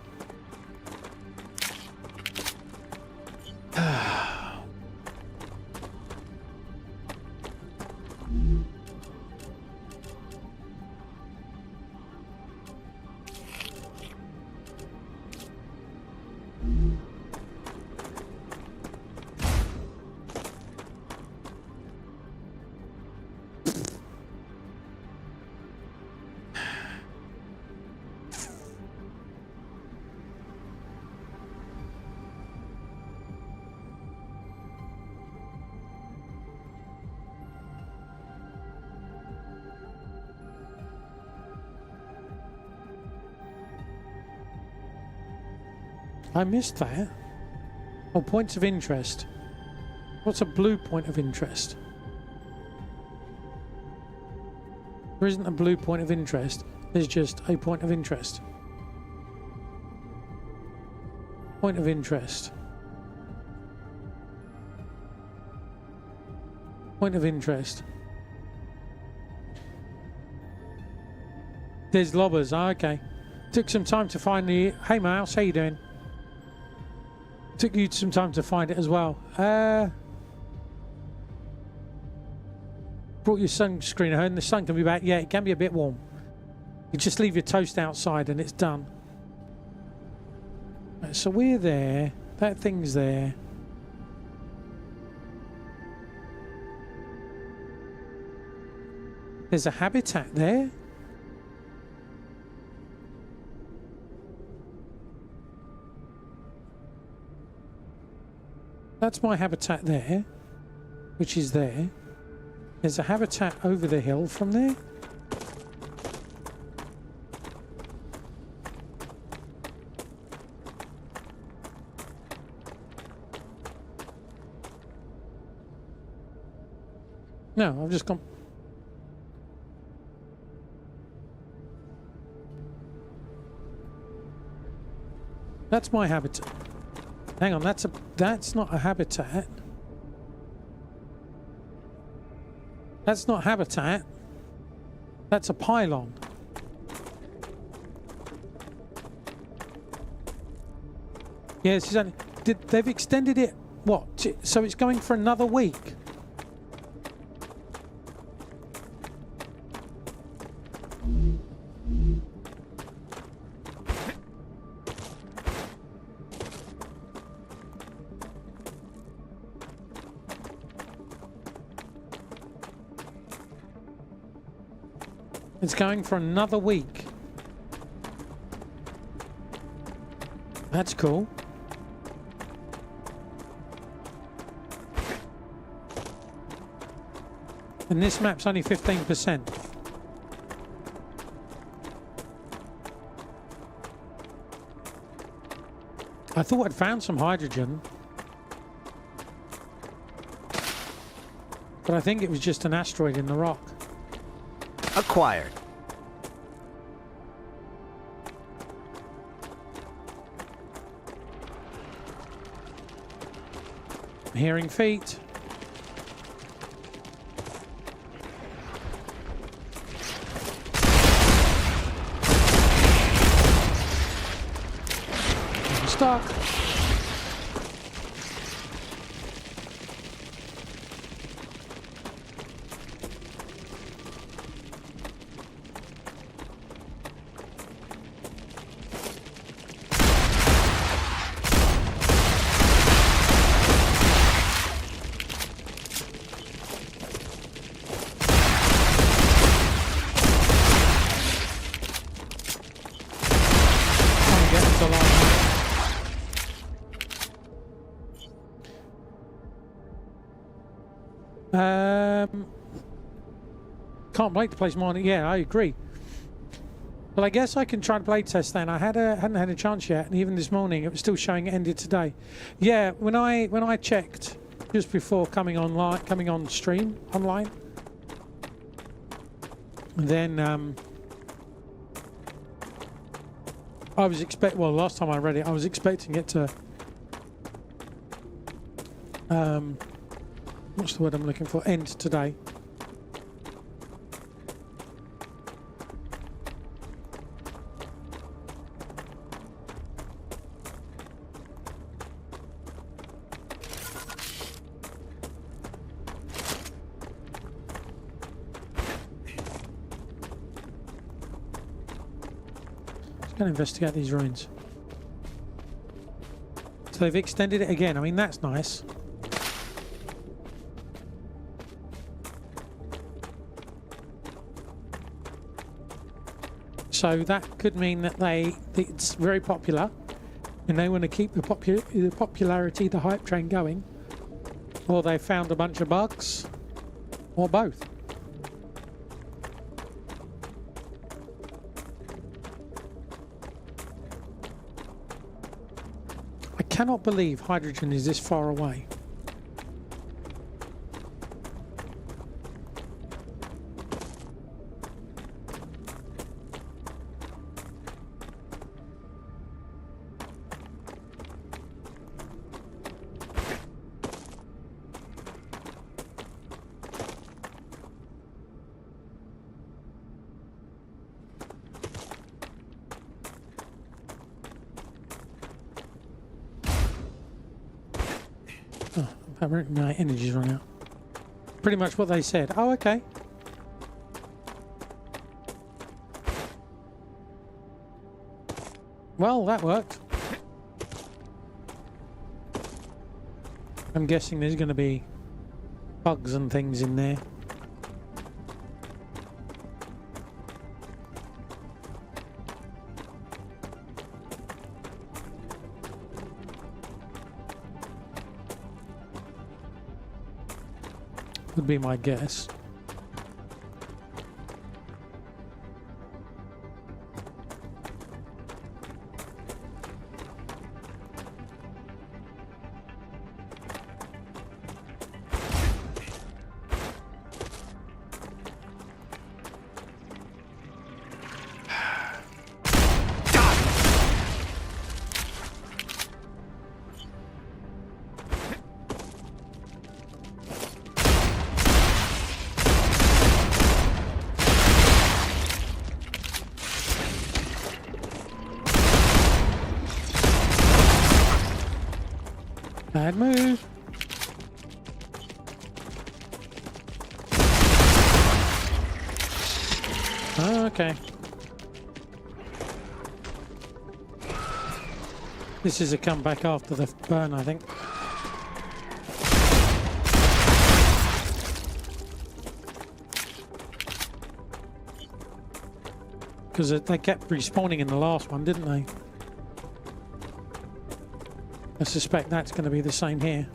[SPEAKER 1] I missed that. Oh, points of interest. What's a blue point of interest? There isn't a blue point of interest. There's just a point of interest. Point of interest. Point of interest. There's lobbers. Ah, okay. Took some time to find the... Hey, Mouse, how you doing? Took you some time to find it as well. Brought your sunscreen home. The sun can be back. Yeah, it can be a bit warm. You just leave your toast outside and it's done. Right, so we're there. That thing's there. There's a habitat there. That's my habitat there, which is there. There's a habitat over the hill from there. No, I've just gone... That's my habitat. Hang on, that's not a habitat. That's not habitat. That's a pylon. Yes, they've extended it. What? So it's going for another week. It's going for another week. That's cool. And this map's only 15%. I thought I'd found some hydrogen. But I think it was just an asteroid in the rock.
[SPEAKER 5] Acquired.
[SPEAKER 1] Hearing feet. I'm stuck. Can't wait to play some more. Yeah, I agree. Well, I guess I can try to play test then. I hadn't had a chance yet, and even this morning it was still showing it ended today. Yeah, when I checked just before coming on stream online, then I was well, last time I read it, I was expecting it to what's the word I'm looking for? End today. Going to investigate these ruins. So they've extended it again. I mean, that's nice. So that could mean that it's very popular, and they want to keep the popularity, the hype train going, or they found a bunch of bugs, or both. cannot believe hydrogen is this far away. Apparently my energy's run out. Pretty much what they said. Oh, okay. Well, that worked. I'm guessing there's going to be bugs and things in there. Would be my guess. Bad move. Oh, okay. This is a comeback after the burn, I think. Because they kept respawning in the last one, didn't they? I suspect that's going to be the same here.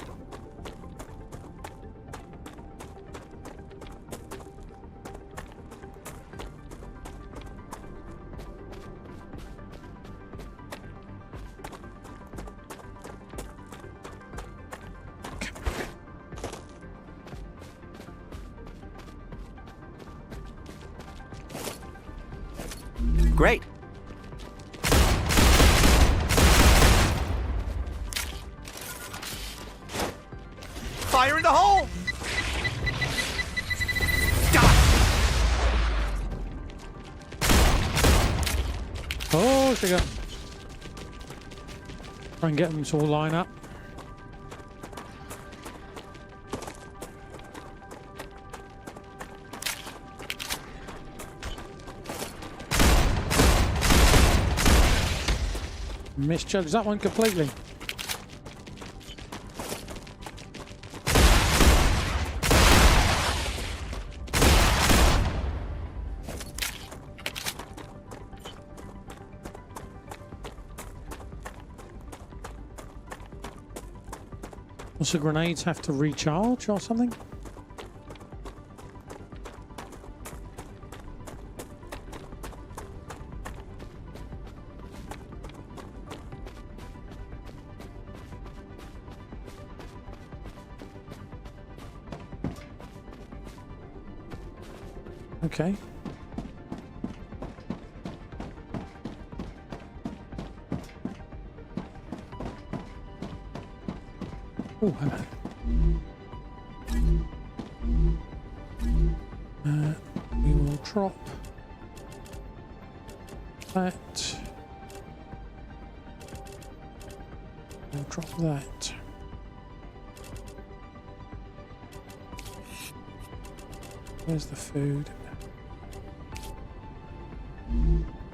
[SPEAKER 5] Great. Fire in the hole!
[SPEAKER 1] Oh, she got. Try and get them to all line up. Misjudged that one completely. Also, grenades have to recharge or something? Okay. Oh, hello. We will drop that. We'll drop that. Where's the food?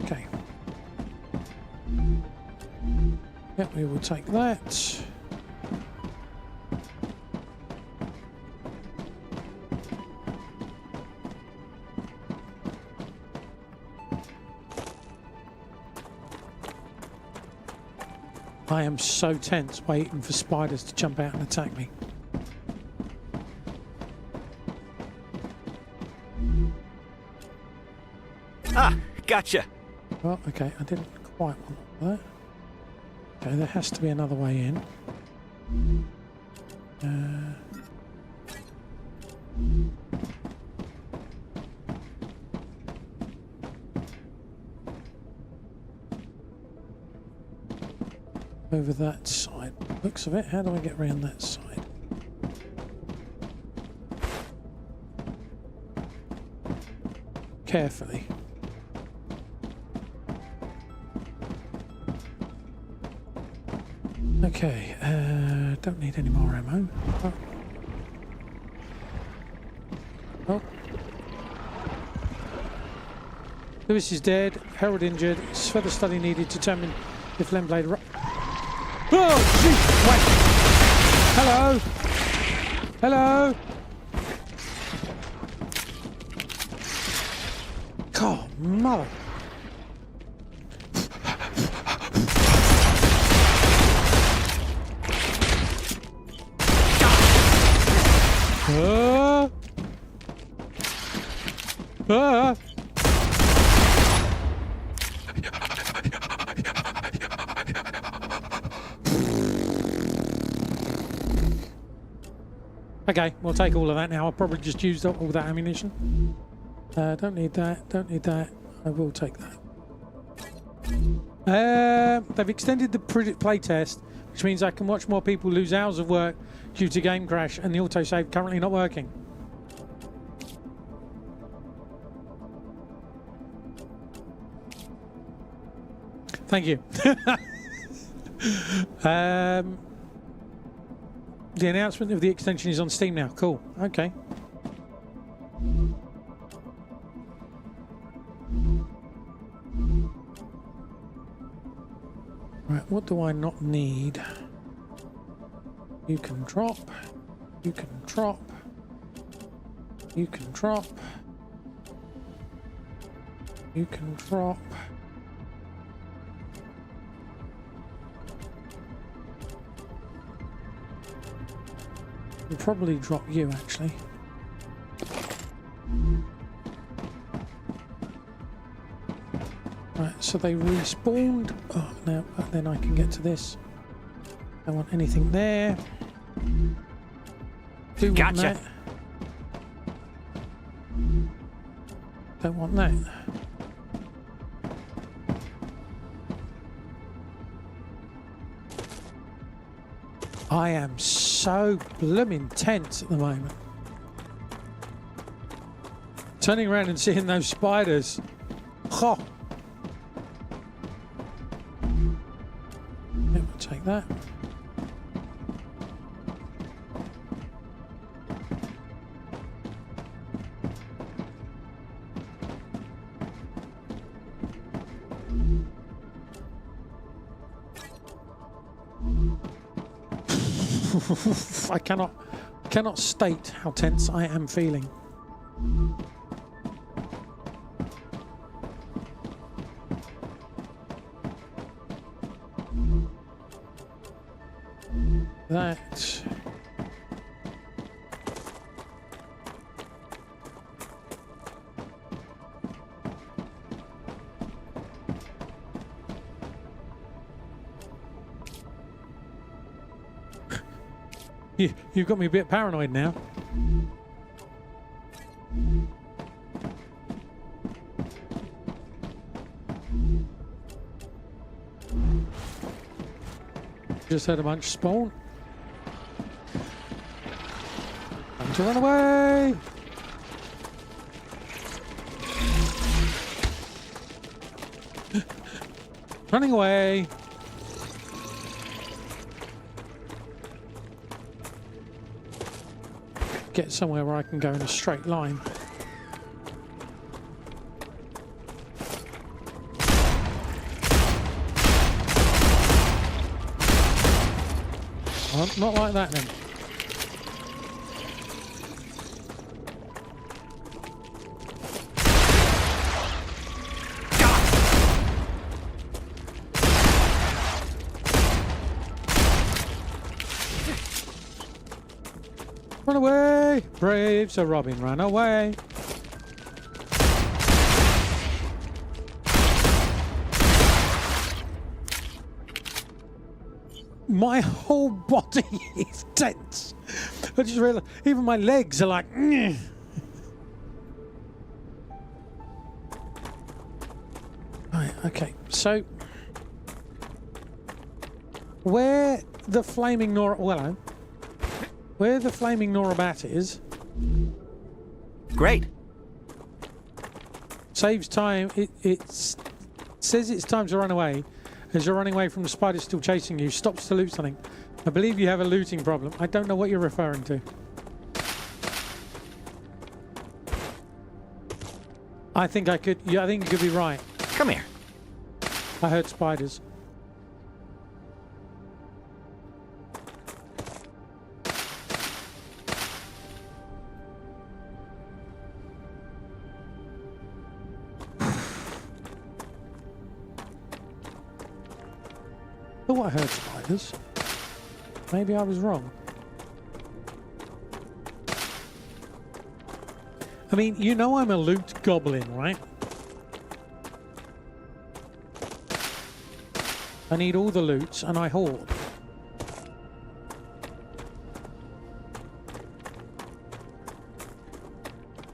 [SPEAKER 1] Okay. Yep, we will take that. I am so tense waiting for spiders to jump out and attack me.
[SPEAKER 5] Ah, gotcha.
[SPEAKER 1] Well, okay, I didn't quite want that. Okay, there has to be another way in. Over that side. Looks of it. How do I get around that side? Carefully. Okay, don't need any more ammo. Oh. Oh. Lewis is dead, Harold injured, further study needed to determine if Lemblade... Oh, jeez! Wait! Hello? Hello? God, mother... Okay, we'll take all of that now. I've probably just used up all that ammunition. Don't need that, don't need that. I will take that. They've extended the playtest, which means I can watch more people lose hours of work due to game crash, and the autosave currently not working. Thank you. The announcement of the extension is on Steam now. Cool. Okay. Right, what do I not need? You can drop. You can drop. You can drop. You can drop. We'll probably drop you, actually. Right, so they respawned. Oh, now, but then I can get to this. Don't want anything there. Do want that. Don't want that. I am so blooming tense at the moment. Turning around and seeing those spiders. Oh. Yeah, we'll take that. I cannot state how tense I am feeling. That. You've got me a bit paranoid now. Just had a bunch spawn. Time to run away! Running away! Get somewhere where I can go in a straight line. Oh, not like that then. Run away! Brave Sir Robin, run away! My whole body is tense. I just realized even my legs are like. Right, okay, so where the flaming where the flaming Norabat is,
[SPEAKER 5] Great.
[SPEAKER 1] saves time. It says it's time to run away. As you're running away from the spider still chasing you, stops to loot something. I believe you have a looting problem. I don't know what you're referring to. I think I could. Yeah, I think you could be right.
[SPEAKER 5] Come here.
[SPEAKER 1] I heard spiders. Oh, I heard spiders. Maybe I was wrong. I mean, you know I'm a loot goblin, right? I need all the loots and I hoard.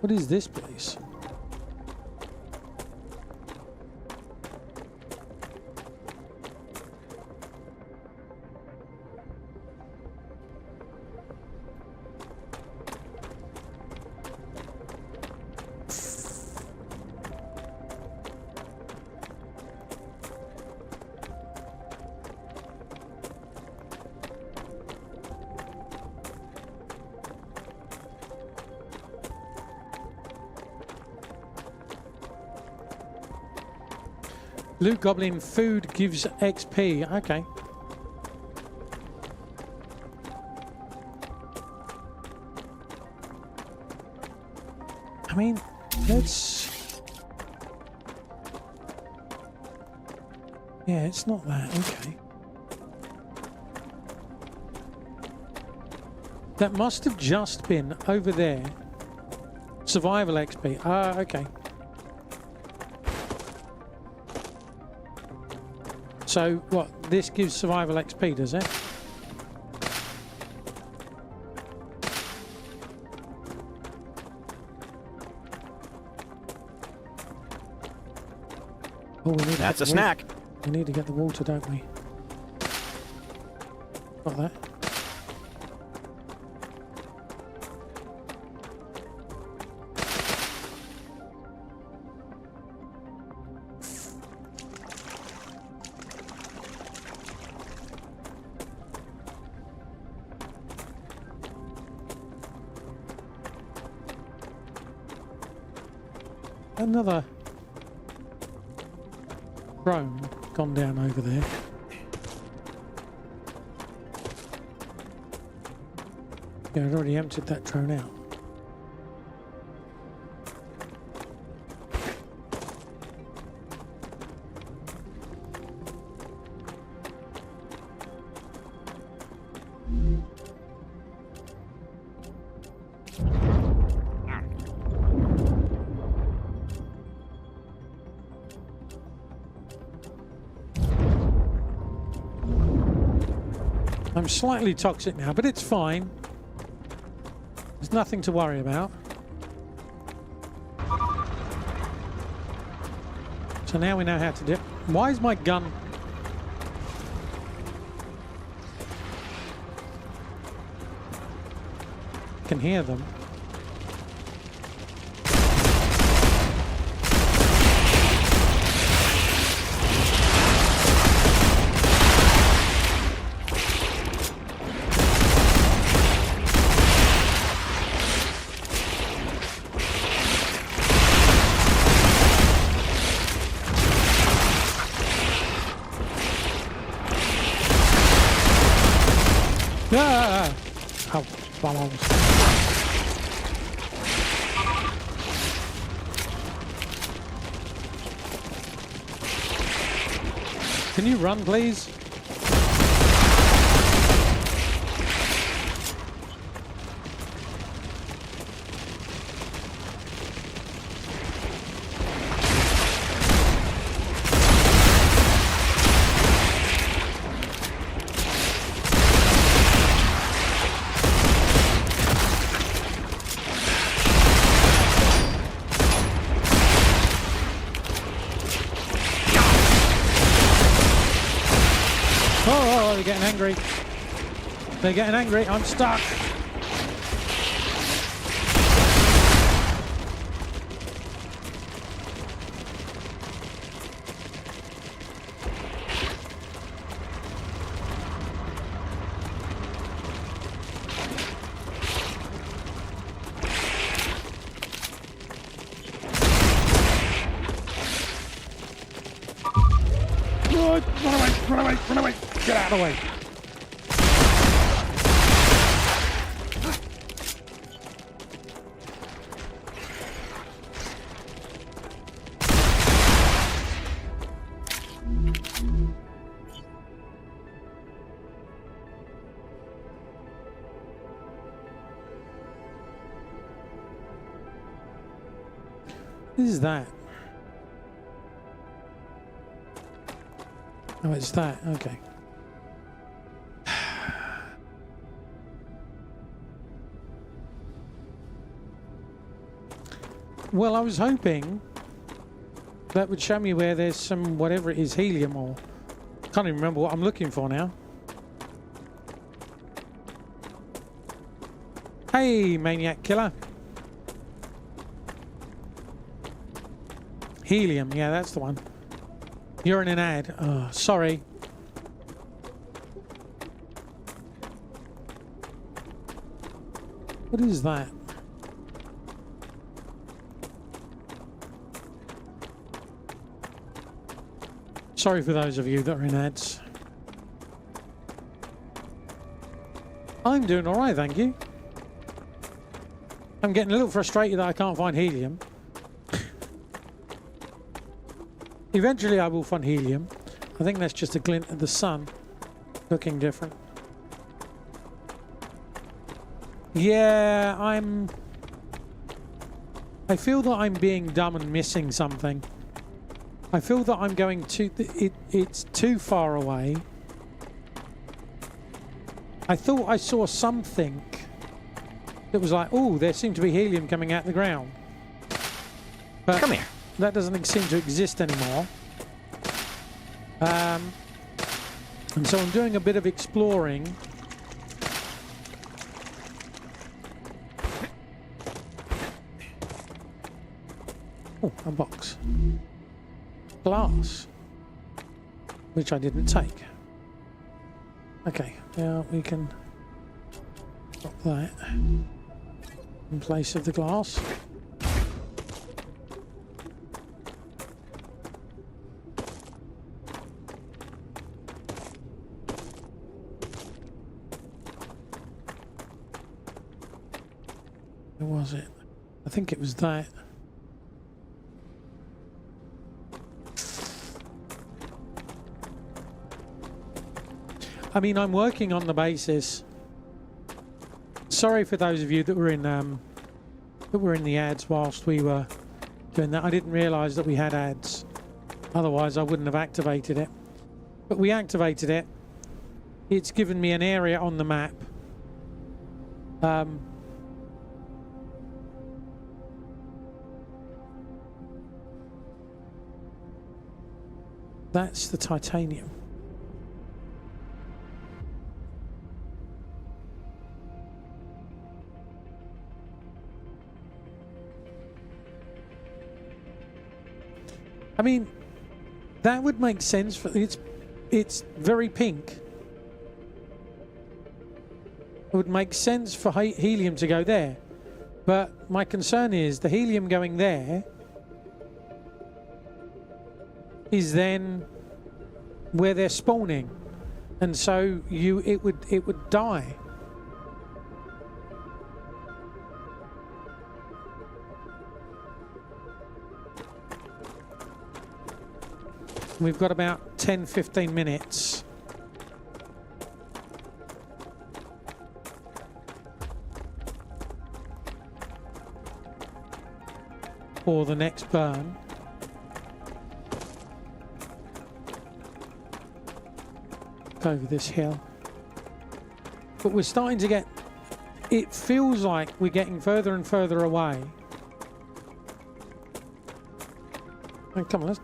[SPEAKER 1] What is this place? Loot Goblin food gives XP. Okay. I mean, let's... Yeah, it's not that. Okay. That must have just been over there. Survival XP. Ah, okay. So, what, this gives survival XP, does it? Oh, we need
[SPEAKER 5] That's a snack.
[SPEAKER 1] We need to get the water, don't we? Got that. Another drone gone down over there. Yeah, I'd already emptied that drone out. I'm slightly toxic now, but it's fine. There's nothing to worry about. So now we know how to do it. Why is my gun... I can hear them. Ah! Oh, bombs. Can you run, please? angry. They're getting angry. I'm stuck. Run away, run away. Get out of the way. What is that? Oh, it's that. Okay. Well, I was hoping that would show me where there's some, whatever it is, helium or... Can't even remember what I'm looking for now. Hey, Maniac Killer. Helium, yeah, that's the one. You're in an ad. Oh, sorry. What is that? Sorry for those of you that are in ads. I'm doing all right, thank you. I'm getting a little frustrated that I can't find helium. Eventually I will find helium. I think that's just a glint of the sun looking different. Yeah, I feel that I'm being dumb and missing something. I feel that I'm going too... It's too far away. I thought I saw something that was like, oh, there seemed to be helium coming out of the ground. But
[SPEAKER 5] Come here.
[SPEAKER 1] That doesn't seem to exist anymore. And so I'm doing a bit of exploring. Oh, a box. Glass. Which I didn't take. Okay, now we can drop that in place of the glass. Where was it? I think it was that. I mean, I'm working on the basis. Sorry for those of you that were in the ads whilst we were doing that. I didn't realise that we had ads. Otherwise, I wouldn't have activated it. But we activated it. It's given me an area on the map. That's the titanium. I mean, that would make sense for it's very pink. It would make sense for helium to go there. But my concern is the helium going there is then where they're spawning, and so it would die. We've got about 10-15 minutes. For the next burn. Over this hill. But we're starting to get... It feels like we're getting further and further away. Oh, come on, let's...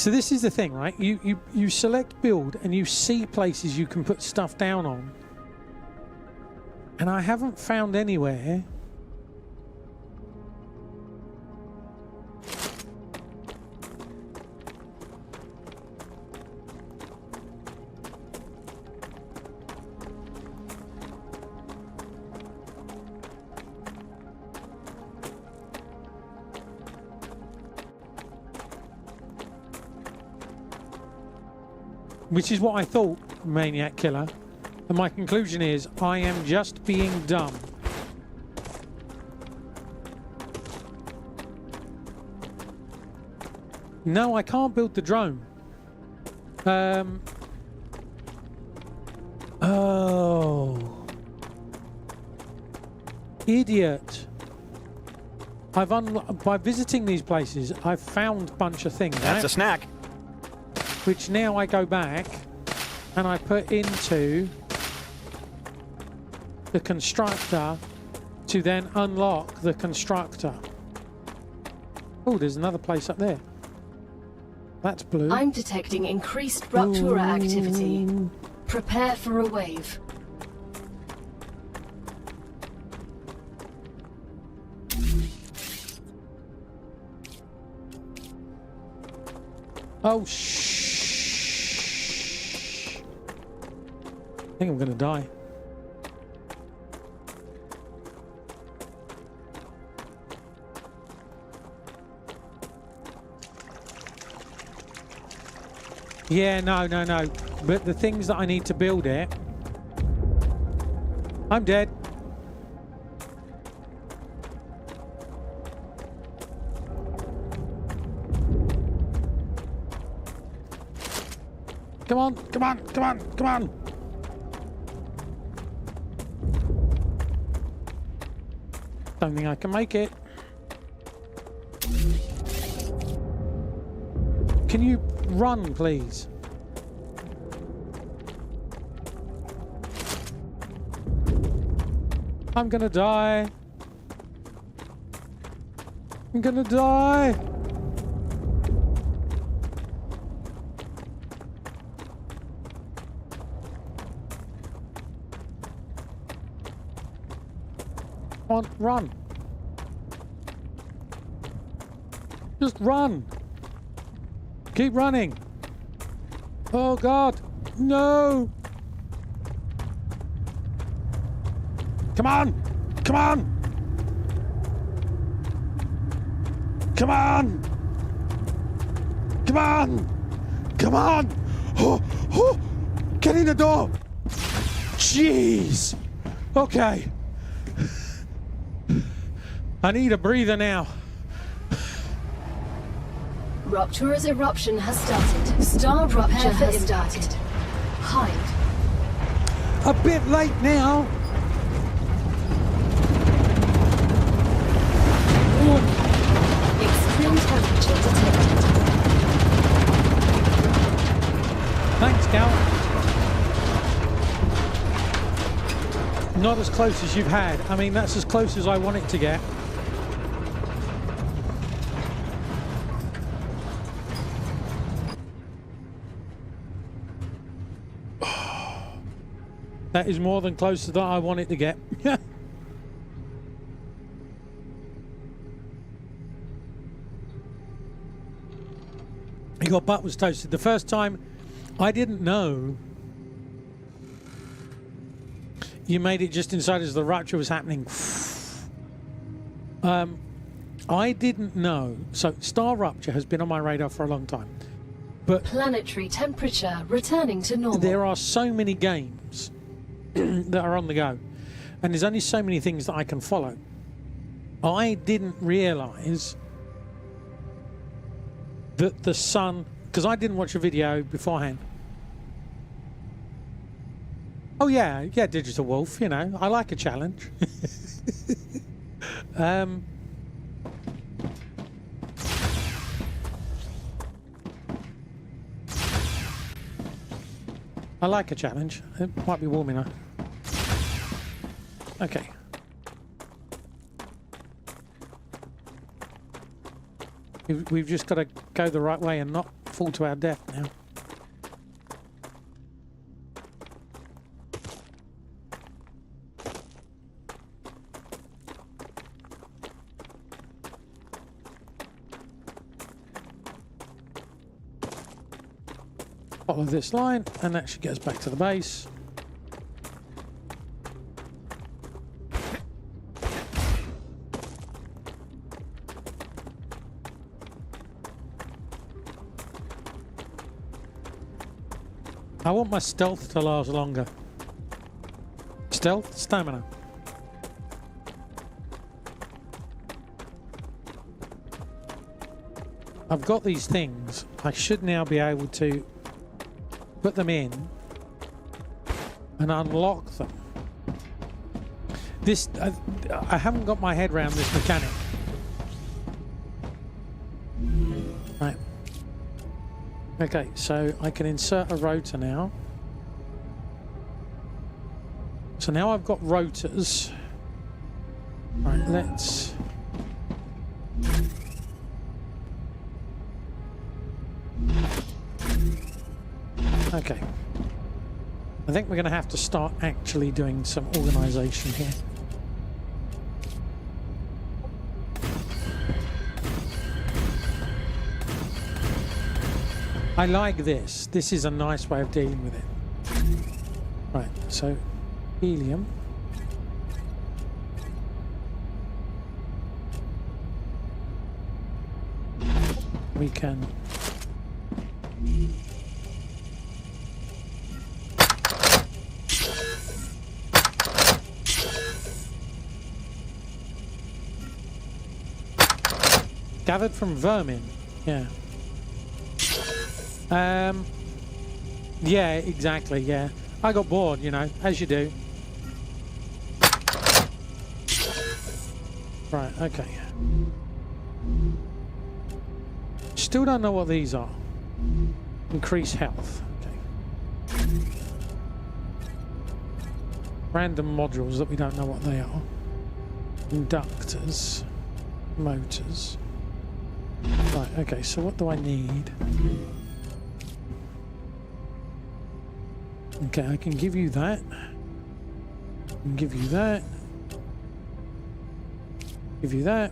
[SPEAKER 1] So this is the thing, right? You select build and you see places you can put stuff down on. And I haven't found anywhere. Which is what I thought, Maniac Killer. And my conclusion is, I am just being dumb. No, I can't build the drone. Oh. Idiot. By visiting these places, I've found a bunch of things.
[SPEAKER 5] That's
[SPEAKER 1] right?
[SPEAKER 5] a snack.
[SPEAKER 1] Which now I go back and I put into the constructor to then unlock the constructor. Oh, there's another place up there. That's blue.
[SPEAKER 2] I'm detecting increased Rupture activity. Prepare for a wave.
[SPEAKER 1] Oh, shh. I think I'm going to die. Yeah, no. But the things that I need to build it... I'm dead. Come on. Don't think I can make it. Can you run, please? I'm gonna die. I'm gonna die. Come on, run. Just run. Keep running. Oh God, no. Come on. Come on. Come on. Come on. Come on. Oh, oh. Get in the door. Jeez. Okay. I need a breather now.
[SPEAKER 2] Rupture's eruption has started. Star Rupture has started. Hide.
[SPEAKER 1] A bit late now.
[SPEAKER 2] Extreme temperature detected.
[SPEAKER 1] Thanks, Cal. Not as close as you've had. I mean, that's as close as I want it to get. That is more than close to that I want it to get. Your butt was toasted. The first time, I didn't know you made it just inside as the rupture was happening. I didn't know. So Star Rupture has been on my radar for a long time. But
[SPEAKER 2] planetary temperature returning to normal.
[SPEAKER 1] There are so many games that are on the go. And there's only so many things that I can follow. I didn't realise that the sun... Because I didn't watch a video beforehand. Oh yeah, Digital Wolf, you know, I like a challenge. I like a challenge. It might be warm enough. Okay. We've just got to go the right way and not fall to our death now. Follow this line, and that should get us back to the base. I want my stealth to last longer. Stealth, stamina. I've got these things. I should now be able to put them in and unlock them. This, I haven't got my head around this mechanic. Right. Okay, so I can insert a rotor now. So now I've got rotors. Right, let's... Okay. I think we're going to have to start actually doing some organisation here. I like this. This is a nice way of dealing with it. Right, so helium. We can... Gathered from vermin, yeah. Yeah, exactly, yeah. I got bored, you know, as you do. Right, okay. Still don't know what these are. Increase health, okay. Random modules that we don't know what they are. Inductors. Motors. Right, okay, so what do I need? Okay, I can give you that. I can give you that. Give you that.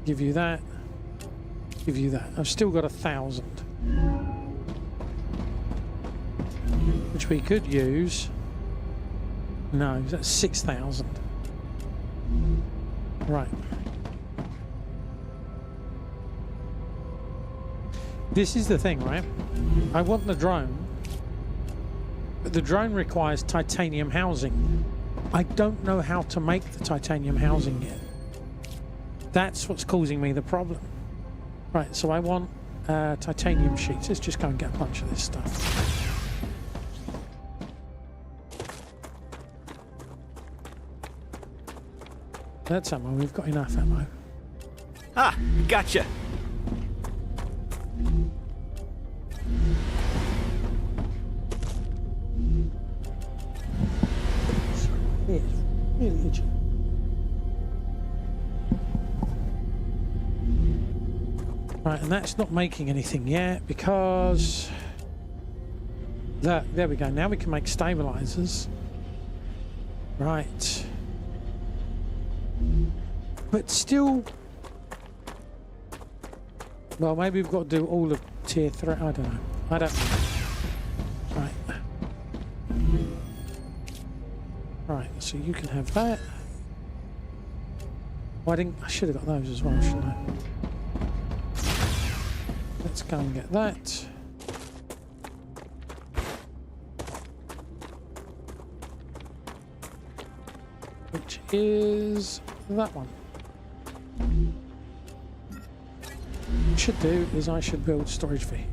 [SPEAKER 1] Give you that. Give you that. I've still got 1,000. Which we could use. No, that's 6,000. Right. This is the thing, right? I want the drone, but the drone requires titanium housing. I don't know how to make the titanium housing yet. That's what's causing me the problem. Right, so I want titanium sheets. Let's just go and get a bunch of this stuff. That's ammo. We've got enough ammo.
[SPEAKER 5] Ah, gotcha.
[SPEAKER 1] It's really itchy. Right, and that's not making anything yet because there we go. Now we can make stabilizers. Right. But still, well, maybe we've got to do all of tier 3. I don't know. I don't know. Right. Right, so you can have that. Why didn't I should have got those as well, shouldn't I? Let's go and get that. Which is that one. What I should do is I should build storage for here.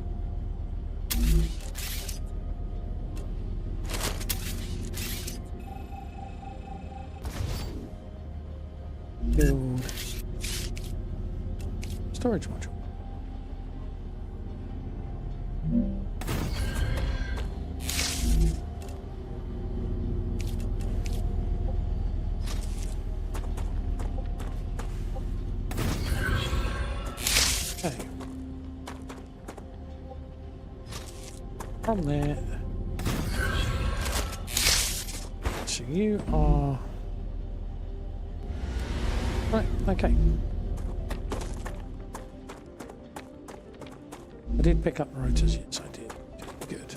[SPEAKER 1] Build storage module. Okay. from there. So you are... Right, okay. I did pick up the rotors, yes I did. Good.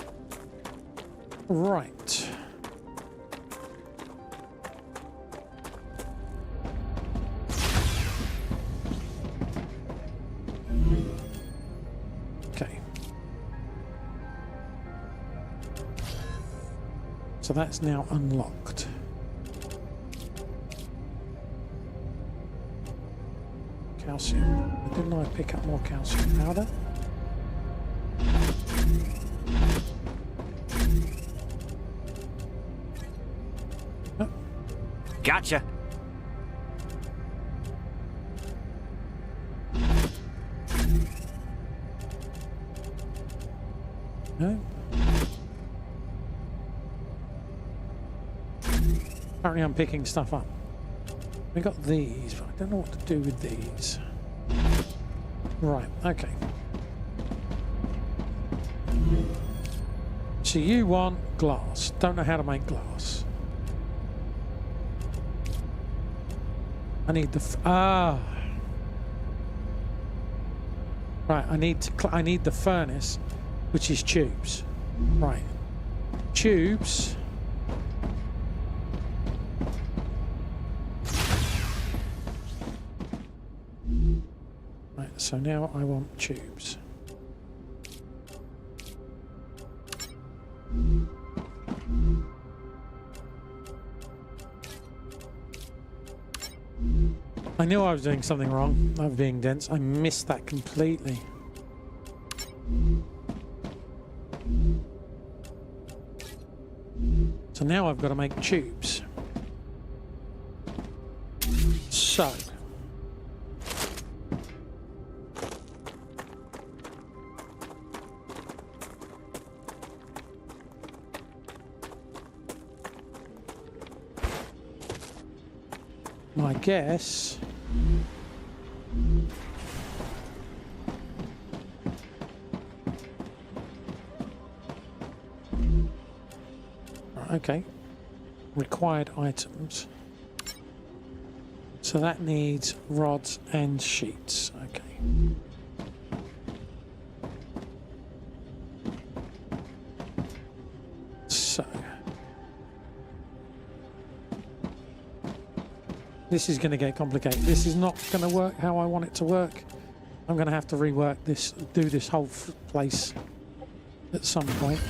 [SPEAKER 1] Right. Okay. So that's now unlocked. Calcium. Didn't I pick up more calcium powder? Oh.
[SPEAKER 5] Gotcha.
[SPEAKER 1] No. Apparently I'm picking stuff up. We got these, but I don't know what to do with these. Right, okay. So you want glass. Don't know how to make glass. I need the right, I need the furnace, which is tubes. Right. Tubes. So now I want tubes. I knew I was doing something wrong. I'm being dense. I missed that completely. So now I've got to make tubes. So. My guess okay, required items, so that needs rods and sheets. Okay, so this is going to get complicated. This is not going to work how I want it to work. I'm going to have to rework this, do this whole place at some point.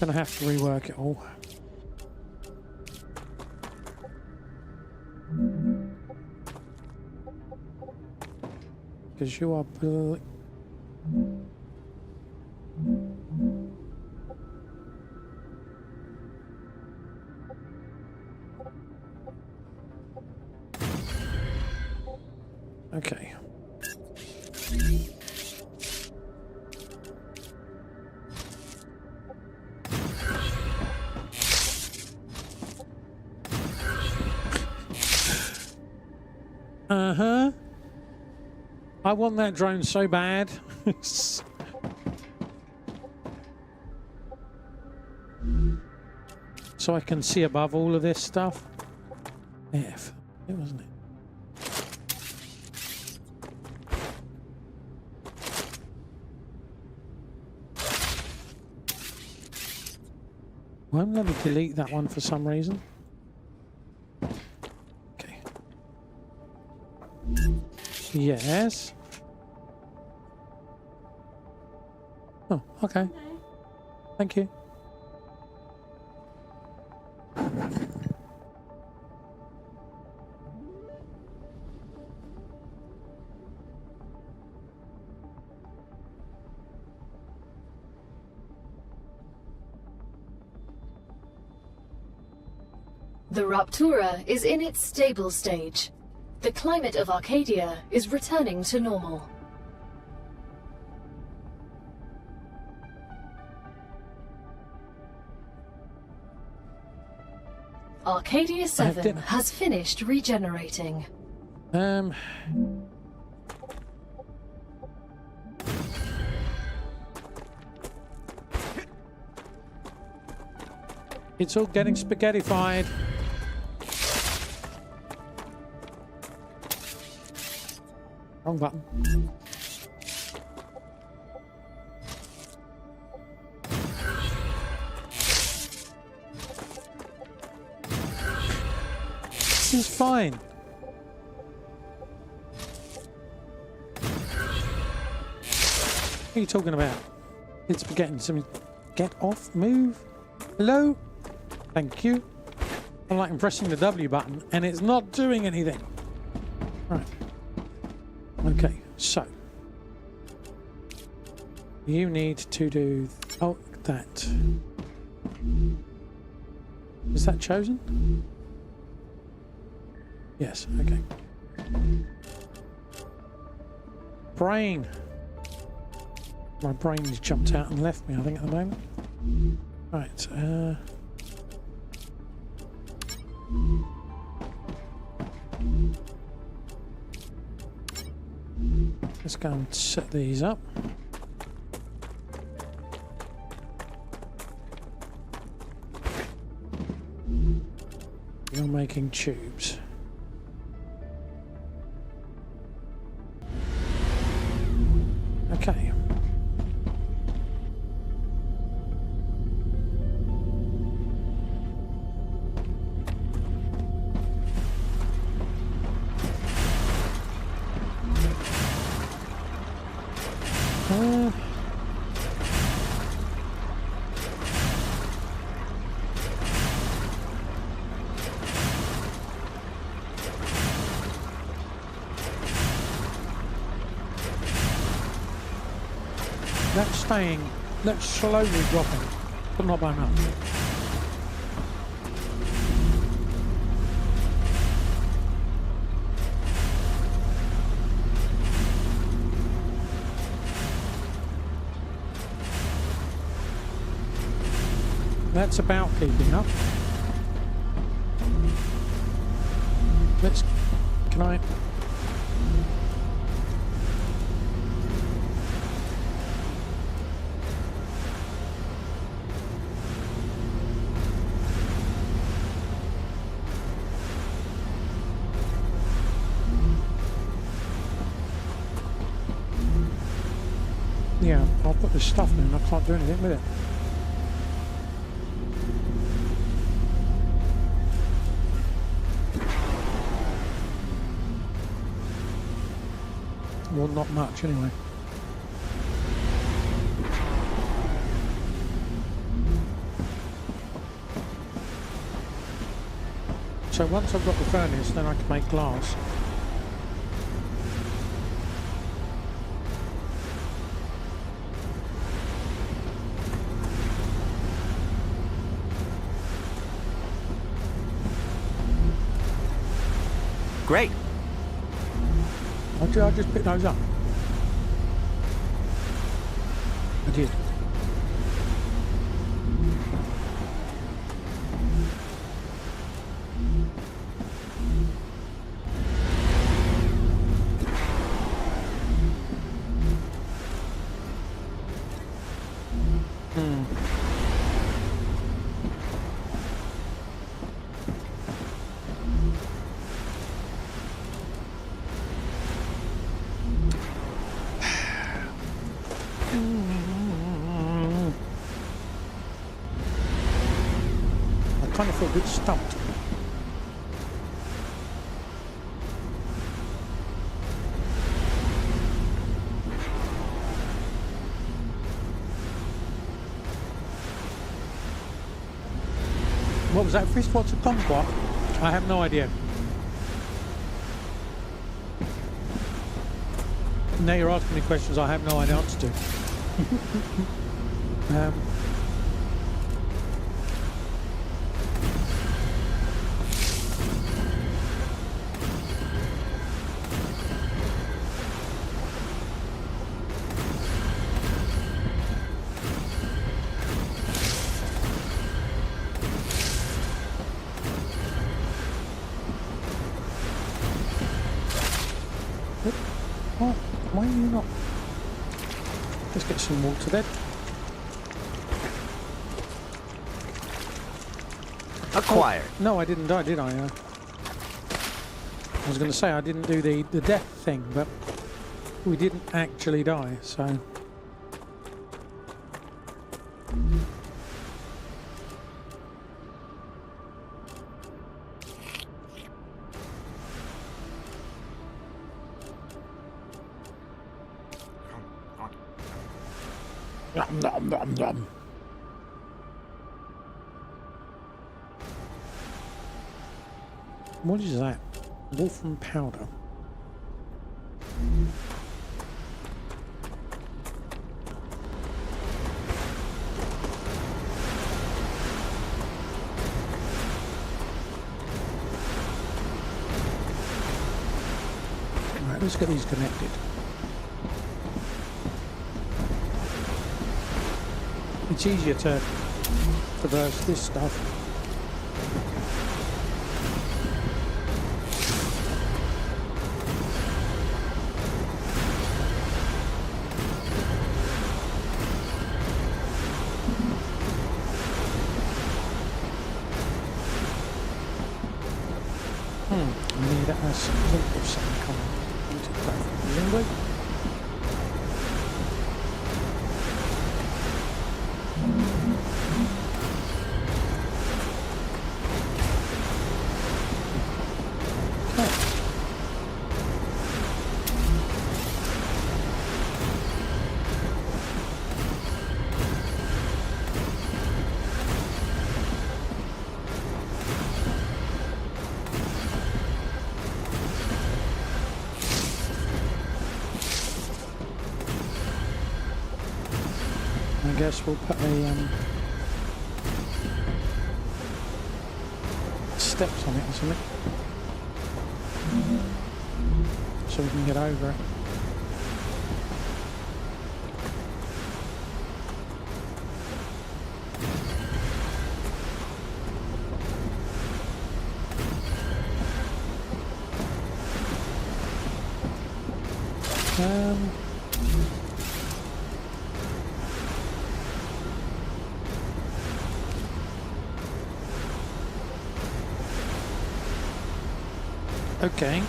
[SPEAKER 1] I'm going to have to rework it all. Because you are... Okay. Uh-huh. I want that drone so bad. So I can see above all of this stuff. F. It wasn't it. Won't let me delete that one for some reason. Okay. Yes. Oh, okay. Thank you.
[SPEAKER 2] The Ruptura is in its stable stage. The climate of Arcadia is returning to normal. Arcadia
[SPEAKER 1] have
[SPEAKER 2] 7
[SPEAKER 1] dinner.
[SPEAKER 2] has finished regenerating.
[SPEAKER 1] It's all getting spaghettified. Wrong button. This is fine. What are you talking about? It's getting some. Get off, move. Hello? Thank you. I'm like pressing the W button and it's not doing anything. Right. Okay, so. You need to do. Oh, that. Is that chosen? Yes, okay. Brain. My brain's jumped out and left me, I think, at the moment. Right, let's go and set these up. You're making tubes. Okay. That's staying, that's slowly dropping, but not by much. That's about keeping up. Let's, can I? Yeah, I'll put the stuff in, I can't do anything with it. Well, not much anyway. So once I've got the furnace, then I can make glass.
[SPEAKER 5] Great.
[SPEAKER 1] I just picked those up. I did. I kind of feel a bit stumped. What was that? Fist? What's a kumquat? I have no idea. Now you're asking me questions I have no idea answer to. you not? Let's get some water then.
[SPEAKER 5] Acquired.
[SPEAKER 1] Oh, no, I didn't die, did I? I was going to say I didn't do the death thing, but we didn't actually die, so... Nom, nom, nom, nom. What is that? Wolfram powder. Right, let's get these connected. It's easier to traverse this stuff. I need a support of some kind. Presumably. I guess we'll put a steps on it or something, so we can get over it. Okay.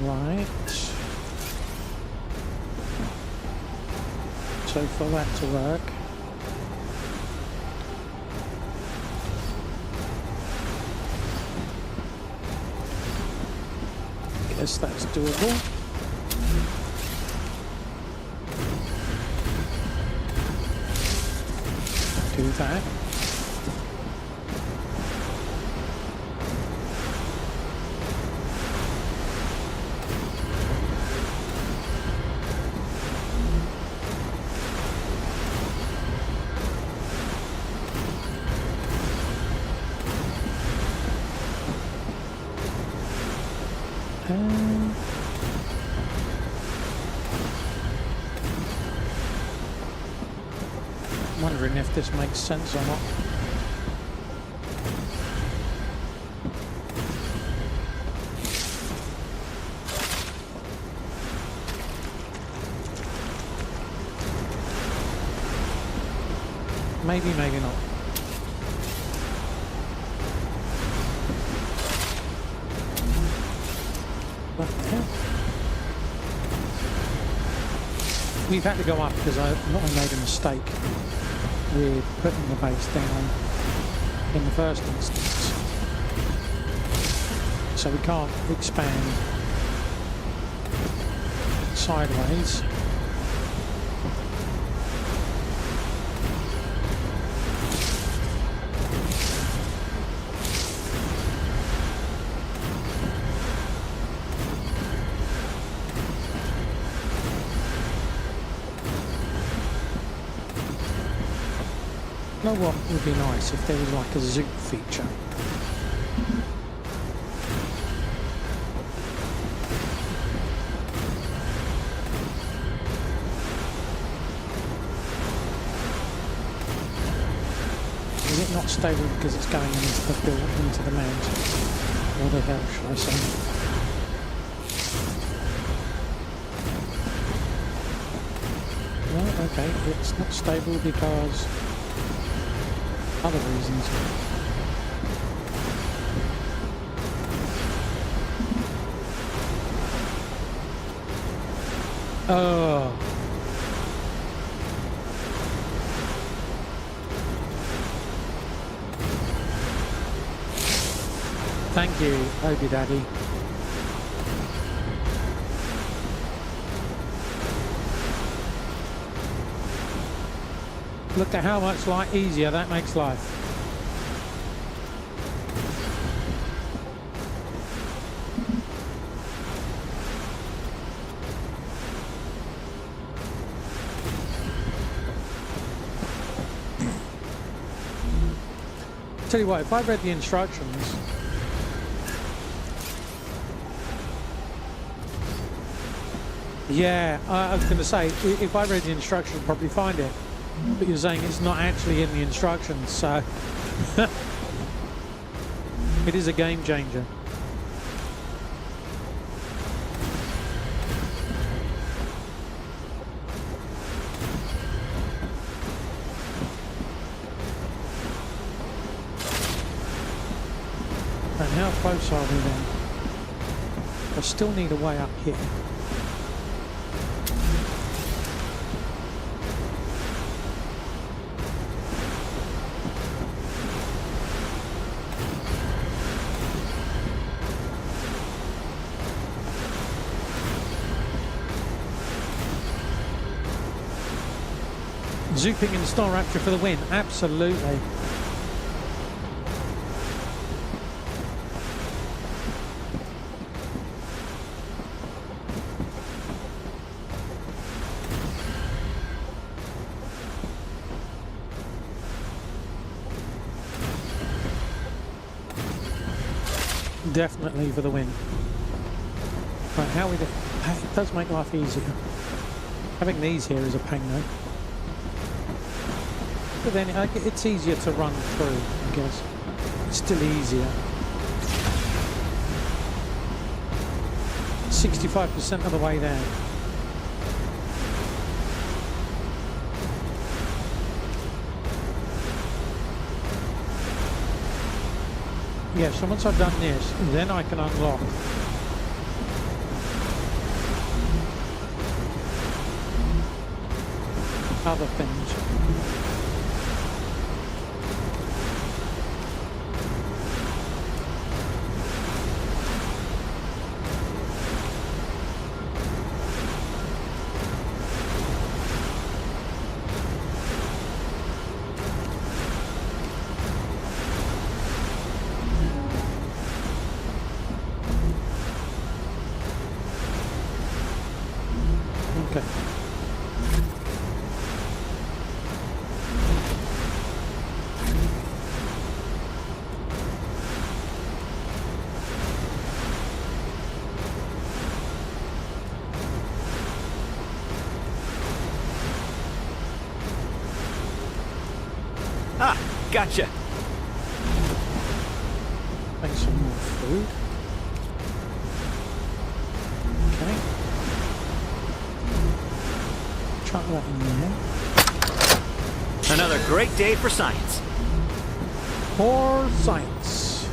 [SPEAKER 1] Right. So for that to work, guess that's doable. Do that. Wondering if this makes sense or not. Maybe, maybe not. What the hell? We've had to go up because I made a mistake with putting the base down in the first instance. So we can't expand sideways. You know what would be nice if there was like a zoom feature. Is it not stable because it's going into the mountain? What the hell should I say? Well, okay, it's not stable because other reasons. Oh. Thank you, Obi Daddy. Look at how much easier that makes life. Tell you what, if I read the instructions, yeah, I was going to say, if I read the instructions, I'd probably find it. But you're saying it's not actually in the instructions, so it is a game changer. And how close are we then? I still need a way up here. Zooping in Star Rupture for the win, absolutely. Definitely for the win. Right, how we do? It does make life easier. Having these here is a pain though. But then it's easier to run through, I guess. It's still easier. 65% of the way there. Yeah, so once I've done this, then I can unlock other things. Okay.
[SPEAKER 5] Ah, gotcha.
[SPEAKER 1] Make some more food. Okay. Chuck that in there.
[SPEAKER 5] Another great day for science.
[SPEAKER 1] For science.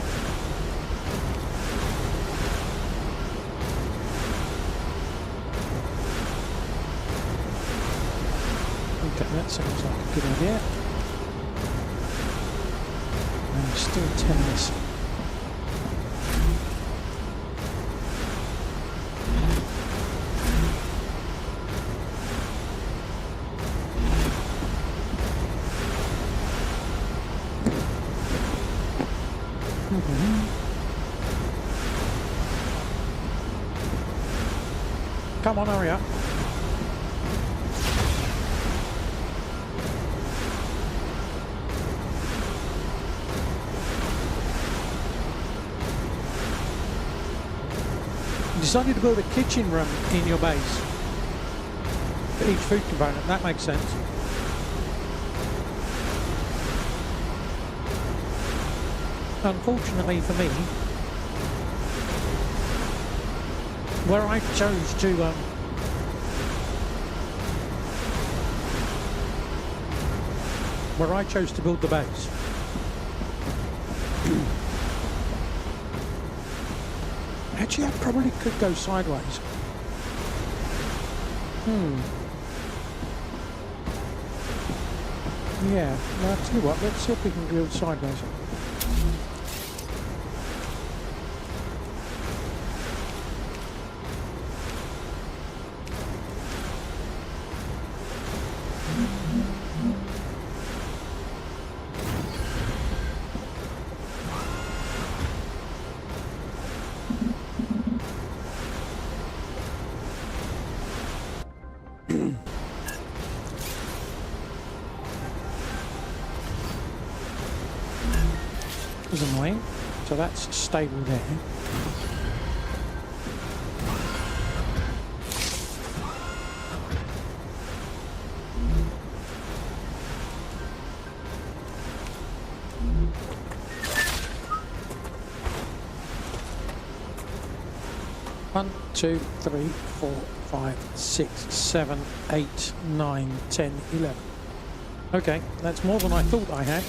[SPEAKER 1] Okay, that sounds like a good idea. I'm still 10 missing. Come on, hurry up. Decided to build a kitchen room in your base for each food component. That makes sense. Unfortunately for me, where I chose to build the base. Actually, I probably could go sideways. Yeah, well, I'll tell you what, let's see if we can go sideways. Was annoying. So that's stable there. One, 2, 3, 4, 5, 6, 7, 8, 9, 10, 11. Okay, that's more than I thought I had.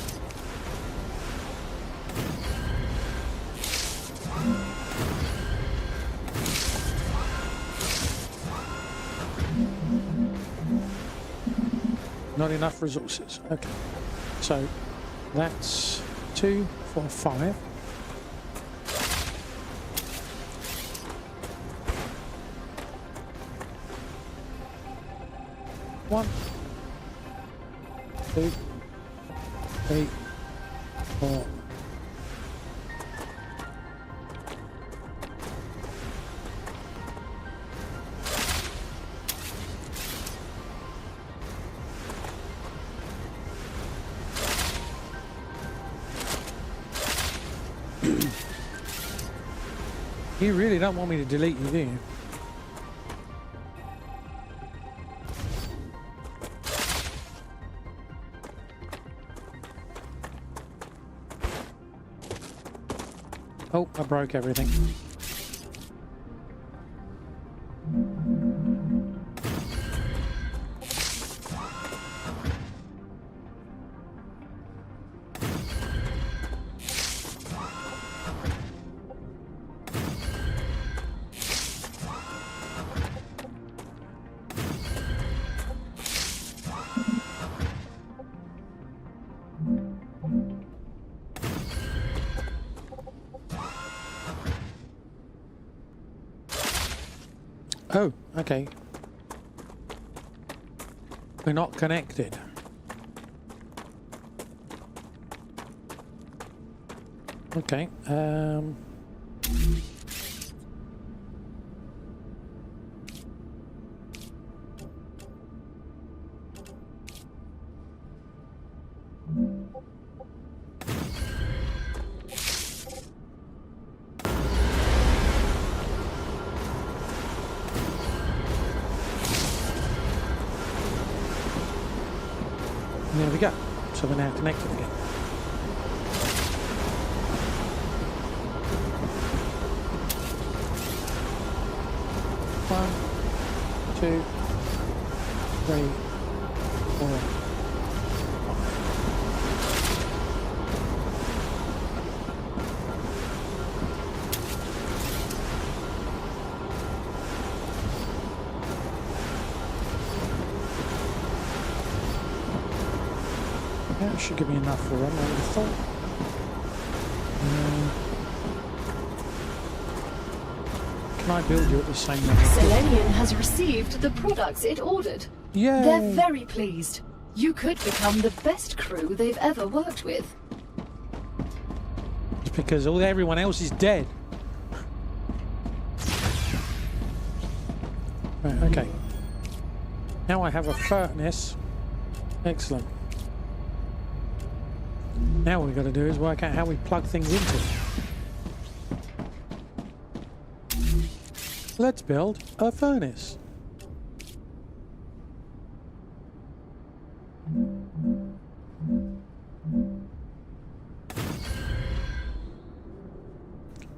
[SPEAKER 1] Not enough resources. Okay, so that's 2, 4, 5. One, 2, 3, 4. You really don't want me to delete you, do you? Oh, I broke everything. Oh, okay. We're not connected. Okay, there we go. So we're now connected again. One, 2, 3, 4. That should give me enough for run, I would have thought. Can I build you at the same level?
[SPEAKER 2] Selenium has received the products it ordered.
[SPEAKER 1] Yay!
[SPEAKER 2] They're very pleased. You could become the best crew they've ever worked with.
[SPEAKER 1] It's because everyone else is dead. Right, okay. Now I have a furnace. Excellent. Now what we've got to do is work out how we plug things into it. Let's build a furnace.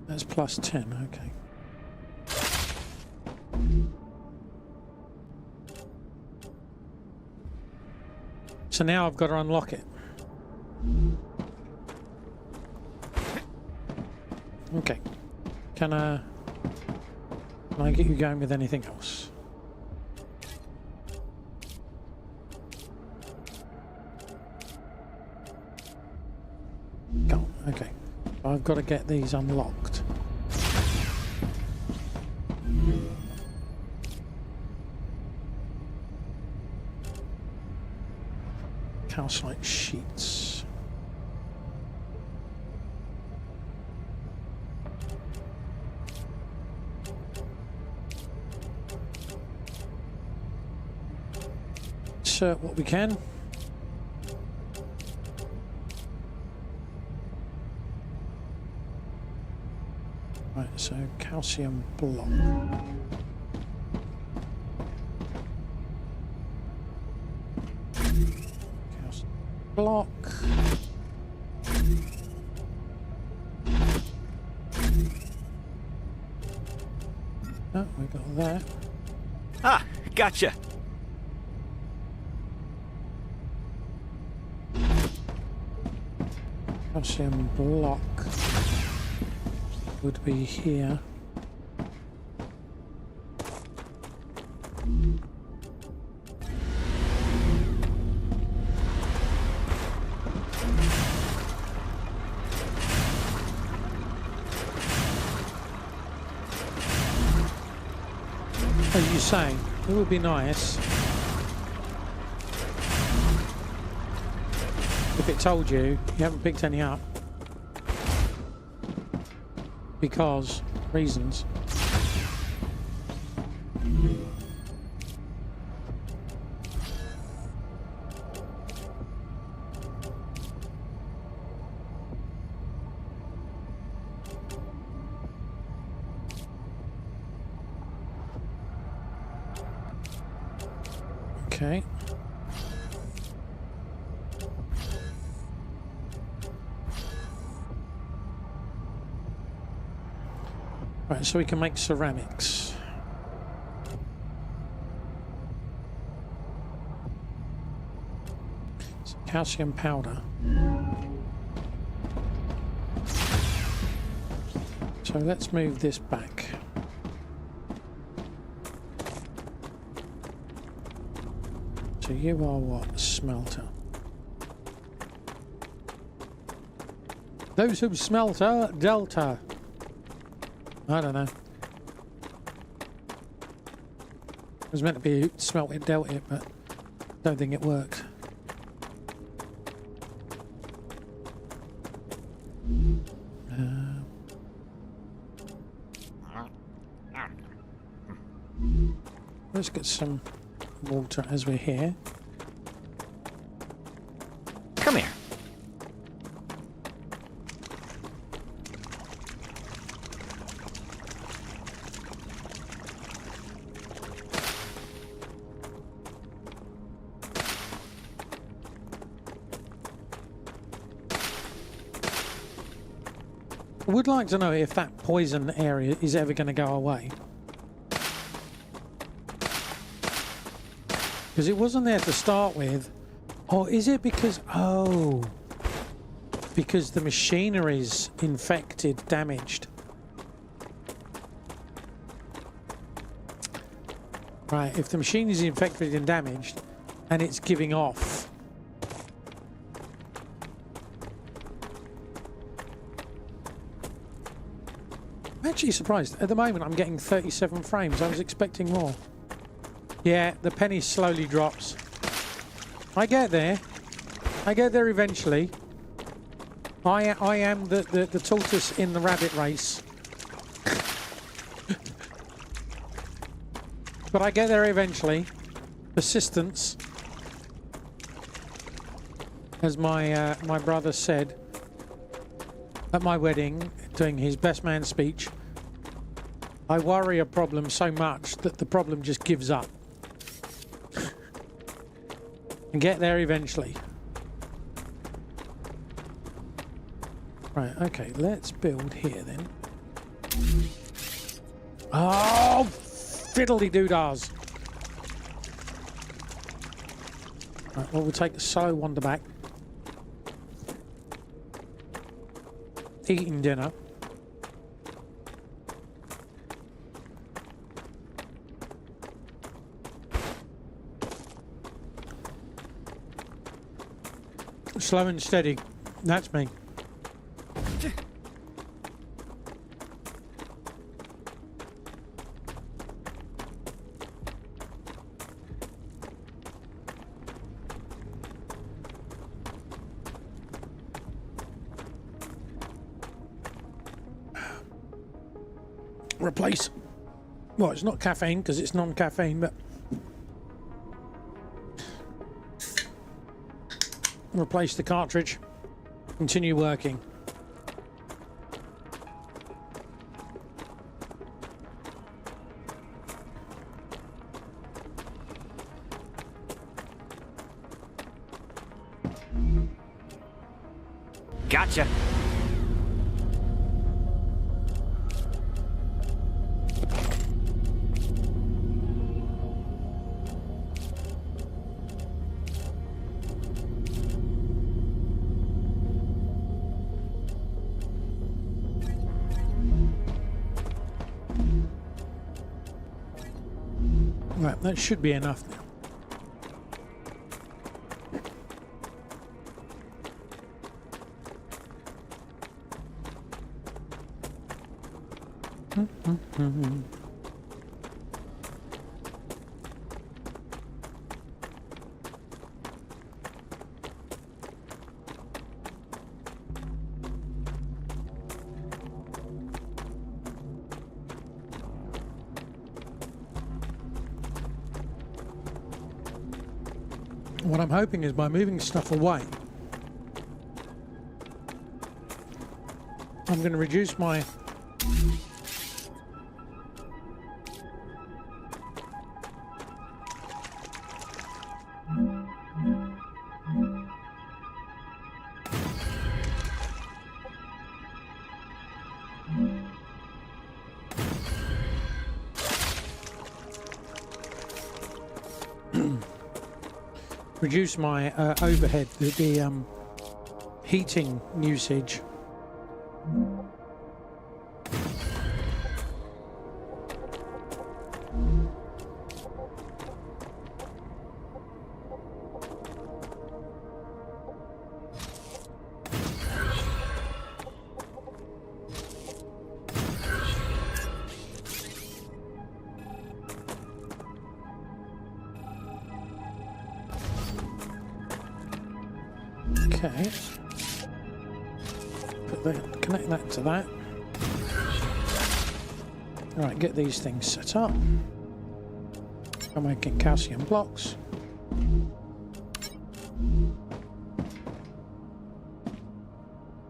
[SPEAKER 1] That's plus 10, okay. So now I've got to unlock it. Okay. Can I get you going with anything else? Go. Okay. I've got to get these unlocked. Calcite sheets. Insert what we can. Right, so calcium block. Calcium block. Oh, we got that.
[SPEAKER 5] Ah, gotcha.
[SPEAKER 1] Calcium block would be here. As you say, it would be nice if it told you you haven't picked any up because reasons. Okay. Right, so we can make ceramics. So calcium powder. So let's move this back. So you are what? Smelter. Those who smelter delta. I don't know. It was meant to be smelt it, dealt it, but I don't think it worked. Let's get some water as we're here.
[SPEAKER 5] Come here.
[SPEAKER 1] I would like to know if that poison area is ever going to go away. Because it wasn't there to start with. Or is it because... Oh. Because the machinery's infected, damaged. Right, if the machine is infected and damaged, and it's giving off... I'm actually surprised. At the moment, I'm getting 37 frames. I was expecting more. Yeah, the penny slowly drops. I get there. I get there eventually. I am the tortoise in the rabbit race. But I get there eventually. Persistence. As my my brother said at my wedding, doing his best man speech, I worry a problem so much that the problem just gives up. And get there eventually. Right, okay, let's build here then. Oh, fiddly-doo-dahs. Right, well, we'll take a slow wander back. Eating dinner. Slow and steady. That's me. Replace. Well, it's not caffeine because it's non-caffeine, but replace the cartridge. Continue working.
[SPEAKER 5] Gotcha.
[SPEAKER 1] Right, that should be enough now. What I'm hoping is by moving stuff away, I'm going to reduce my overhead, the heating usage. Okay. Connect that to that. Alright, get these things set up. I'm making calcium blocks.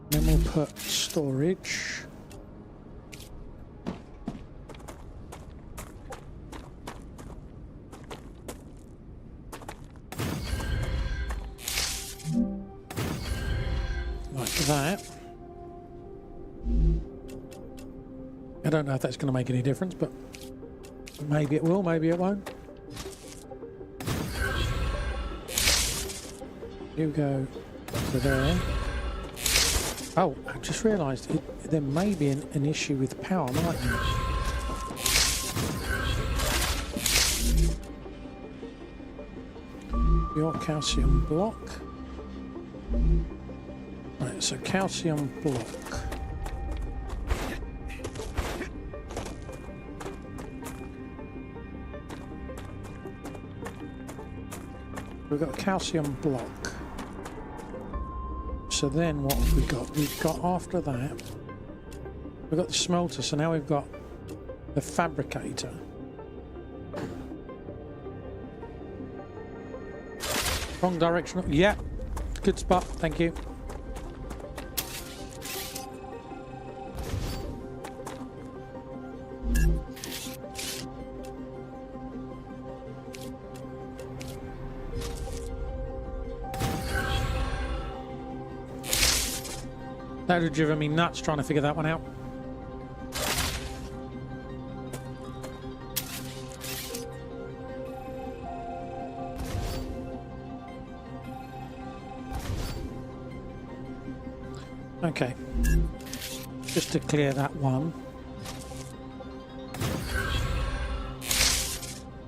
[SPEAKER 1] Then we'll put storage. Like that. I don't know if that's going to make any difference, but maybe it will, maybe it won't. You go to there. Oh, I just realised there may be an issue with power, mightn't there? Your calcium block. Right, so calcium block. We've got a calcium block. So then what have we got? We've got, after that, we've got the smelter, so now we've got the fabricator. Wrong direction. Yeah, good spot, thank you. That would have driven me nuts trying to figure that one out. Okay. Just to clear that one.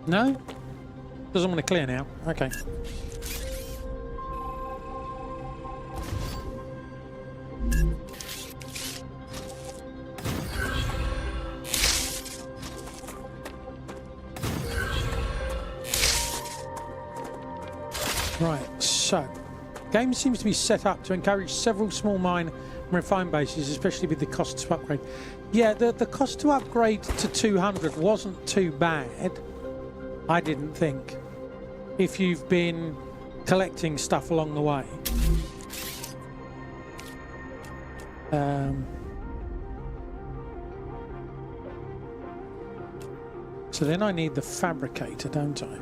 [SPEAKER 1] No? Doesn't want to clear now. Okay. Right, so game seems to be set up to encourage several small mine and refined bases, especially with the cost to upgrade. Yeah, the cost to upgrade to 200 wasn't too bad, I didn't think, if you've been collecting stuff along the way. So then I need the fabricator, don't I?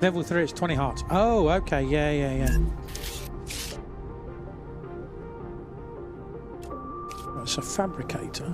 [SPEAKER 1] Level 3 is 20 hearts. Oh, okay. Yeah. It's a fabricator.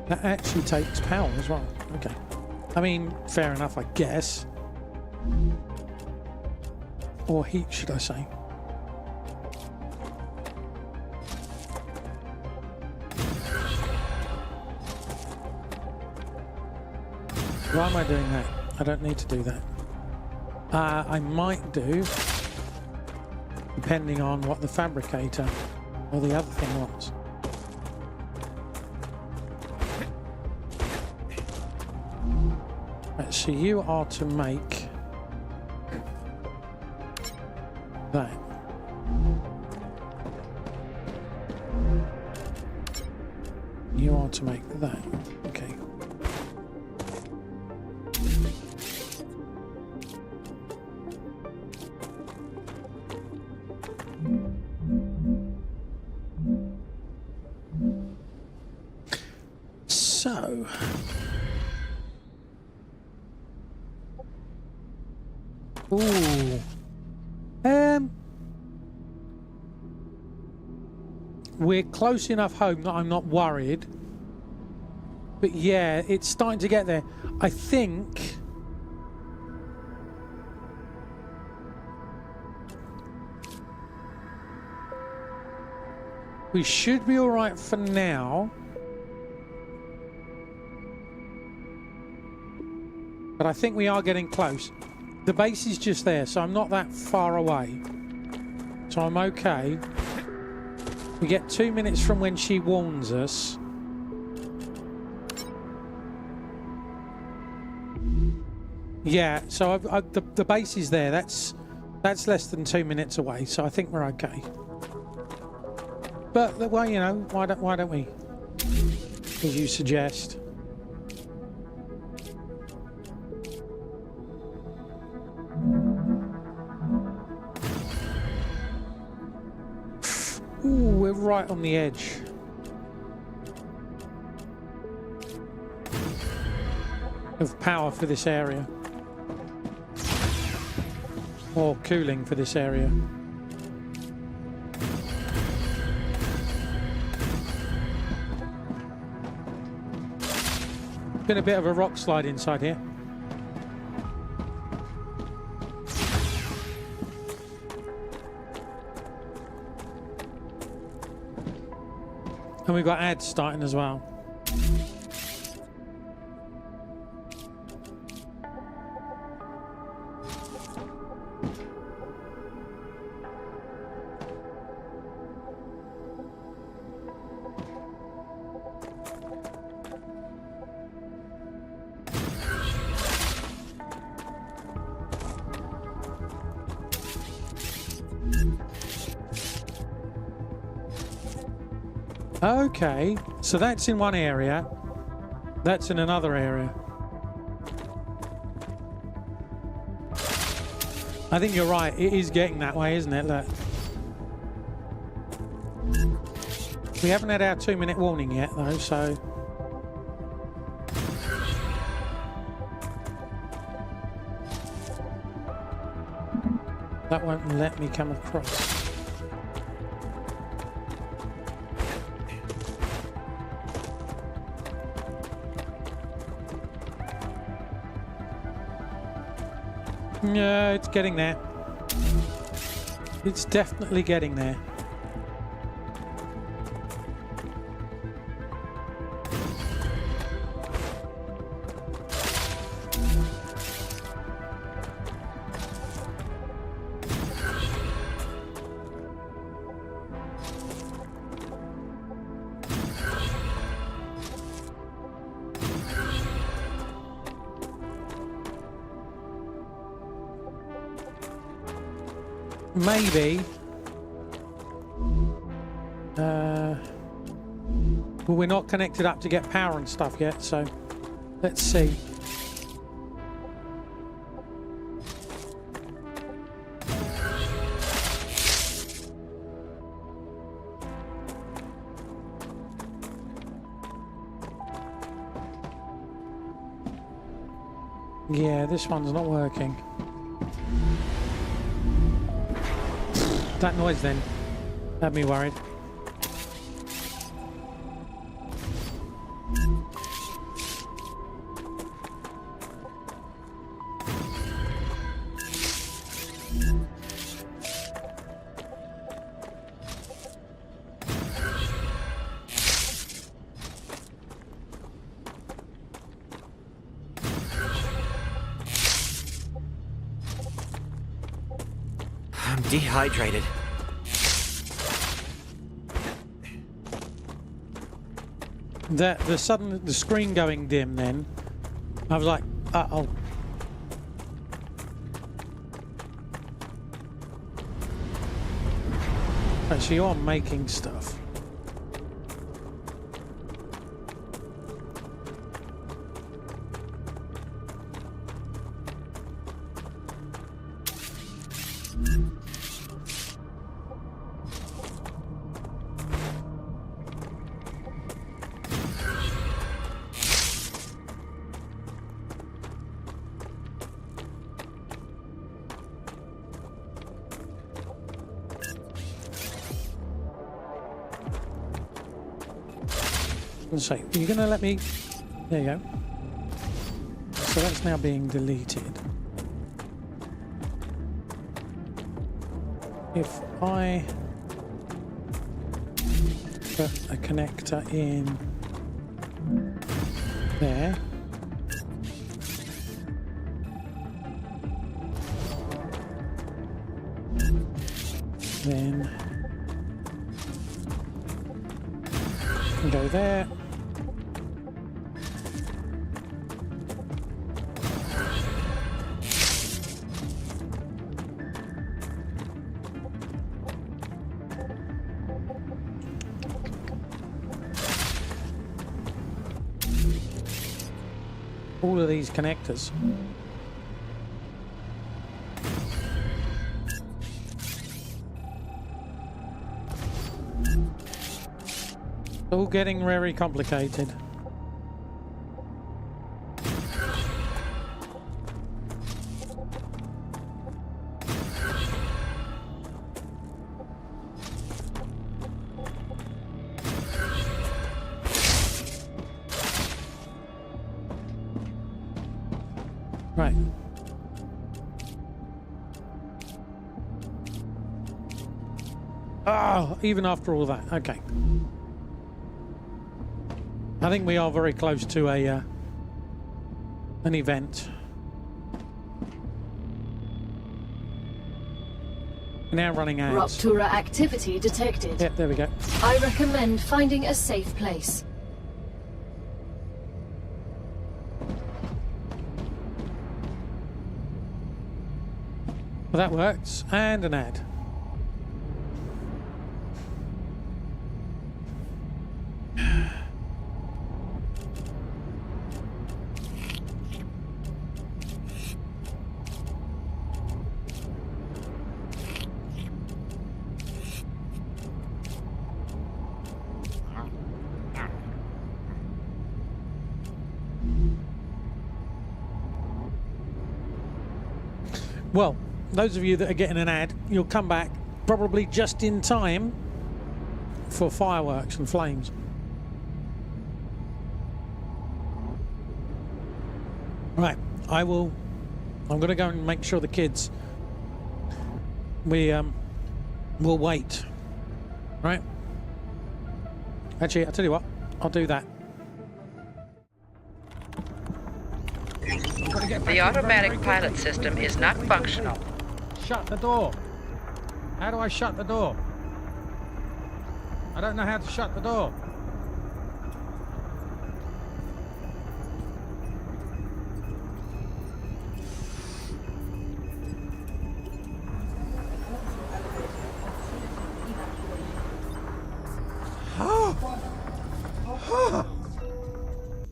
[SPEAKER 1] That actually takes power as well. Okay. I mean, fair enough, I guess. Or heat, should I say. Why am I doing that? I don't need to do that. I might do, depending on what the fabricator or the other thing wants. Right, so you are to make that. You are to make that. Okay. So ooh. We're close enough home that I'm not worried. But yeah, it's starting to get there. I think we should be all right for now. But I think we are getting close. The base is just there, so I'm not that far away. So I'm okay. We get 2 minutes from when she warns us. Yeah, so the base is there. That's less than 2 minutes away, so I think we're okay. But well, you know, why don't we? As you suggest. Ooh, we're right on the edge. Of power for this area. Or cooling for this area. Been a bit of a rock slide inside here. And we've got ads starting as well. Okay, so that's in one area. That's in another area. I think you're right. It is getting that way, isn't it? Look. We haven't had our 2-minute warning yet, though, so... That won't let me come across. Yeah, it's getting there. It's definitely getting there. Maybe. Well, we're not connected up to get power and stuff yet, so let's see. Yeah, this one's not working. That noise then had me worried.
[SPEAKER 5] I'm dehydrated.
[SPEAKER 1] The screen going dim then, I was like, uh-oh. Right, so you're making stuff. So, you're going to let me... There you go. So that's now being deleted. If I put a connector in there, then go there. All of these connectors. All getting very complicated. Right. Oh, even after all that. Okay. I think we are very close to a an event. We're now running out.
[SPEAKER 2] Rupture activity detected.
[SPEAKER 1] Yep, there we go.
[SPEAKER 2] I recommend finding a safe place.
[SPEAKER 1] Well, that works. And an ad. Well, those of you that are getting an ad, you'll come back probably just in time for fireworks and flames. Right, I'm going to go and make sure the kids, will wait. Right? Actually, I'll tell you what, I'll do that.
[SPEAKER 4] The automatic pilot system is not functional.
[SPEAKER 6] Shut the door. How do I shut the door? I don't know how to shut the door.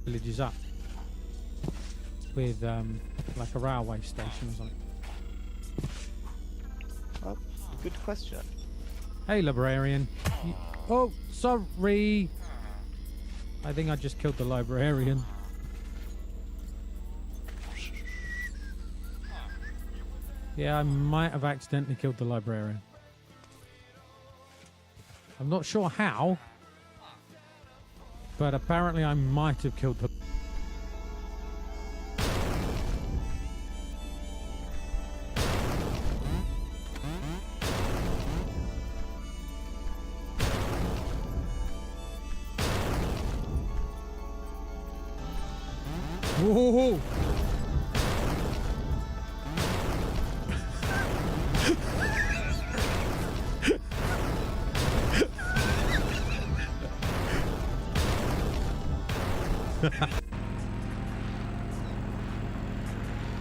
[SPEAKER 6] Village is up with like a railway station or something.
[SPEAKER 11] Oh, good question.
[SPEAKER 6] Hey, librarian. Oh, sorry. I think I just killed the librarian. Yeah, I might have accidentally killed the librarian. I'm not sure how, but apparently I might have killed the... Whoa!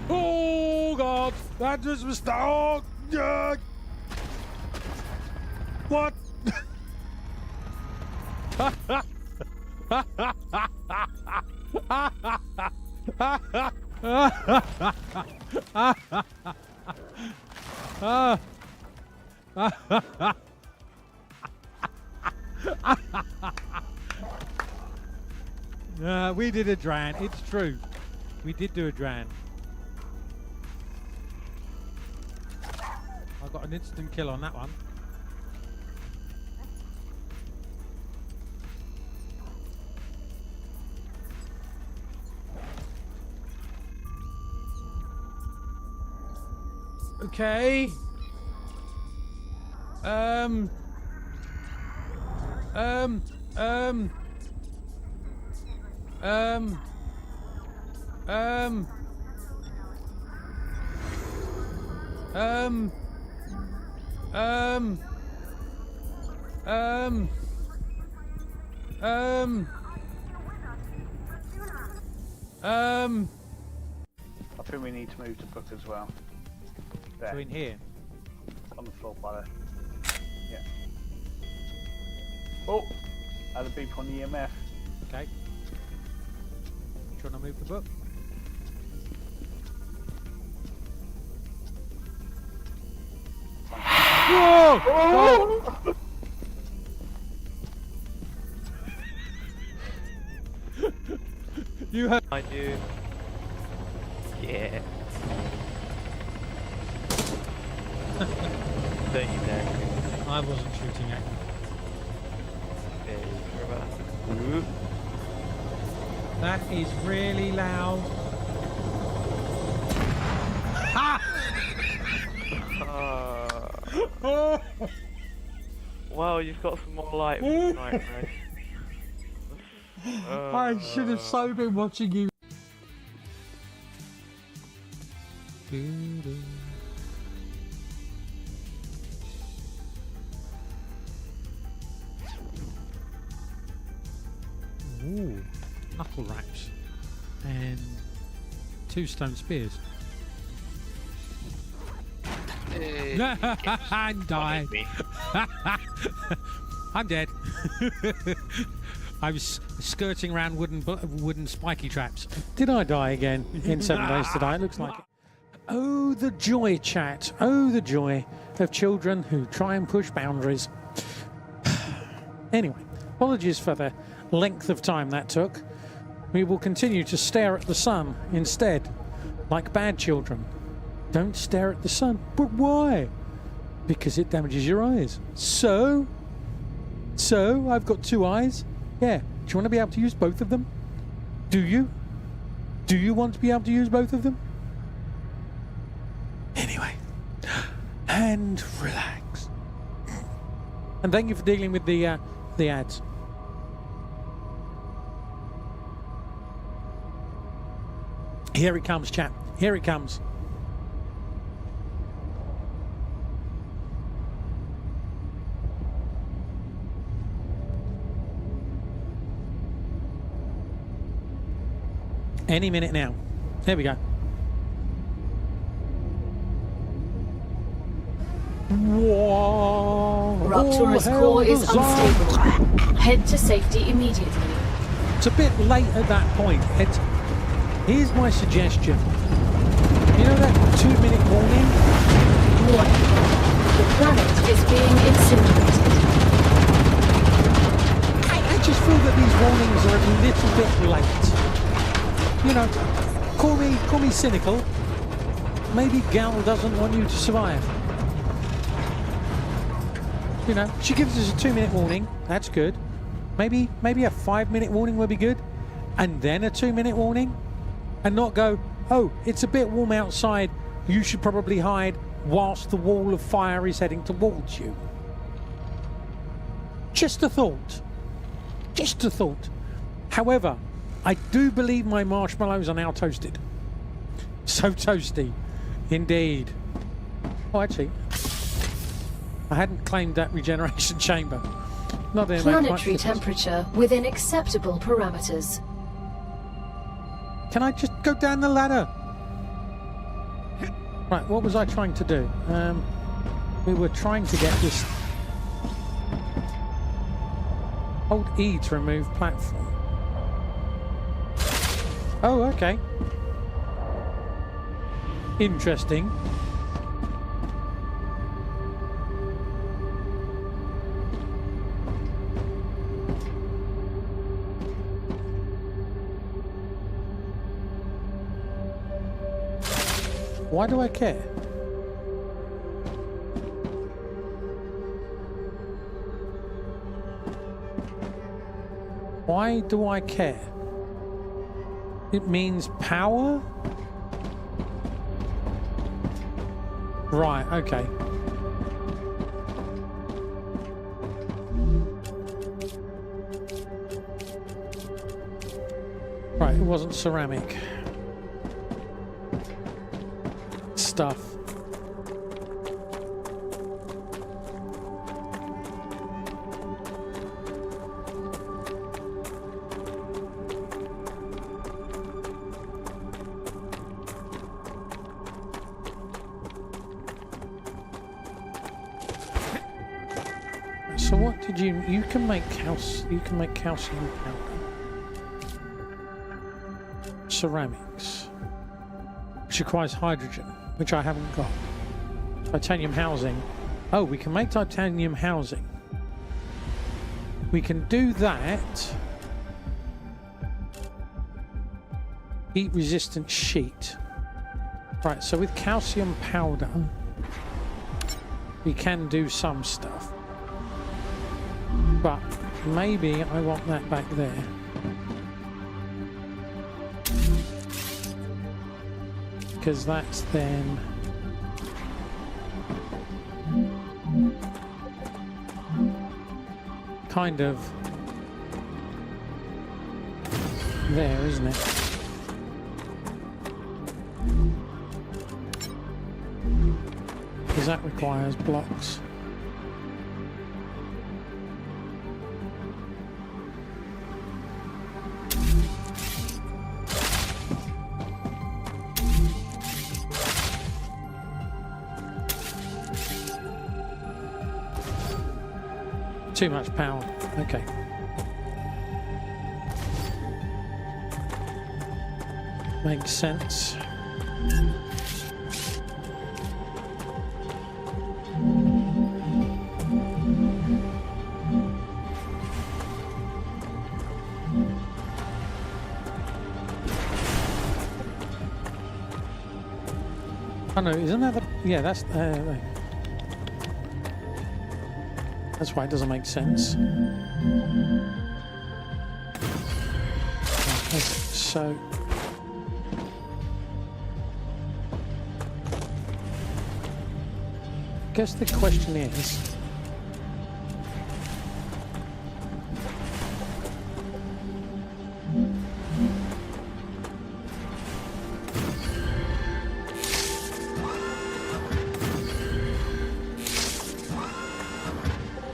[SPEAKER 6] Oh God! That was a mistake. Oh, God. What? We did a dran. It's true. We did do a dran. I got an instant kill on that one. Okay.
[SPEAKER 11] I think we need to move to book as well. There.
[SPEAKER 6] So in here.
[SPEAKER 11] On the floor by there. Yeah. Oh! Had a beep on the EMF.
[SPEAKER 6] Okay. Do you want to move the book? Whoa! Oh! You heard.
[SPEAKER 11] I do. Yeah. Don't you dare.
[SPEAKER 6] I wasn't shooting at you. That is really loud. Ha!
[SPEAKER 11] Wow, you've got some more light tonight, right?
[SPEAKER 6] I should have so been watching you. Ooh, knuckle wraps and 2 stone spears. I'm died. I'm dead. I was skirting around wooden spiky traps.
[SPEAKER 1] Did I die again in 7 days today? It looks like it. Oh, the joy, chat. Oh, the joy of children who try and push boundaries. Anyway, apologies for the length of time that took. We will continue to stare at the sun instead, like bad children. Don't stare at the sun. But why? Because it damages your eyes. So I've got 2 eyes. Yeah. Do you want to be able to use both of them? Do you? Do you want to be able to use both of them? Anyway. And relax. And thank you for dealing with the ads. Here it comes, chap. Here it comes. Any minute now. There we go. Whoa.
[SPEAKER 2] Ruptur's core is unstable. Head to safety immediately.
[SPEAKER 1] It's a bit late at that point. Here's my suggestion. You know that 2-minute warning?
[SPEAKER 2] Warning. The planet is being incinerated.
[SPEAKER 1] I just feel that these warnings are a little bit late. You know, call me cynical. Maybe Gal doesn't want you to survive. You know, she gives us a 2-minute warning. That's good. Maybe a 5-minute warning would be good. And then a 2-minute warning. And not go, oh, it's a bit warm outside. You should probably hide whilst the wall of fire is heading towards you. Just a thought. Just a thought. However, I do believe my marshmallows are now toasted. So toasty. Indeed. Oh, actually, I hadn't claimed that regeneration chamber. Not in
[SPEAKER 2] Planetary temperature within acceptable parameters.
[SPEAKER 1] Can I just go down the ladder? Right, what was I trying to do? We were trying to get this... Hold E to remove platform. Oh, okay. Interesting. Why do I care? Why do I care? It means power? Right, okay. Right, it wasn't ceramic. Stuff. So what did you can make calcium powder. Ceramics. Which requires hydrogen, which I haven't got. Titanium housing. Oh, we can make titanium housing. We can do that. Heat resistant sheet. Right, so with calcium powder, we can do some stuff. But maybe I want that back there. Because that's then kind of there, isn't it? Because that requires blocks. Too much power. Okay. Makes sense. no, isn't that the... Yeah, that's why it doesn't make sense. Okay, so... I guess the question is...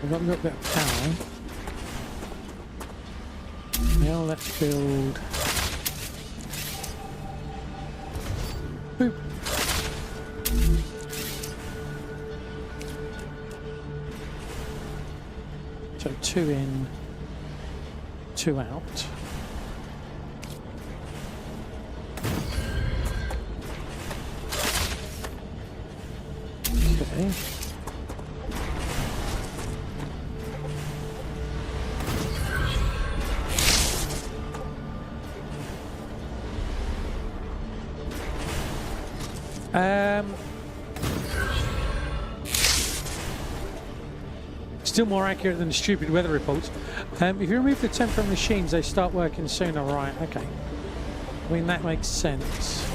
[SPEAKER 1] We've got a little bit of power. Now let's build... Boop. So 2 in, 2 out. Okay. Still more accurate than the stupid weather reports. If you remove the temporary machines, they start working sooner. Right, okay. I mean, that makes sense.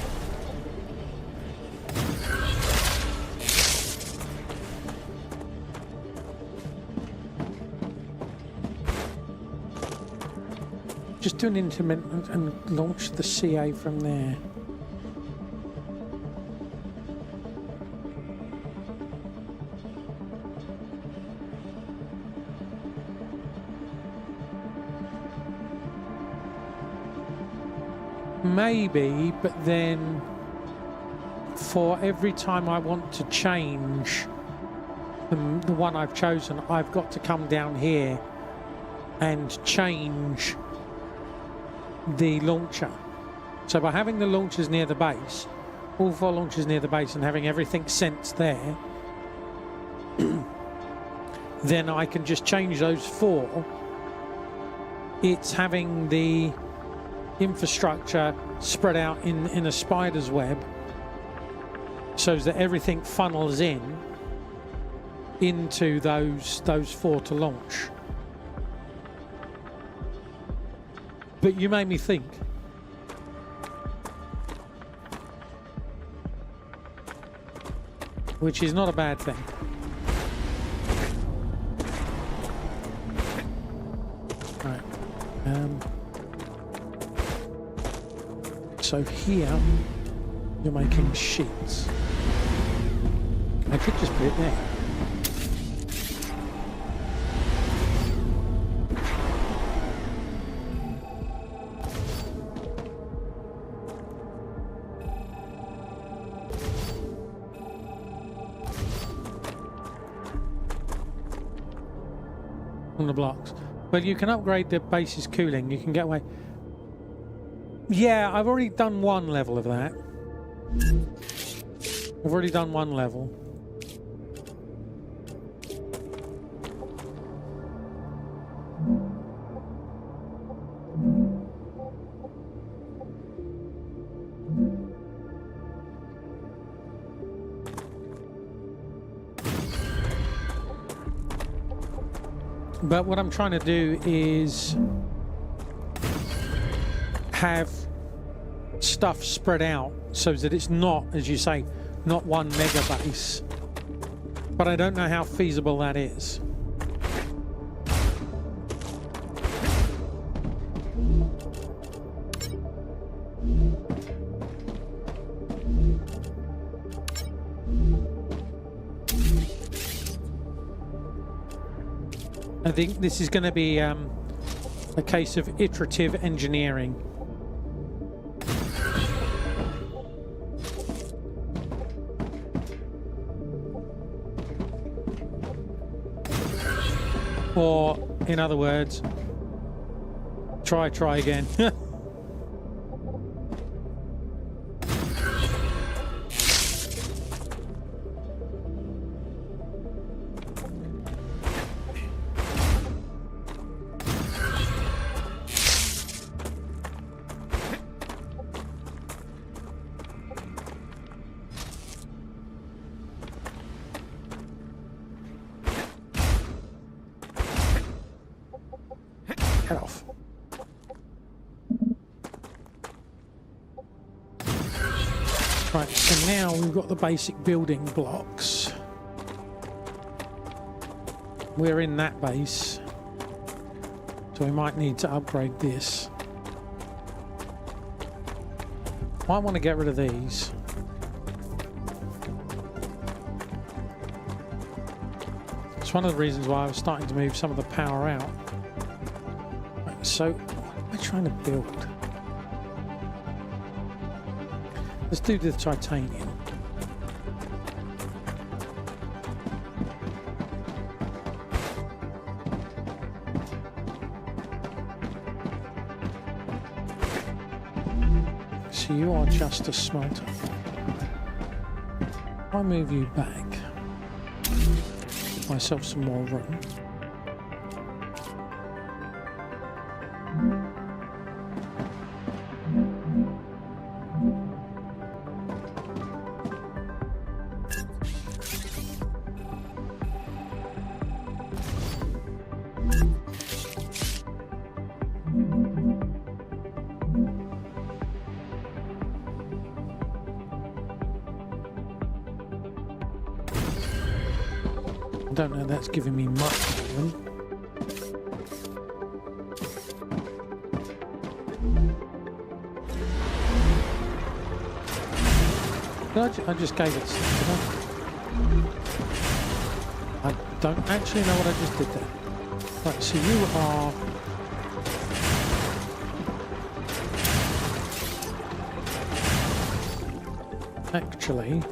[SPEAKER 1] Just do an intermittent and launch the CA from there. Maybe, but then for every time I want to change the one I've chosen, I've got to come down here and change the launcher. So by having the launchers near the base, all 4 launchers near the base, and having everything sent there, then I can just change those 4. It's having the infrastructure spread out in a spider's web so that everything funnels into those 4 to launch. But you made me think. Which is not a bad thing. Right. So here, you're making sheets. I could just put it there. On the blocks. Well, you can upgrade the base's cooling. You can get away. Yeah, I've already done 1 level of that. I've already done 1 level. But what I'm trying to do is have stuff spread out so that it's not, as you say, not 1 mega base. But I don't know how feasible that is. I think this is going to be a case of iterative engineering. Or, in other words, try again. Get off. Right, so now we've got the basic building blocks. We're in that base, so we might need to upgrade this. Might want to get rid of these. It's one of the reasons why I was starting to move some of the power out. Right, so, what am I trying to build? Let's do the titanium. So you are just a smelter. I'll move you back. Give myself some more room. I don't know, that's giving me much room. I just gave it something. I don't actually know what I just did there. Right, so you are actually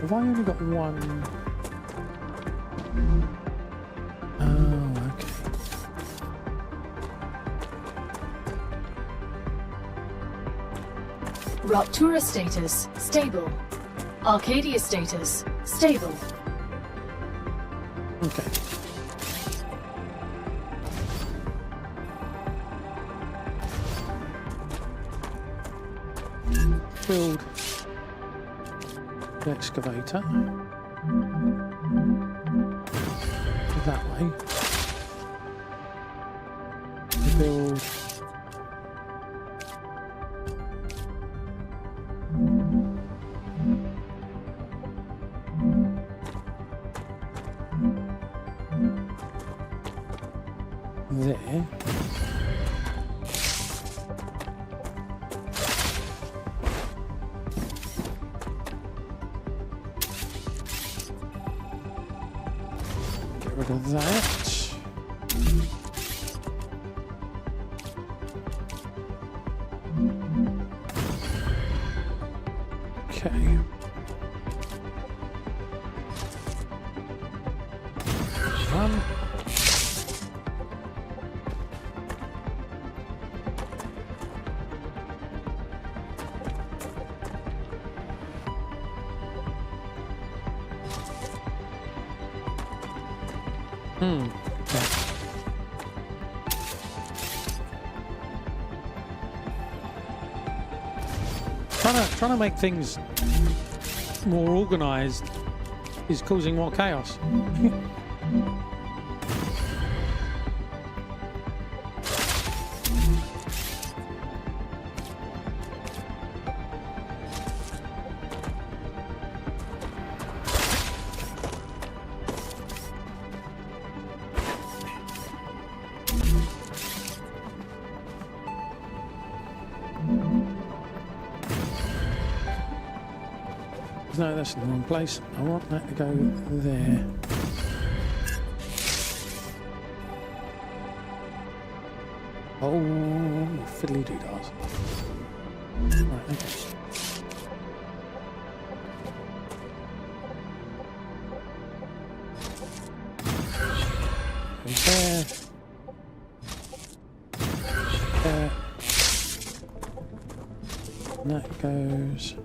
[SPEAKER 1] have I only got one? Oh, okay.
[SPEAKER 2] Ruptura status, stable. Arcadia status, stable.
[SPEAKER 1] Okay. Build the excavator that way. Build there. Get rid of that. Okay. Run. Okay. Trying to make things more organized is causing more chaos. No, that's in the wrong place. I want that to go there. Oh, fiddly doo-dahs. Right, okay. There. There. And that goes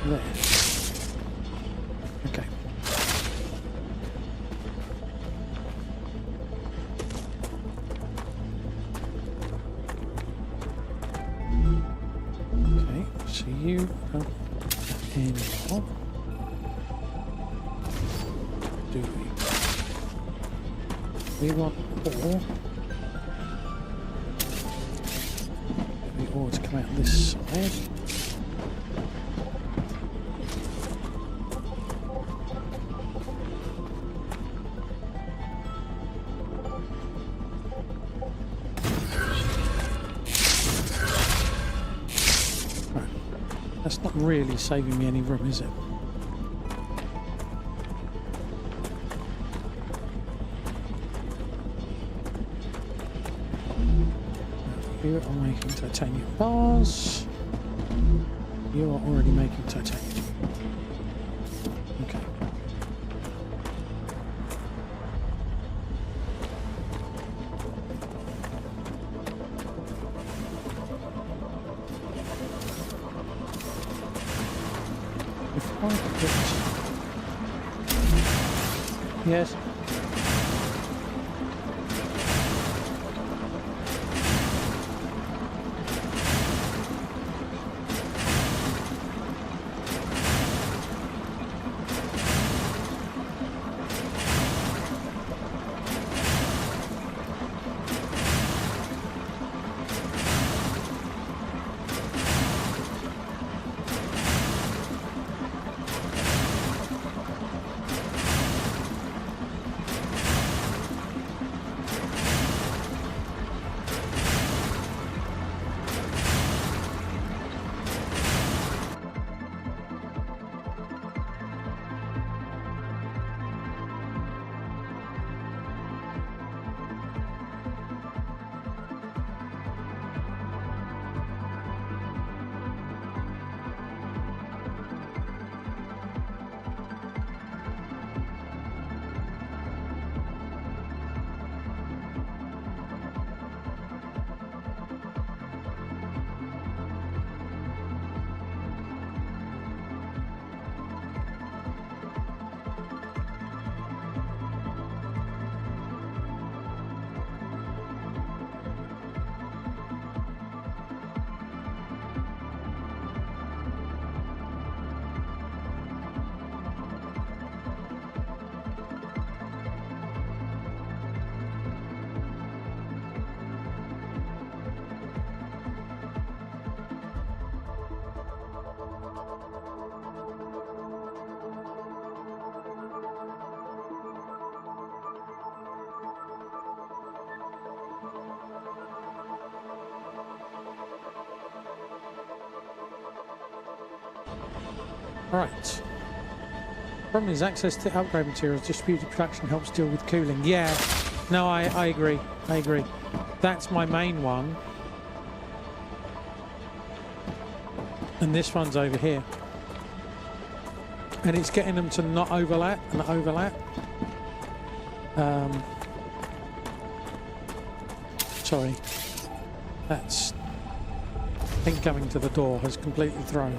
[SPEAKER 1] there. Okay. Okay, So you don't anymore. Do we? We want ore. The ore to come out this side. That's not really saving me any room, is it? You are making titanium bars. You are already making titanium. Okay. If I could... Yes. Right. Problem is, access to upgrade materials, distributed production helps deal with cooling. Yeah, no, I agree. I agree. That's my main one. And this one's over here. And it's getting them to not overlap and overlap. Sorry. That's... incoming to the door has completely thrown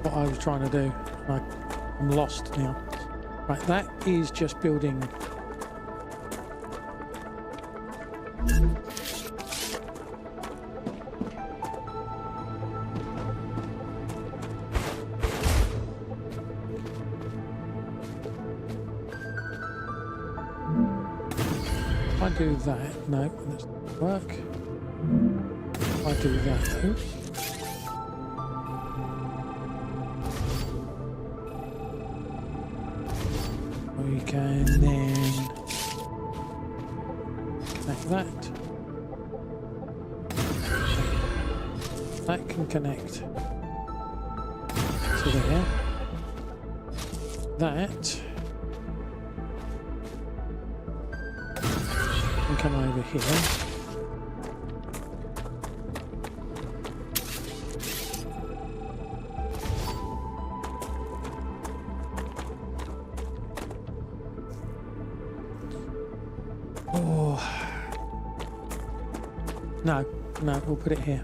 [SPEAKER 1] what I was trying to do. I'm lost now. Right, that is just building. If I do that, no, that doesn't work. If I do that though. We can then connect that. That can connect to there. That can come over here. No, we'll put it here.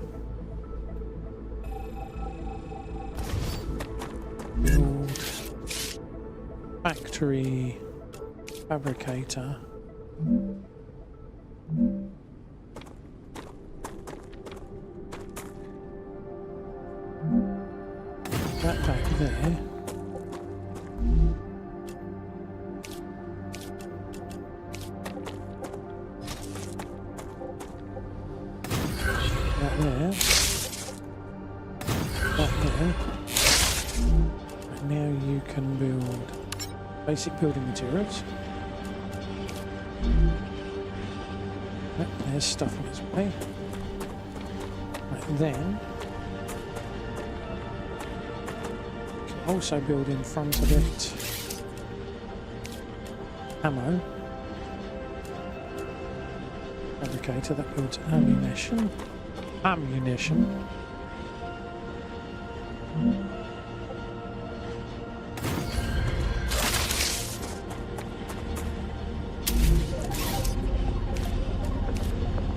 [SPEAKER 1] Build factory fabricator. there. That there. And now you can build basic building materials. Right, there's stuff on its way. Right, then you can also build in front of it ammo. Fabricator that builds ammunition.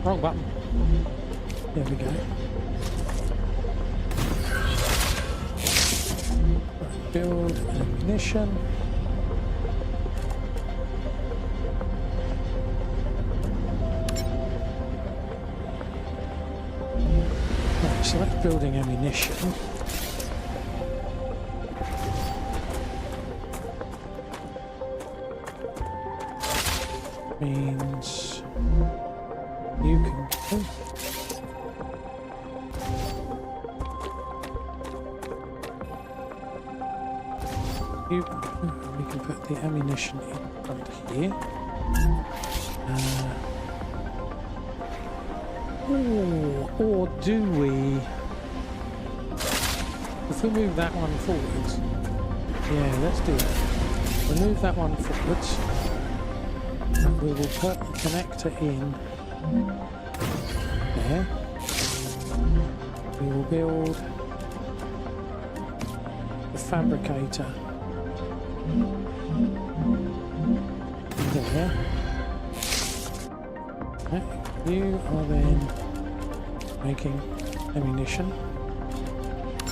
[SPEAKER 1] Wrong button. There we go. Right, build ammunition. Right, so that's building ammunition. Means you can go. We can put the ammunition in front here. Or do we? If we move that one forwards, yeah, let's do that. We'll move that one forwards. We will put the connector in there. We will build the fabricator there. You are then making ammunition.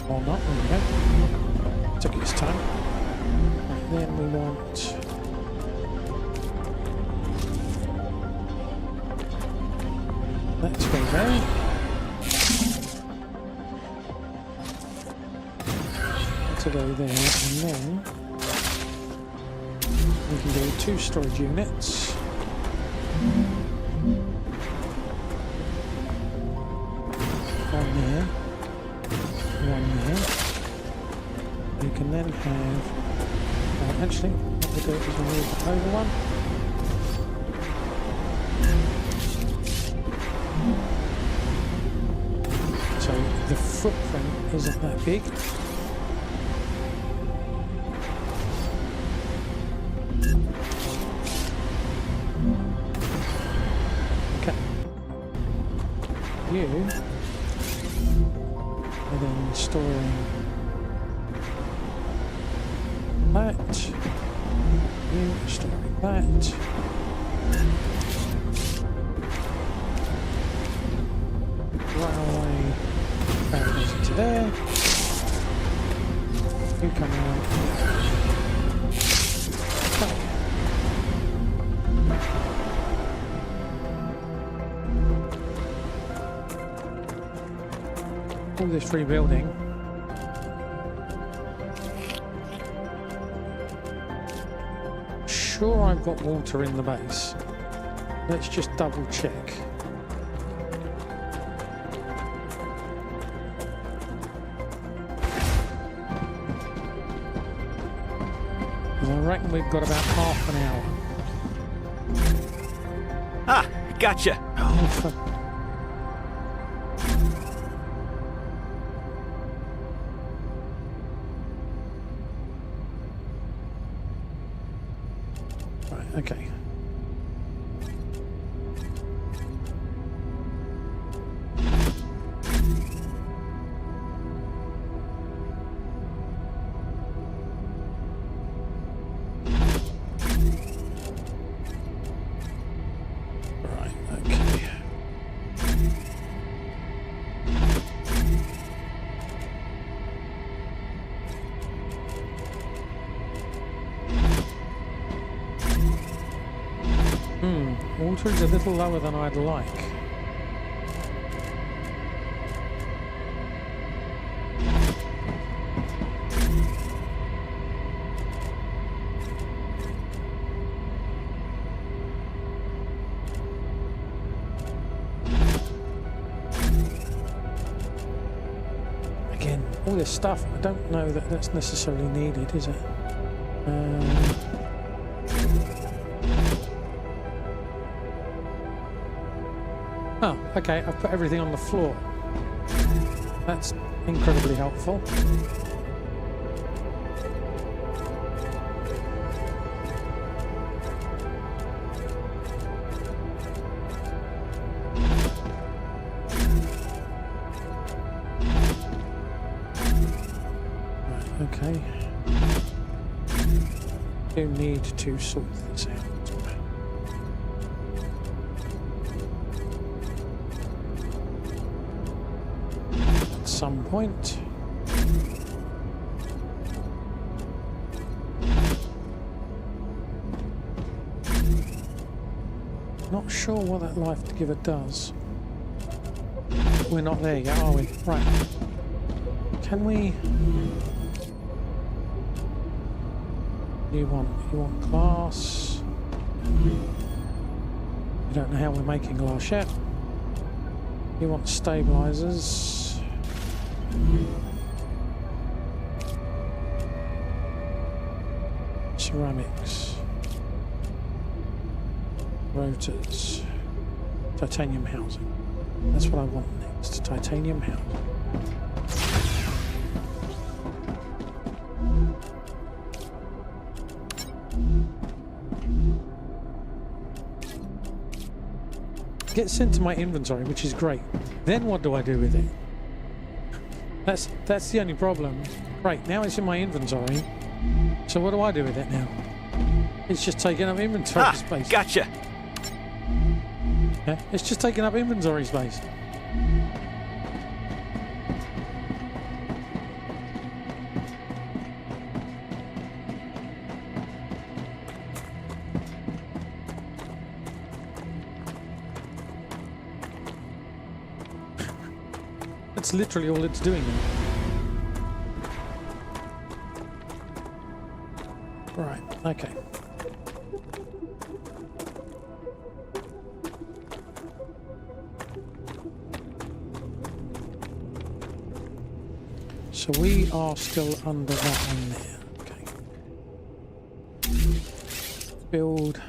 [SPEAKER 1] Or not, there we go. Took its time. And then we want let's go there. To go there, and then we can do 2 storage units. One there, one there. You can then have. Actually, what we'll do is we'll move the over one. So the footprint isn't that big. Okay. You are then storing that. You are storing that. Railway fabricator to there. You come out. Okay. All this rebuilding. Sure, I've got water in the base. Let's just double check. I reckon we've got about half an hour.
[SPEAKER 5] Ah, gotcha.
[SPEAKER 1] Oh, right, okay. Water is a little lower than I'd like. all this stuff. I don't know that that's necessarily needed, is it? Oh, okay, I've put everything on the floor. That's incredibly helpful. Okay. Do need to sort this out. At some point. Not sure what that life giver does. We're not there yet, are we? Right. Can we... You want glass. You don't know how we're making glass yet. You want stabilizers. Ceramics. Rotors. Titanium housing. That's what I want next. Titanium housing. Gets sent to my inventory, which is great. Then what do I do with it? That's the only problem. Right, now it's in my inventory. So what do I do with it now? It's just taking up inventory space.
[SPEAKER 5] Gotcha.
[SPEAKER 1] Yeah, it's just taking up inventory space. That's literally all it's doing now. Right, okay. So we are still under that one there. Okay. Build.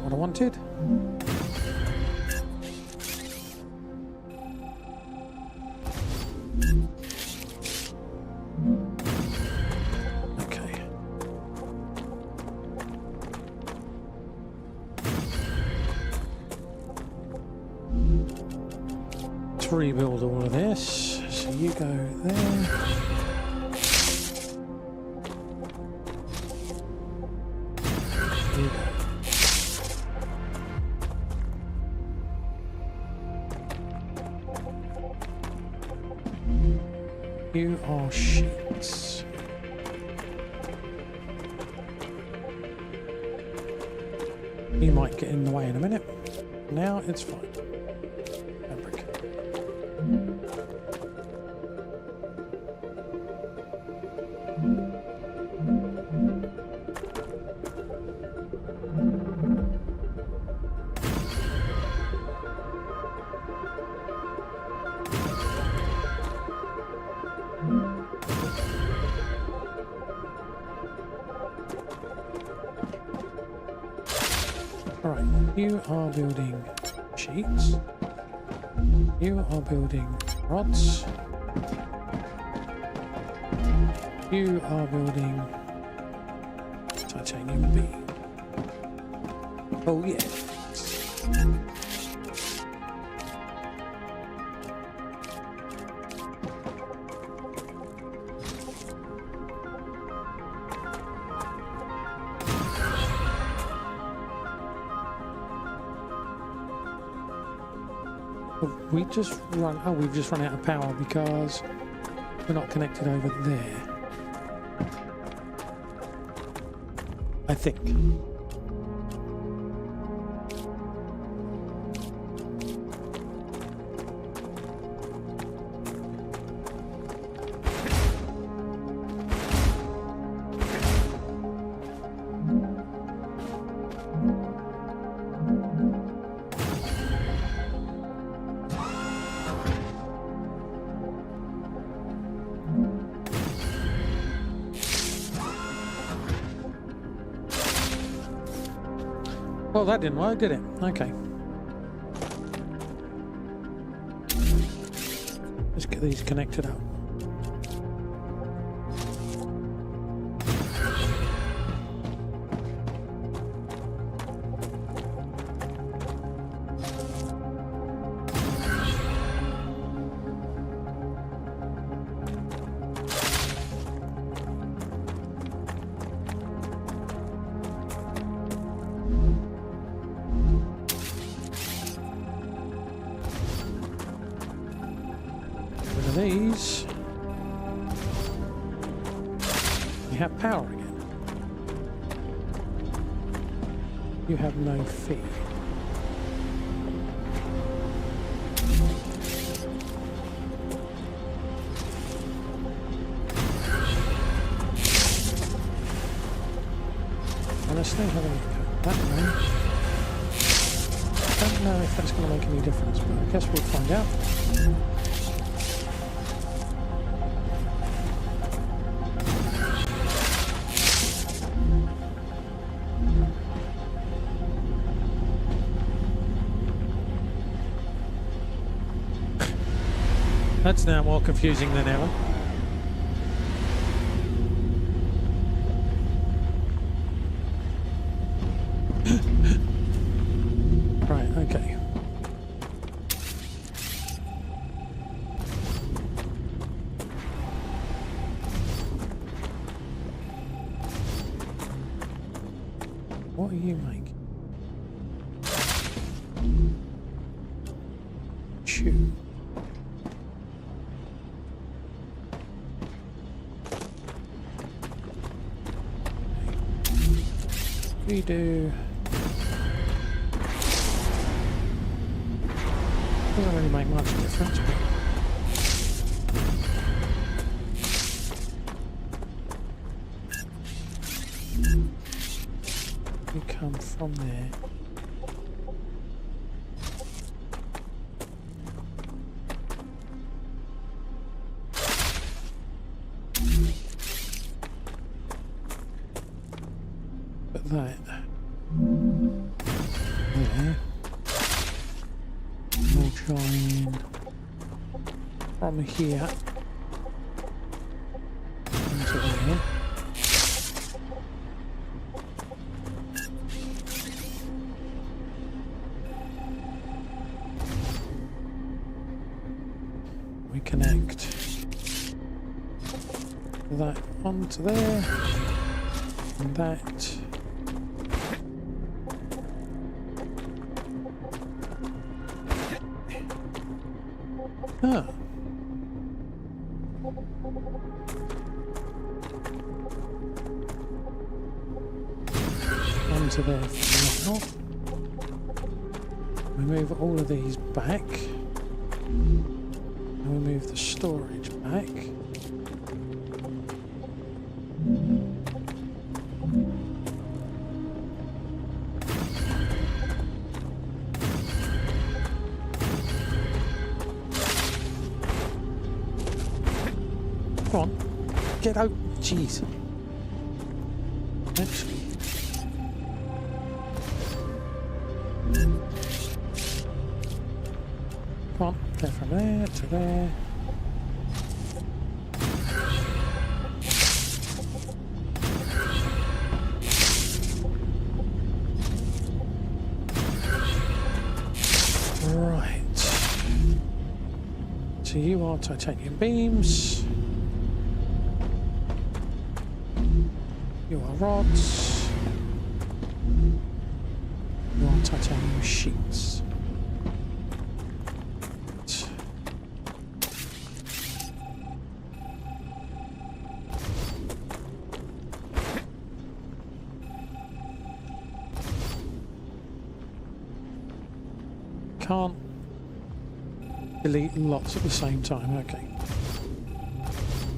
[SPEAKER 1] What I wanted. Okay. Let's rebuild all of this. So you go there. You go. You are sheets. You might get in the way in a minute. Now it's fine. Fabric. Alright, you are building sheets. You are building rods. You are building titanium beam. Oh yeah. We just run. Oh, we've just run out of power because we're not connected over there. I think. Well, that didn't work, did it? Okay. Let's get these connected up. These, you have power again. You have no fee. And let's not have any that way. I don't know if that's going to make any difference, but I guess we'll find out. That's now more confusing than ever. Right, okay. What are you making? Chew. We do. Doesn't really make much difference, but we come from there. But that there will join from here into there. We connect that onto there and that. Ah. Onto there for now. We move all of these back. And we move the storage back. Come on, get out, jeez. Actually, come on, go from there to there. Right. So you are titanium beams. You are rods. You are titanium sheets. Can't delete lots at the same time. Okay.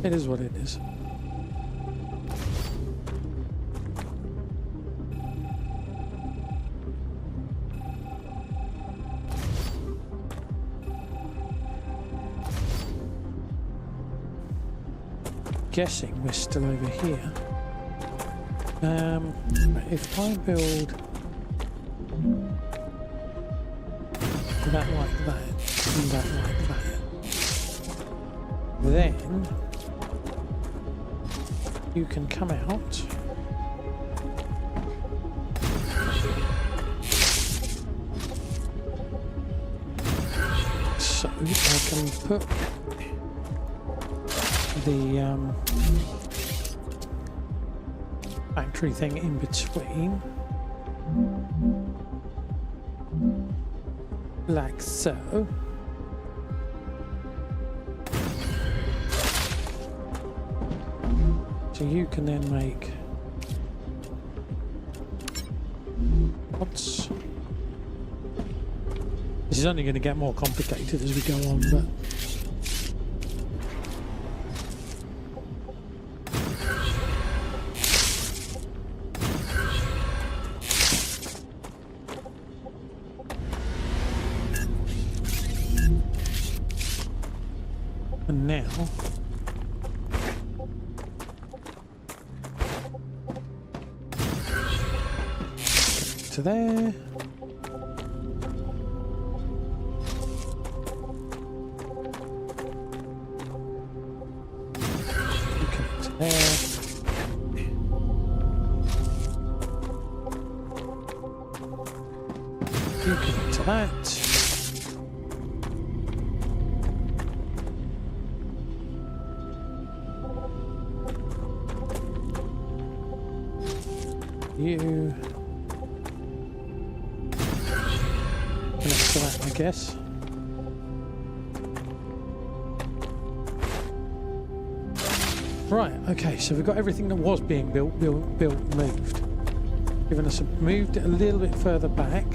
[SPEAKER 1] It is what it is. Guessing we're still over here. If I build that like that, and that like that. Then you can come out. So I can put the factory thing in between, like so. So you can then make pots. This is only going to get more complicated as we go on, but and now to there. You connect to that. You connect to that, I guess. Right, okay, so we've got everything that was being built, moved. Giving us moved it a little bit further back.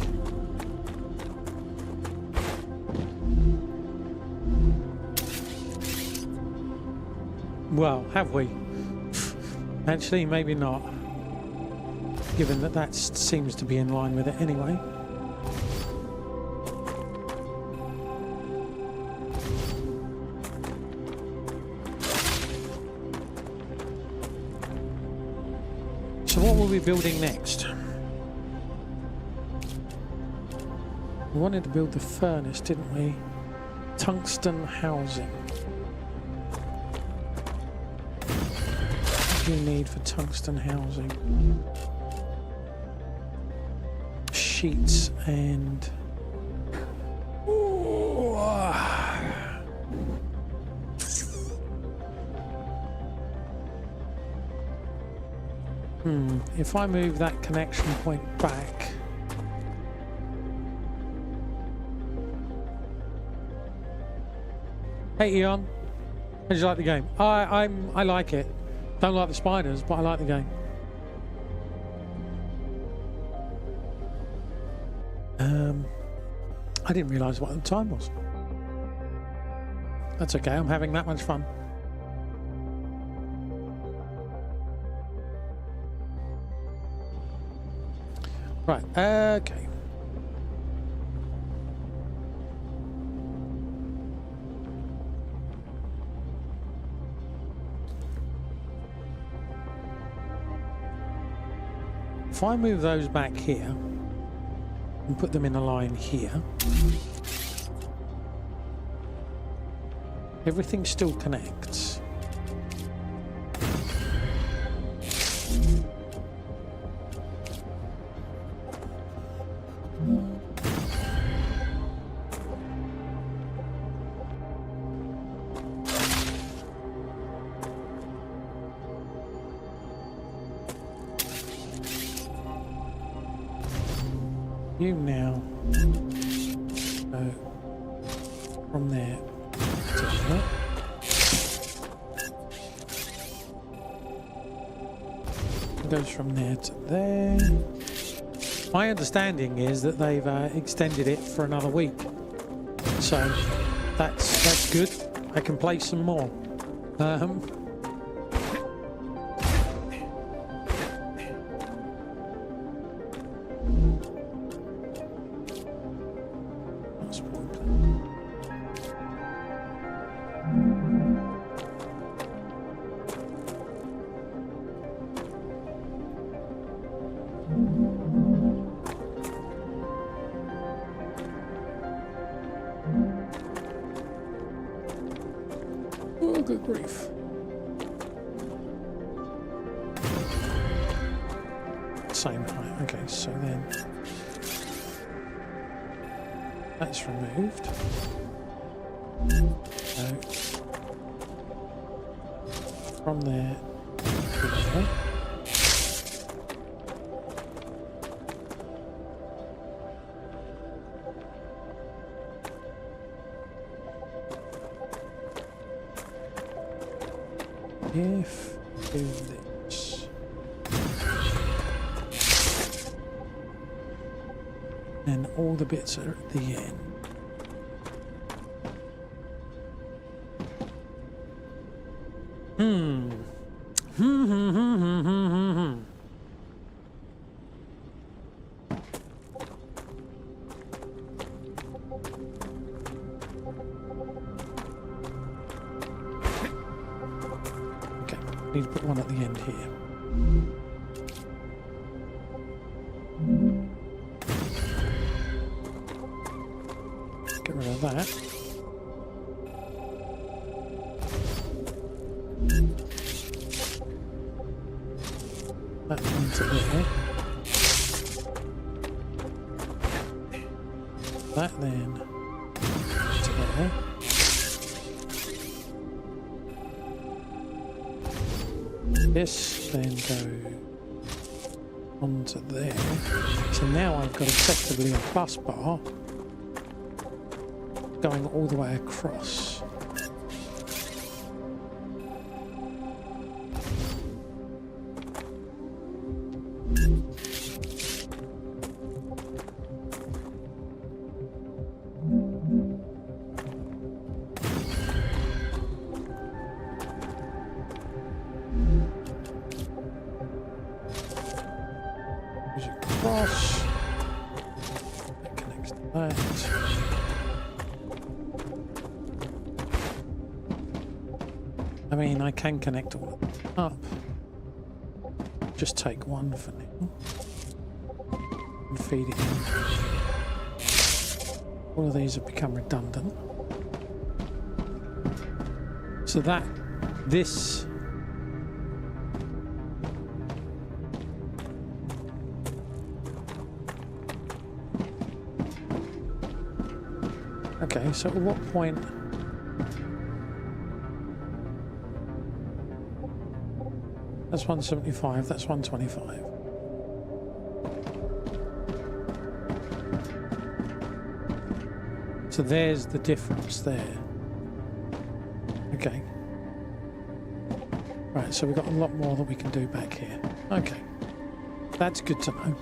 [SPEAKER 1] Well, have we? Actually, maybe not. Given that that seems to be in line with it anyway. So what were we building next? We wanted to build the furnace, didn't we? Tungsten housing. What do you need for tungsten housing? Sheets and... Ooh. If I move that connection point back, hey Eon, how do you like the game? I like it. Don't like the spiders, but I like the game. I didn't realise what the time was. That's okay, I'm having that much fun. Right, okay. If I move those back here and put them in a line here, everything still connects. You now go from there to there. It goes from there to there. My understanding is that they've extended it for another week, so that's good. I can play some more. good grief. Same height. Okay, so then that's removed. So from there to there. If do this, then all the bits are at the end. Okay, need to put one at the end here. Get rid of that. That into there. That then to there. This then go onto there. So now I've got effectively a bus bar going all the way across. Goes across. That connects to that. I mean, I can connect all of them up. Just take one for now. And feed it in. All of these have become redundant. So this okay, so at what point that's 175, that's 125. So there's the difference there. Okay. Right, so we've got a lot more that we can do back here. Okay. That's good to know.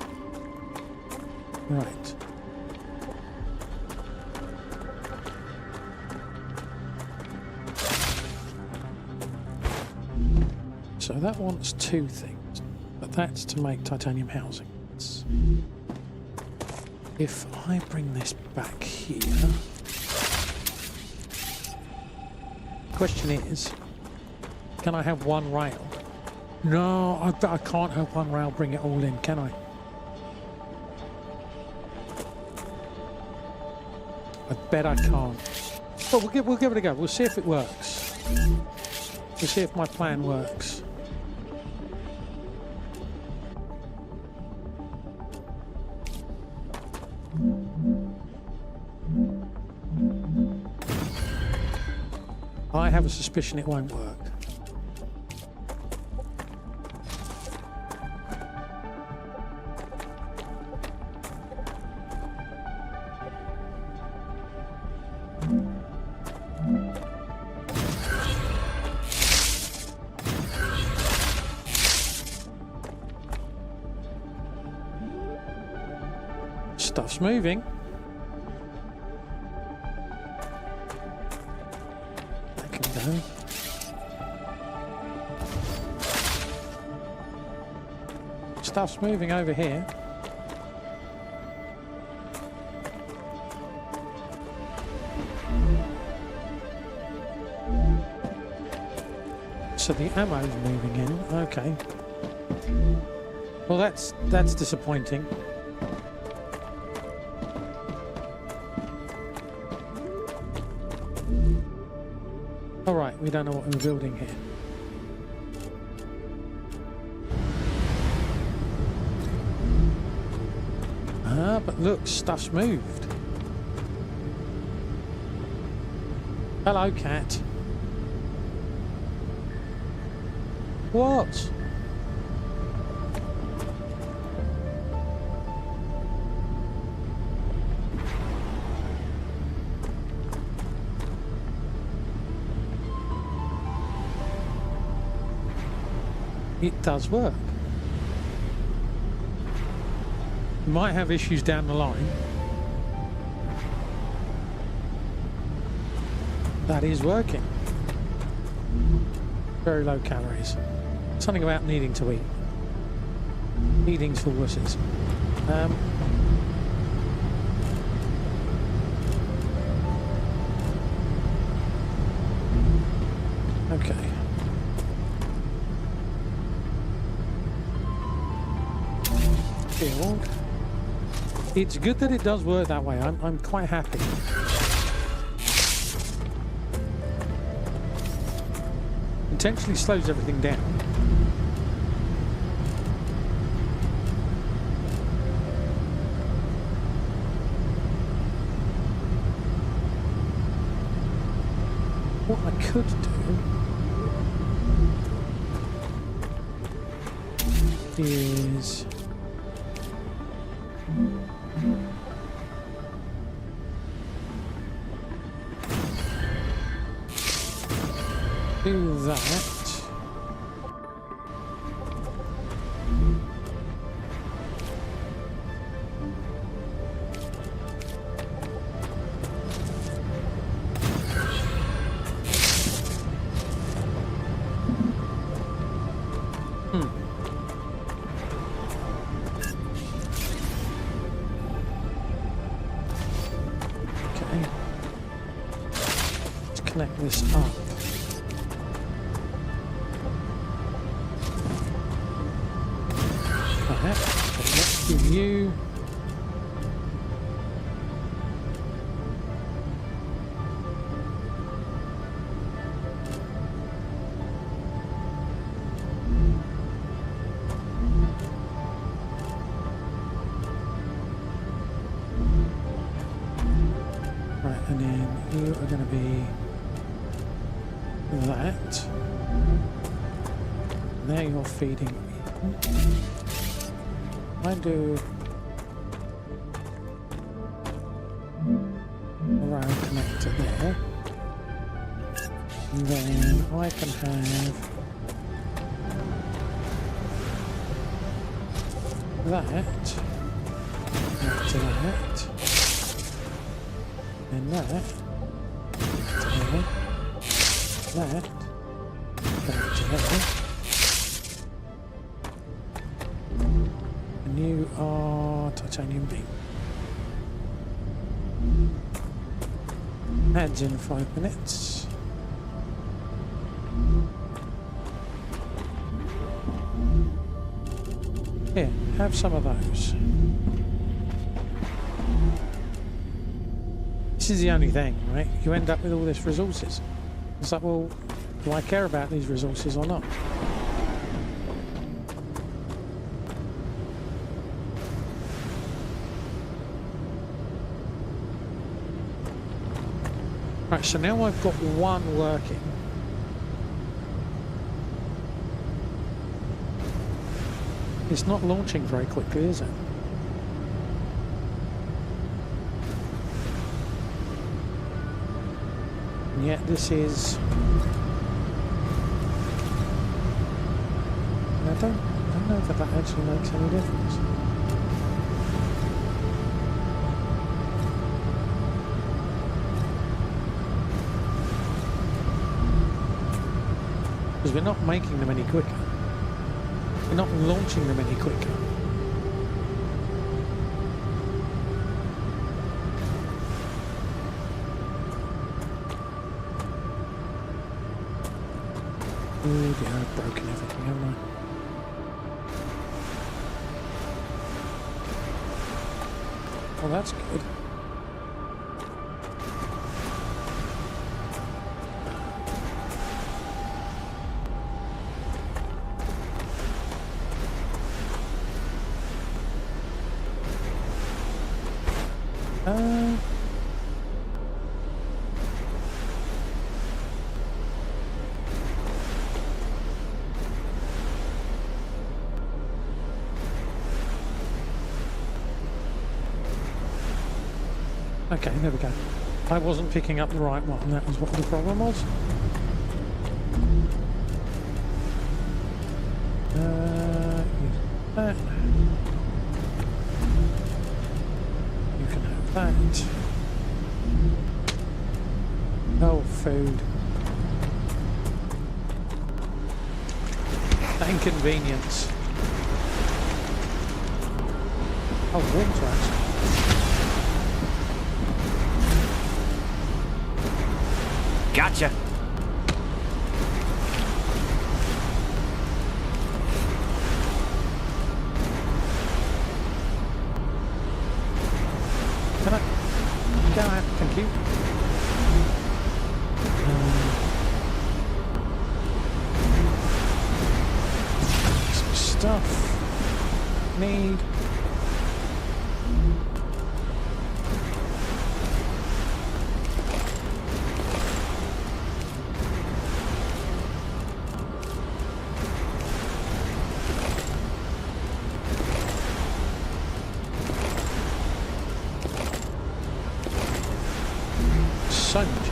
[SPEAKER 1] Right. So that wants two things, but that's to make titanium housings. If I bring this back here, question is, can I have one rail? No, I can't have one rail bring it all in, can I? I bet I can't. Well, we'll give it a go. We'll see if it works. We'll see if my plan works. I have a suspicion it won't work. Stuff's moving. That can go. Stuff's moving over here. So the ammo's moving in. Okay. Well, that's disappointing. All right. we don't know what we're building here. Ah, but look, stuff's moved. Hello, cat. What? It does work. Might have issues down the line. That is working. Very low calories. Something about needing to eat. Eating's for wusses. Okay. Build. It's good that it does work that way. I'm quite happy. Intentionally slows everything down. What I could do is do that. Okay. Let's connect this up. Let's do you. Right, and then you are going to be that. There you're feeding me. I do around connector there, and then I can have that connect to that, and that to there, that connect to there. You are titanium beam. Adds in 5 minutes. Here, have some of those. This is the only thing, right? You end up with all these resources. It's like, well, do I care about these resources or not? Right, so now I've got one working. It's not launching very quickly, is it? And yet this is... I don't know if that actually makes any difference. Because we're not making them any quicker. We're not launching them any quicker. Oh dear, I've broken everything, haven't I? Well, that's good. Okay, there we go. I wasn't picking up the right one. That was what the problem was. Use that. You can have that. Oh, food. The inconvenience. Oh, water actually.
[SPEAKER 5] Gotcha.
[SPEAKER 1] Can I go out? Thank you. Some stuff. Need. So much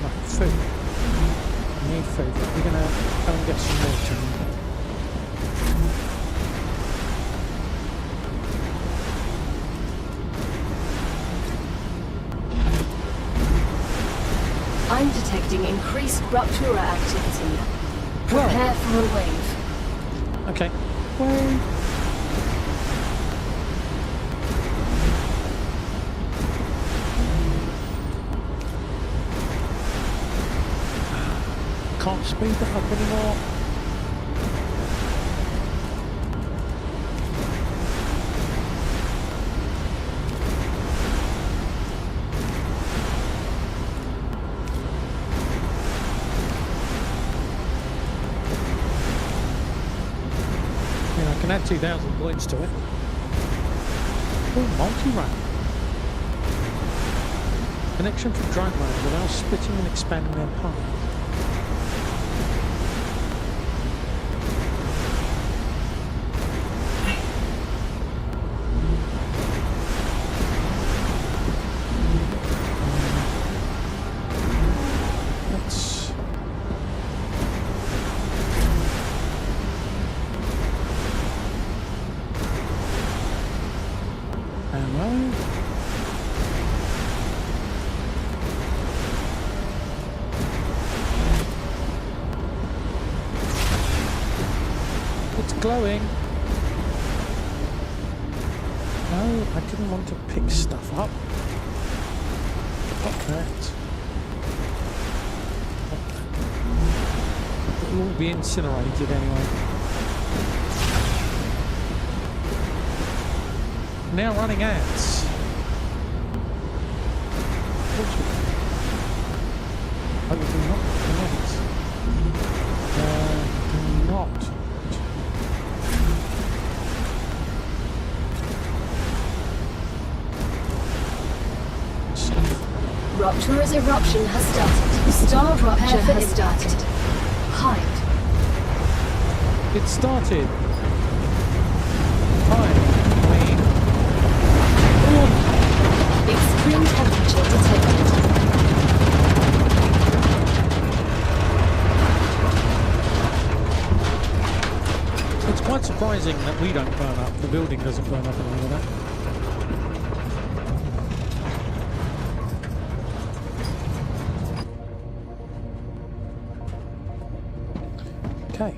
[SPEAKER 1] like food. I need food. We're gonna go and get some water.
[SPEAKER 2] I'm detecting increased rupture activity. Prepare for a wave.
[SPEAKER 1] Okay. Wave. Can't speed that up anymore. Yeah, I can add 2,000 points to it. Oh, multi-run. Connection from drive mode allows splitting and expanding their path. Glowing. No, I didn't want to pick stuff up. Not that. It will all be incinerated anyway. Now running ads. Hopefully not connect. Do not.
[SPEAKER 2] Rupture's eruption has started. Star Rupture has started. Hide.
[SPEAKER 1] It started. Hide.
[SPEAKER 2] Extreme temperature detected.
[SPEAKER 1] It's quite surprising that we don't burn up. The building doesn't burn up and all of that. Okay.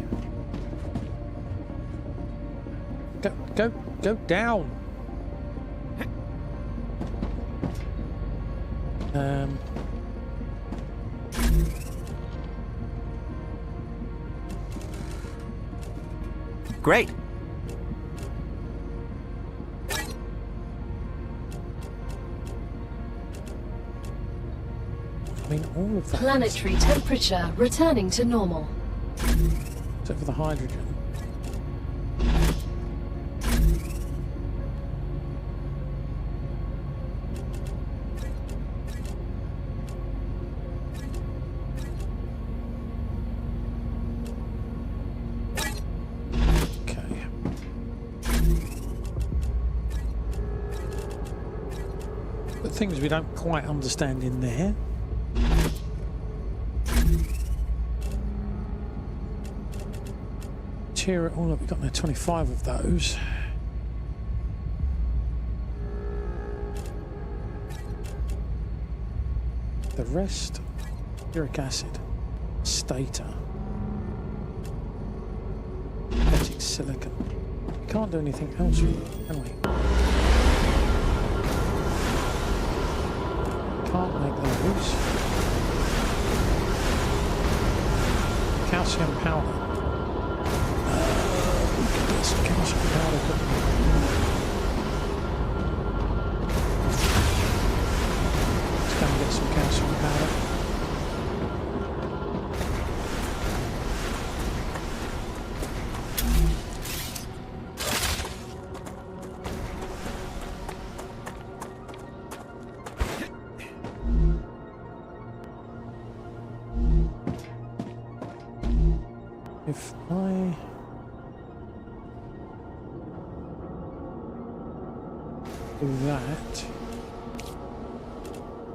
[SPEAKER 1] Go down.
[SPEAKER 5] Great.
[SPEAKER 1] I mean, all of that.
[SPEAKER 2] Planetary temperature returning to normal.
[SPEAKER 1] Except for the hydrogen. things we don't quite understand in there. Tear it all up. We've got no 25 of those. The rest, uric acid, stator, synthetic silicon. We can't do anything else with it, can we? Can't make those. Calcium powder. We could get some calcium powder, couldn't we? Let's go and get some calcium powder. If I do that,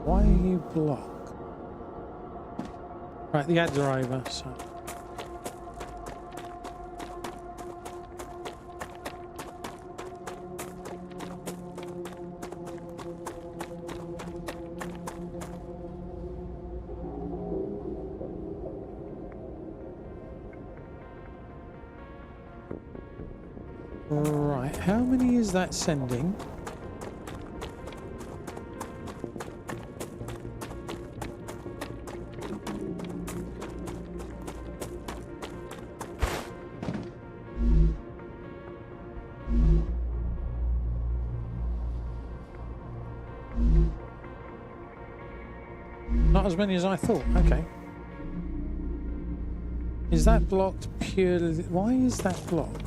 [SPEAKER 1] why are you blocked? Right, the ads are over, so. Right, how many is that sending? Not as many as I thought, okay. Is that blocked purely? Why is that blocked?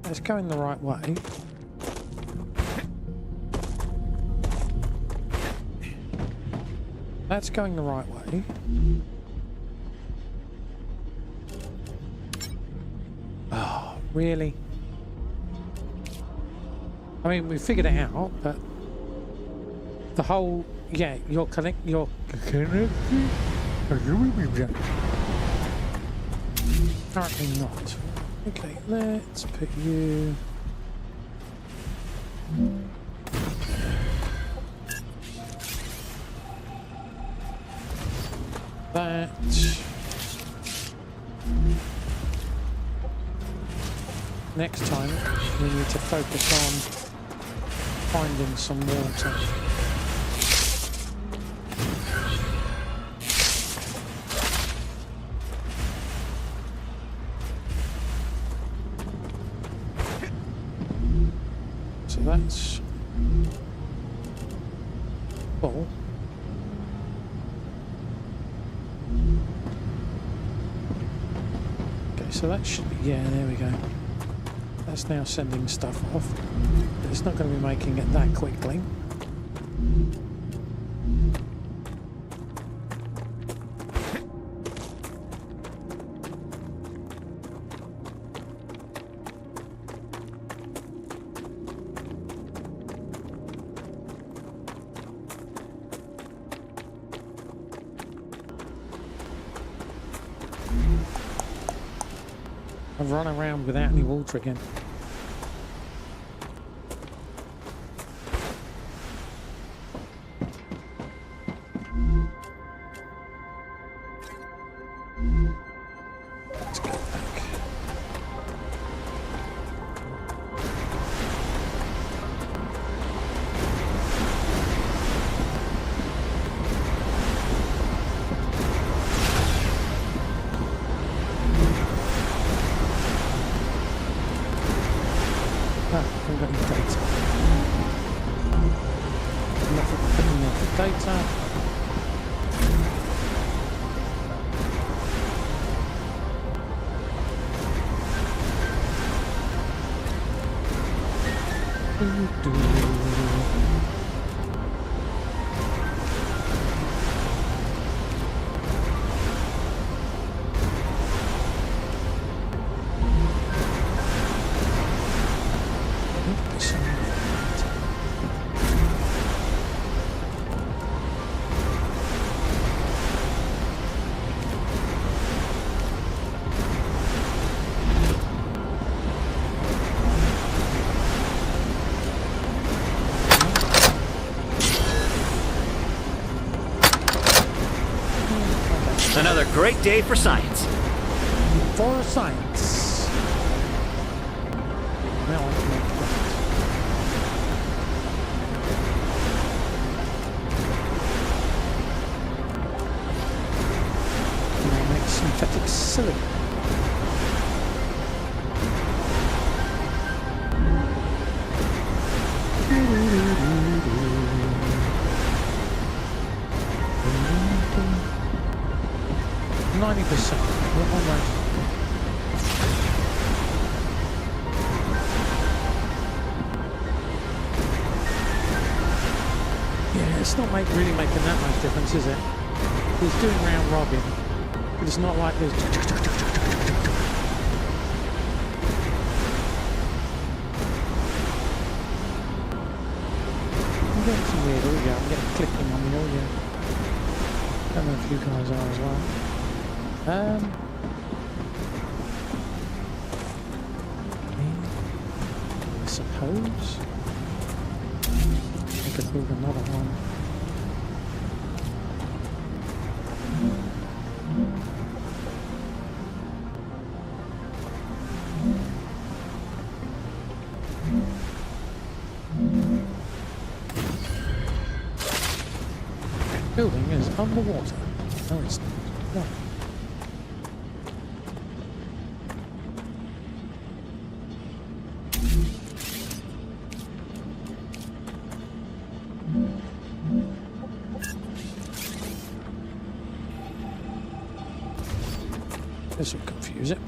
[SPEAKER 1] It's going the right way. That's going the right way. Oh, really? I mean, we figured it out, but the whole, yeah, you're connecting. Apparently not. Okay, let's put you. That. Next time, we need to focus on finding some water. So that's full. Okay, so that should be, yeah, there we go. That's now sending stuff off. But it's not going to be making it that quickly. I've run around without any water again. Let's go back. I've got any data. Nothing putting out the data.
[SPEAKER 5] Another great day for science.
[SPEAKER 1] For science. Now I can make that. And I make synthetic silicon. Yeah, it's not really making that much difference, is it? He's doing round robin, but it's not like this. I'm getting some weird audio. I'm getting clicking on the audio. Don't know if you guys are as well. I suppose I could build another one. Building is underwater. No, it's not. This will confuse it.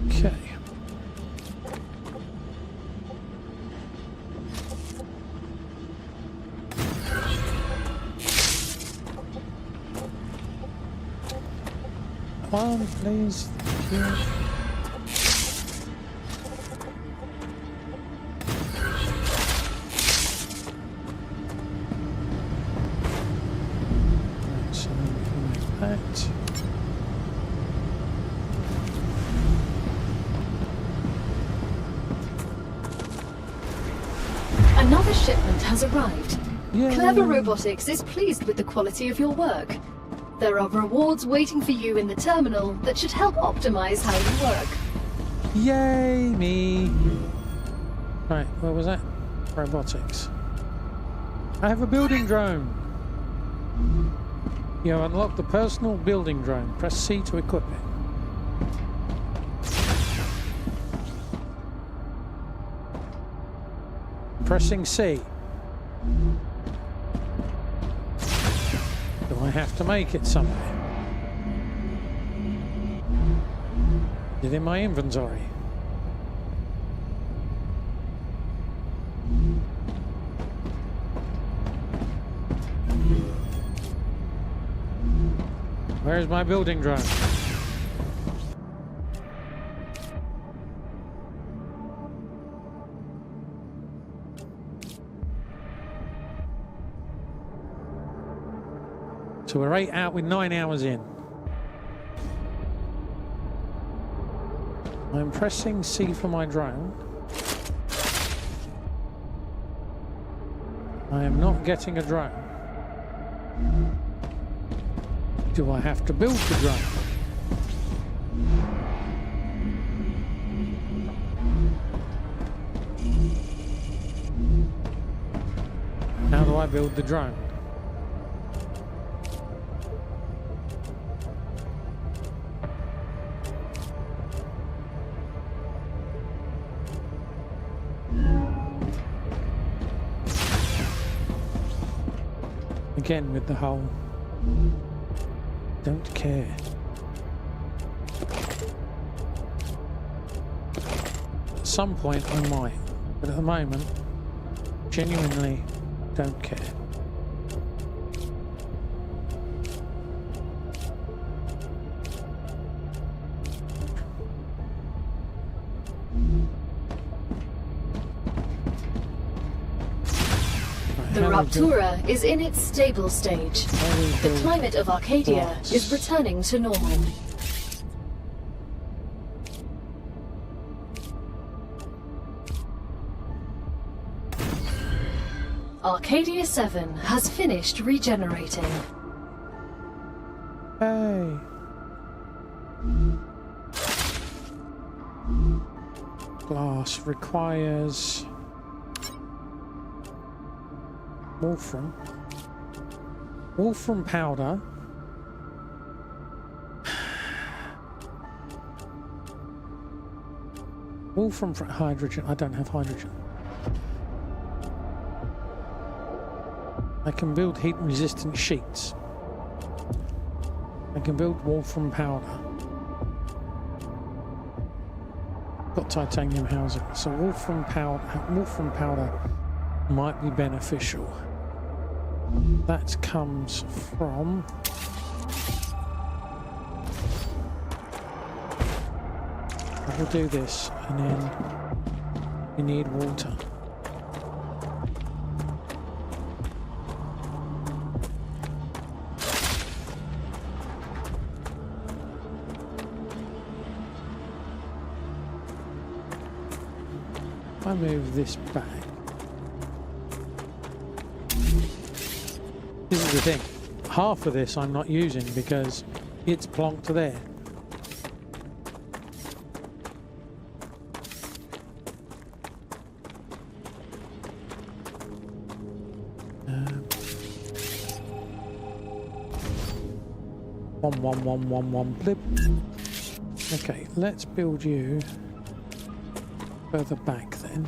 [SPEAKER 1] Okay. One, please. Thank you.
[SPEAKER 2] Another shipment has arrived.
[SPEAKER 1] Yay.
[SPEAKER 2] Clever Robotics is pleased with the quality of your work. There are rewards waiting for you in the terminal that should help optimize how you work.
[SPEAKER 1] Yay, me. Right, what was that? Robotics. I have a building drone. You have unlocked the personal building drone. Press C to equip it. Pressing C. Do I have to make it somewhere? Is it in my inventory? Where's my building drone? So we're 8 out with 9 hours in. I'm pressing C for my drone. I am not getting a drone. Do I have to build the drone? How do I build the drone? Again with the whole don't care. At some point I might, but at the moment, genuinely don't care.
[SPEAKER 2] The Ruptura is in its stable stage. The climate of Arcadia is returning to normal. Arcadia 7 has finished regenerating.
[SPEAKER 1] Hey. Glass requires wolfram. Wolfram powder. Wolfram for hydrogen. I don't have hydrogen. I can build heat resistant sheets. I can build wolfram powder. Got titanium housing, so wolfram powder might be beneficial. That comes from I will do this, and then we need water. I move this back. This is the thing. Half of this I'm not using because it's plonked there. One blip. Okay, let's build you further back then.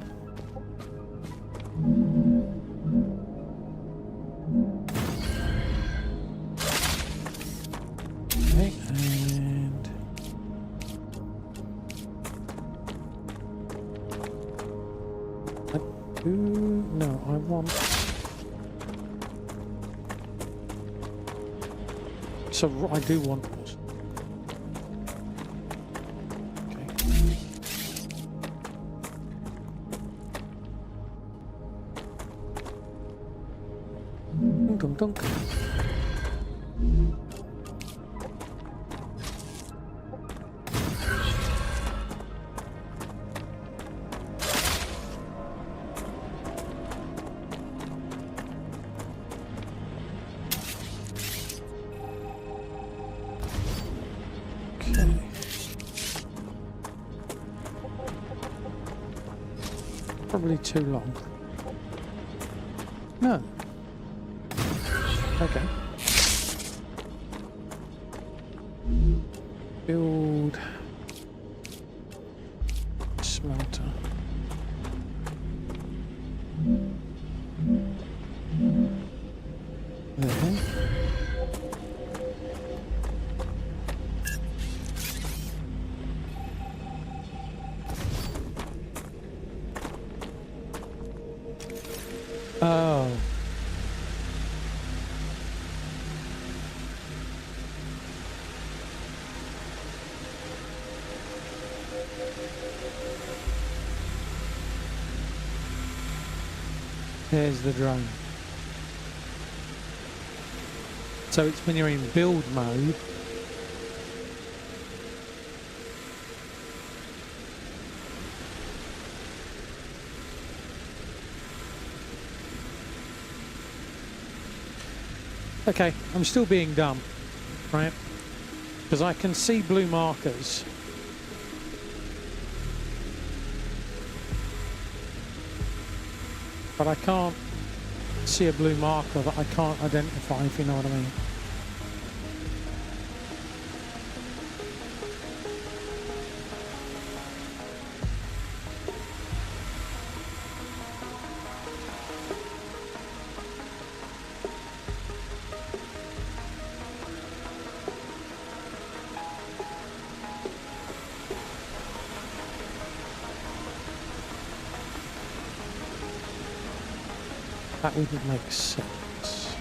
[SPEAKER 1] Okay, and I want. So I do want water. Okay. Dunk, dunk. Probably too long. No. Okay. Build smelter. There. Oh. There's the drone. So it's when you're in build mode. Okay, I'm still being dumb, right? Because I can see blue markers. But I can't see a blue marker that I can't identify, if you know what I mean. That wouldn't make sense.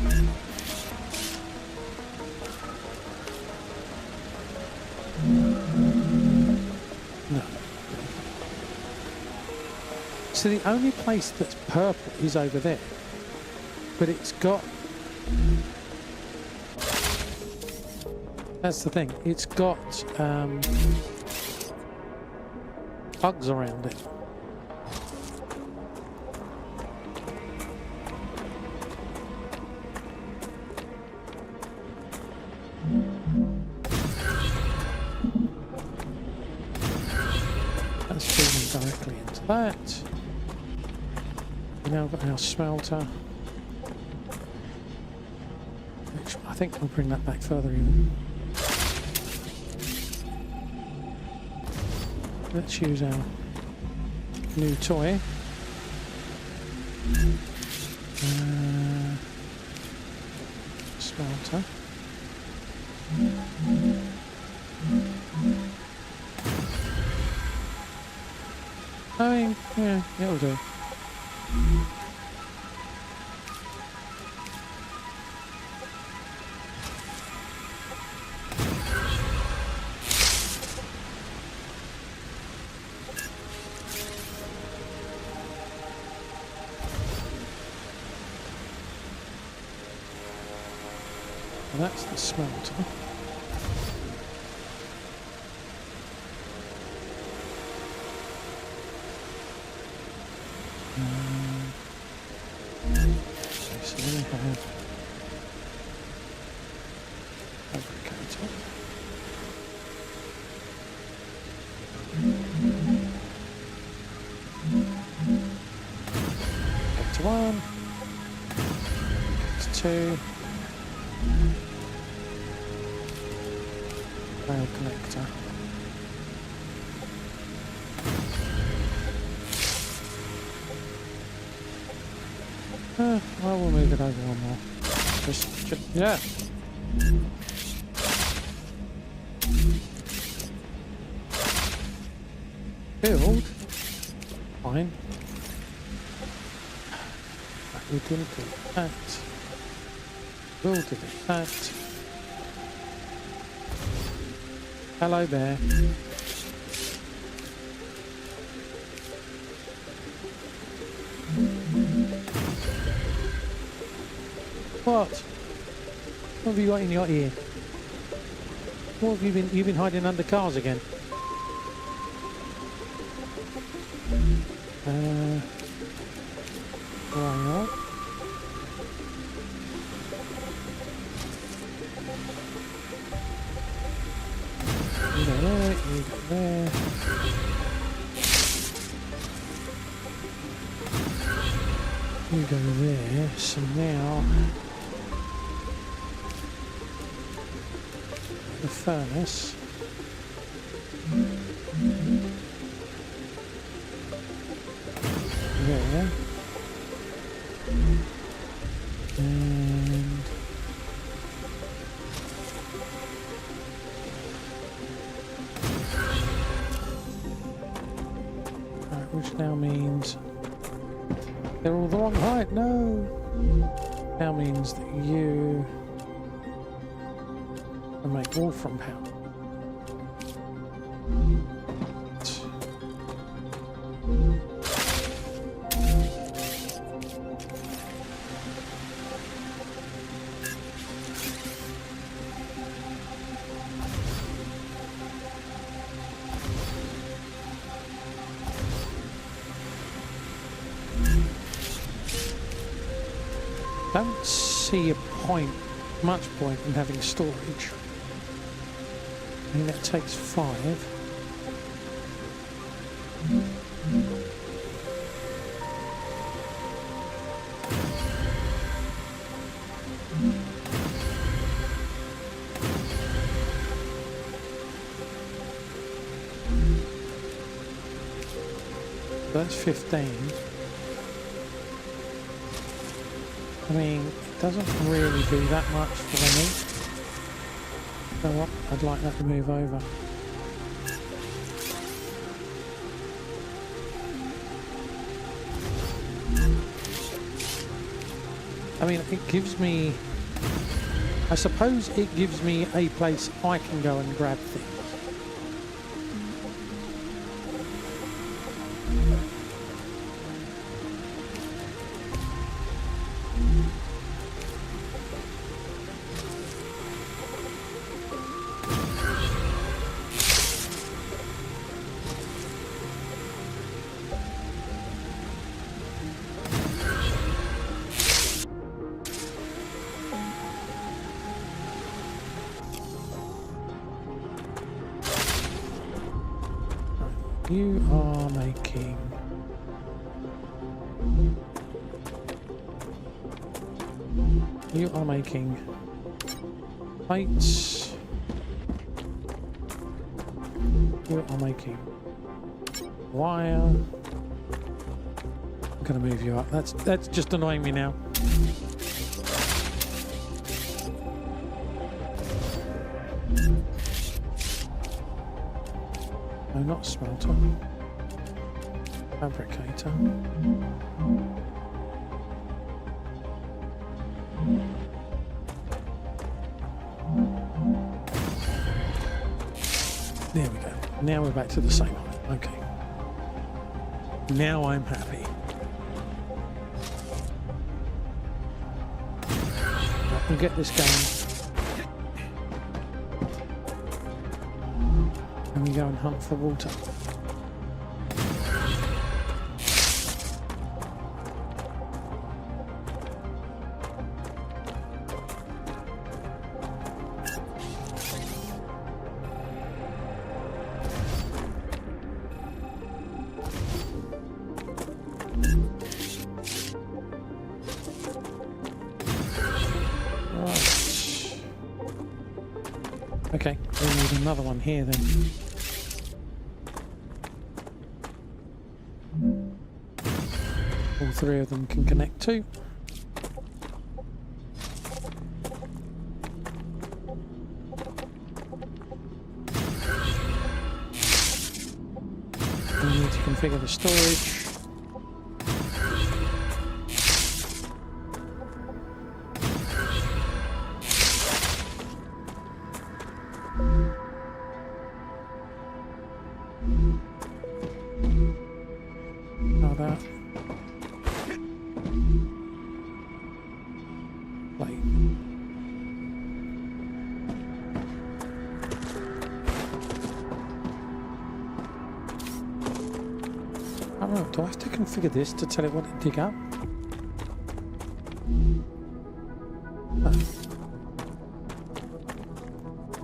[SPEAKER 1] No. So the only place that's purple is over there. But it's got... That's the thing. It's got bugs around it. Let's feed them directly into that. We've now got our smelter. Which I think we'll bring that back further even. Let's use our new toy. Smelter. I mean, yeah, it'll do. Well, that's the smelter. So we have fabricator. Pt1, Pt2, rail connector. Well, we'll move it over one more. Just yeah. Build. Fine. We didn't do that. We'll do that. Hello there. What? What have you got in your ear? What have you've been hiding under cars again? Right. You go there, you go there. You go there, so now the furnace. There. And right, which now means they're all the wrong height. No. Now means that you can make wolfram powder. Don't see much point in having storage. I mean, that takes 5. That's 15. I mean, it doesn't really do that much for the meat. You know what? I'd like that to move over. I mean, it gives me... I suppose it gives me a place I can go and grab things. You are making... You are making plates. You are making wire. I'm gonna move you up. That's just annoying me now. No, not smelter. Fabricator. There we go. Now we're back to the same height. Okay. Now I'm happy. I can get this going. And we go and hunt for water. Okay, we need another one here then. All three of them can connect too. We need to configure the storage. Do I have to configure this to tell it what to dig up? Oh.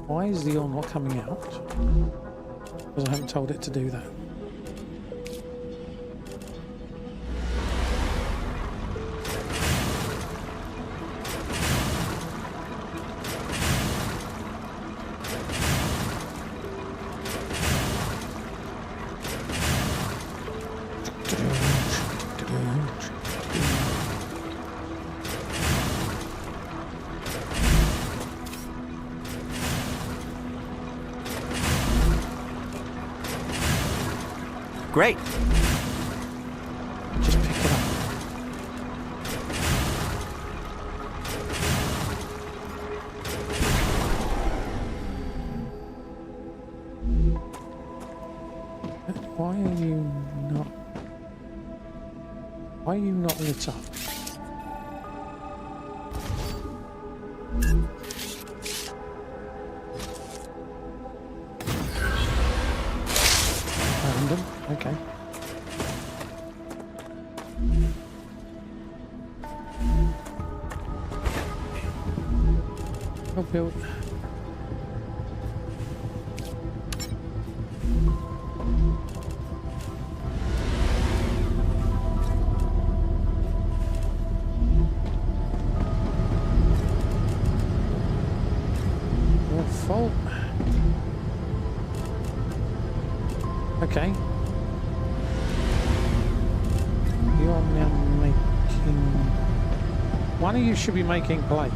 [SPEAKER 1] Why is the ore not coming out? Because I haven't told it to do that.
[SPEAKER 5] Great.
[SPEAKER 1] Just pick it up. Why are you not lit up? Random, okay. Oh, build. Your fault. Okay. You're now making... One of you should be making plate.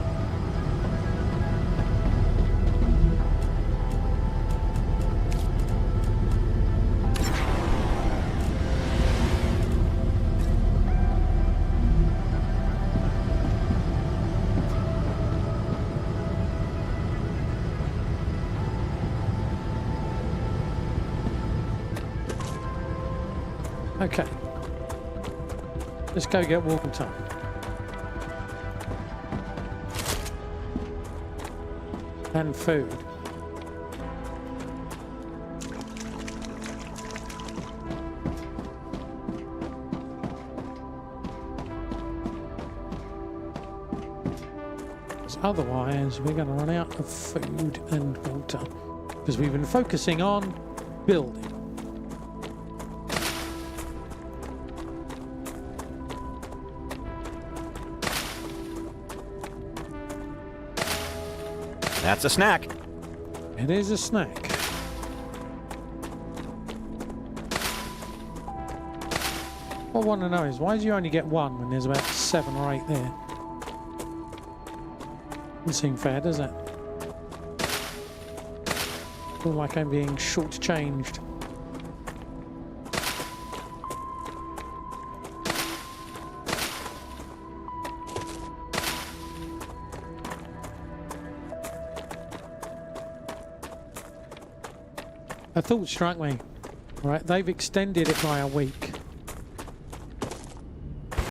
[SPEAKER 1] Okay. Let's go get water. And food. Otherwise, we're going to run out of food and water because we've been focusing on building.
[SPEAKER 5] That's a snack.
[SPEAKER 1] It is a snack. What I want to know is, why do you only get one when there's about 7 or 8 there? Doesn't seem fair, does it? Feel like I'm being shortchanged. A thought struck me. Right, they've extended it by a week.